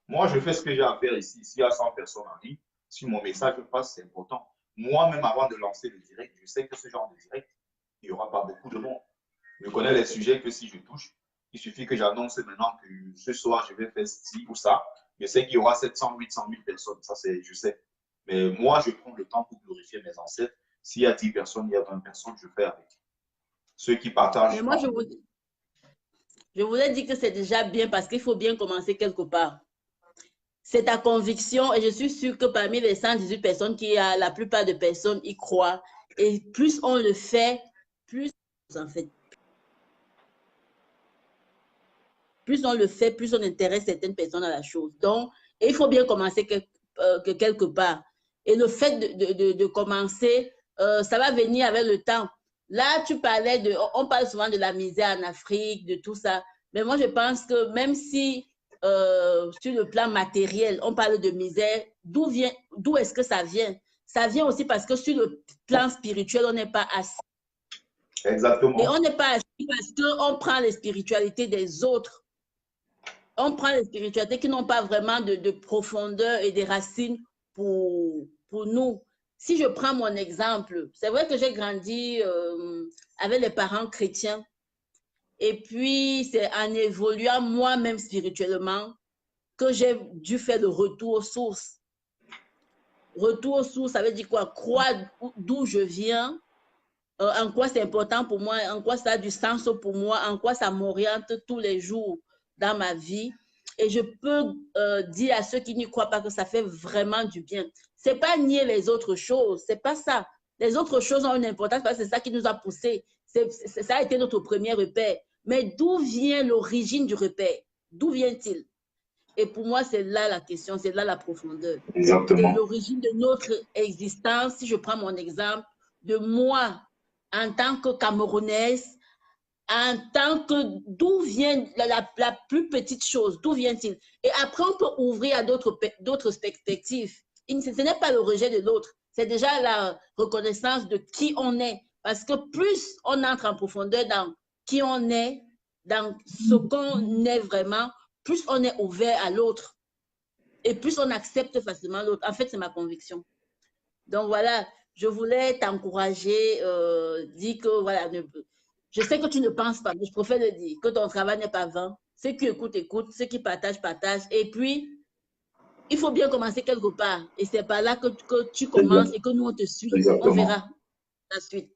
Moi, je fais ce que j'ai à faire ici. S'il y a 100 personnes en ligne, si mon message passe, c'est important. Moi-même, avant de lancer le direct, je sais que ce genre de direct, il n'y aura pas beaucoup de monde. Je connais les sujets que si je touche, il suffit que j'annonce maintenant que ce soir, je vais faire ci ou ça. Je sais qu'il y aura 700, 800 000 personnes. Ça, c'est, je sais. Mais moi, je prends le temps pour glorifier mes ancêtres. S'il y a 10 personnes, il y a 20 personnes, je fais avec. Ceux qui Mais partagent, moi, tant mieux. je voulais dire que c'est déjà bien parce qu'il faut bien commencer quelque part. C'est ta conviction et je suis sûre que parmi les 118 personnes qu'il y a, la plupart des personnes y croient. Et plus on le fait, plus en fait, plus on le fait, plus on intéresse certaines personnes à la chose. Donc, il faut bien commencer que quelque part. Et le fait de commencer, ça va venir avec le temps. Là, tu parlais on parle souvent de la misère en Afrique, de tout ça. Mais moi, je pense que même si sur le plan matériel, on parle de misère, d'où est-ce que ça vient? Ça vient aussi parce que sur le plan spirituel, on n'est pas assis. Et on Exactement. n'est pas assis parce qu'on prend les spiritualités des autres. On prend les spiritualités qui n'ont pas vraiment de profondeur et des racines pour nous. Si je prends mon exemple, c'est vrai que j'ai grandi avec les parents chrétiens. Et puis, c'est en évoluant moi-même spirituellement que j'ai dû faire le retour aux sources. Retour aux sources, ça veut dire quoi? Croire d'où je viens, en quoi c'est important pour moi, en quoi ça a du sens pour moi, en quoi ça m'oriente tous les jours dans ma vie. Et je peux dire à ceux qui n'y croient pas que ça fait vraiment du bien. C'est pas nier les autres choses, c'est pas ça. Les autres choses ont une importance parce que c'est ça qui nous a poussés. Ça a été notre premier repère. Mais d'où vient l'origine du repère? D'où vient-il? Et pour moi, c'est là la question, c'est là la profondeur. C'est Exactement. l'origine de notre existence. Si je prends mon exemple, de moi en tant que Camerounaise, en tant que d'où vient la plus petite chose, d'où vient-il? Et après, on peut ouvrir à d'autres perspectives. Ce n'est pas le rejet de l'autre, c'est déjà la reconnaissance de qui on est. Parce que plus on entre en profondeur dans qui on est, dans ce qu'on est vraiment, plus on est ouvert à l'autre et plus on accepte facilement l'autre. En fait, c'est ma conviction. Donc voilà, je voulais t'encourager, dire que voilà, je sais que tu ne penses pas, mais je préfère le dire, que ton travail n'est pas vain. Ceux qui écoutent, écoutent, ceux qui partagent, partagent. Et puis, il faut bien commencer quelque part. Et c'est par là que tu commences et que nous, on te suit. On Exactement. verra la suite.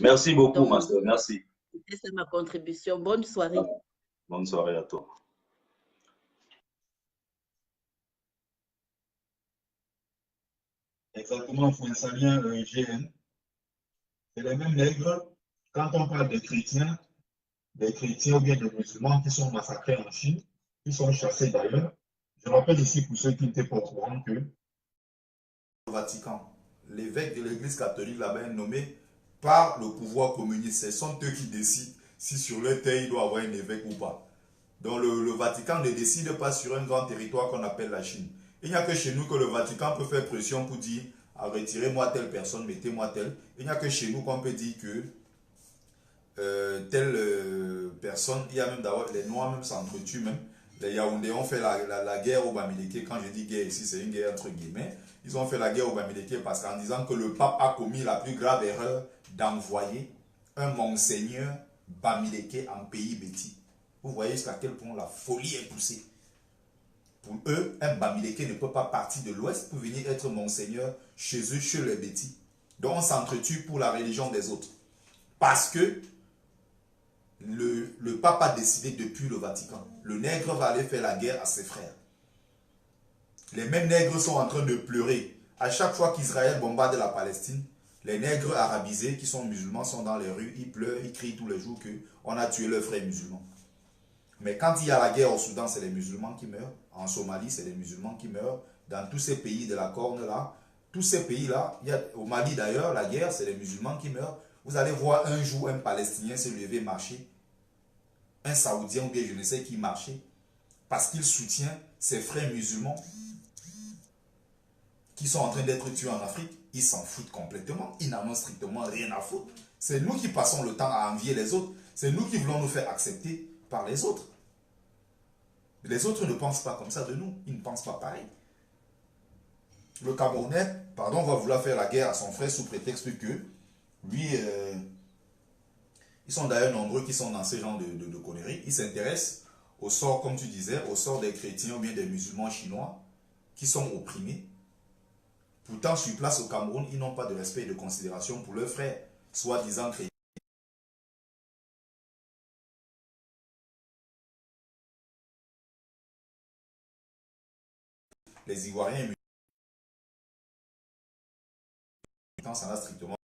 Merci beaucoup, Donc, Master. Merci. c'est ma contribution. Bonne soirée. Bonne soirée à toi. exactement, Fouensalien, le GN. C'est les mêmes nègres. Quand on parle des chrétiens ou bien des musulmans qui sont massacrés en Chine, qui sont chassés d'ailleurs. Je rappelle ici pour ceux qui n'étaient pas au courant que le Vatican, l'évêque de l'Église catholique là-bas est nommé par le pouvoir communiste. Ce sont eux qui décident si sur leur terre il doit avoir un évêque ou pas. Donc le Vatican ne décide pas sur un grand territoire qu'on appelle la Chine. Il n'y a que chez nous que le Vatican peut faire pression pour dire ah, retirez-moi telle personne, mettez-moi telle. Il n'y a que chez nous qu'on peut dire que telle personne, il y a même d'abord les Noirs même s'entretuent même. Les Yaoundés ont fait la guerre au Bamileke. Quand je dis guerre ici, c'est une guerre entre guillemets. Ils ont fait la guerre au Bamileke parce qu'en disant que le pape a commis la plus grave erreur d'envoyer un monseigneur Bamileke en pays bêtis. Vous voyez jusqu'à quel point la folie est poussée. Pour eux, un Bamileke ne peut pas partir de l'Ouest pour venir être monseigneur chez eux, chez les bêtis. Donc on s'entretue pour la religion des autres. Parce que le pape a décidé depuis le Vatican. Le nègre va aller faire la guerre à ses frères. Les mêmes nègres sont en train de pleurer. À chaque fois qu'Israël bombarde la Palestine, les nègres arabisés qui sont musulmans sont dans les rues, ils pleurent, ils crient tous les jours qu'on a tué leurs frères musulmans. Mais quand il y a la guerre au Soudan, c'est les musulmans qui meurent. En Somalie, c'est les musulmans qui meurent. Dans tous ces pays de la Corne là, tous ces pays-là, au Mali d'ailleurs, la guerre, c'est les musulmans qui meurent. Vous allez voir un jour un Palestinien se lever marcher, un Saoudien ou bien je ne sais qui marcher, parce qu'il soutient ses frères musulmans qui sont en train d'être tués en Afrique. Ils s'en foutent complètement, ils n'en ont strictement rien à foutre. C'est nous qui passons le temps à envier les autres, c'est nous qui voulons nous faire accepter par les autres. Les autres ne pensent pas comme ça de nous, ils ne pensent pas pareil. Le Camerounais, pardon, va vouloir faire la guerre à son frère sous prétexte que lui, ils sont d'ailleurs nombreux qui sont dans ce genre de conneries. Ils s'intéressent au sort, comme tu disais, au sort des chrétiens ou bien des musulmans chinois qui sont opprimés. Pourtant, sur place au Cameroun, ils n'ont pas de respect et de considération pour leurs frères, soi-disant chrétiens. Les Ivoiriens et musulmans, ça n'a strictement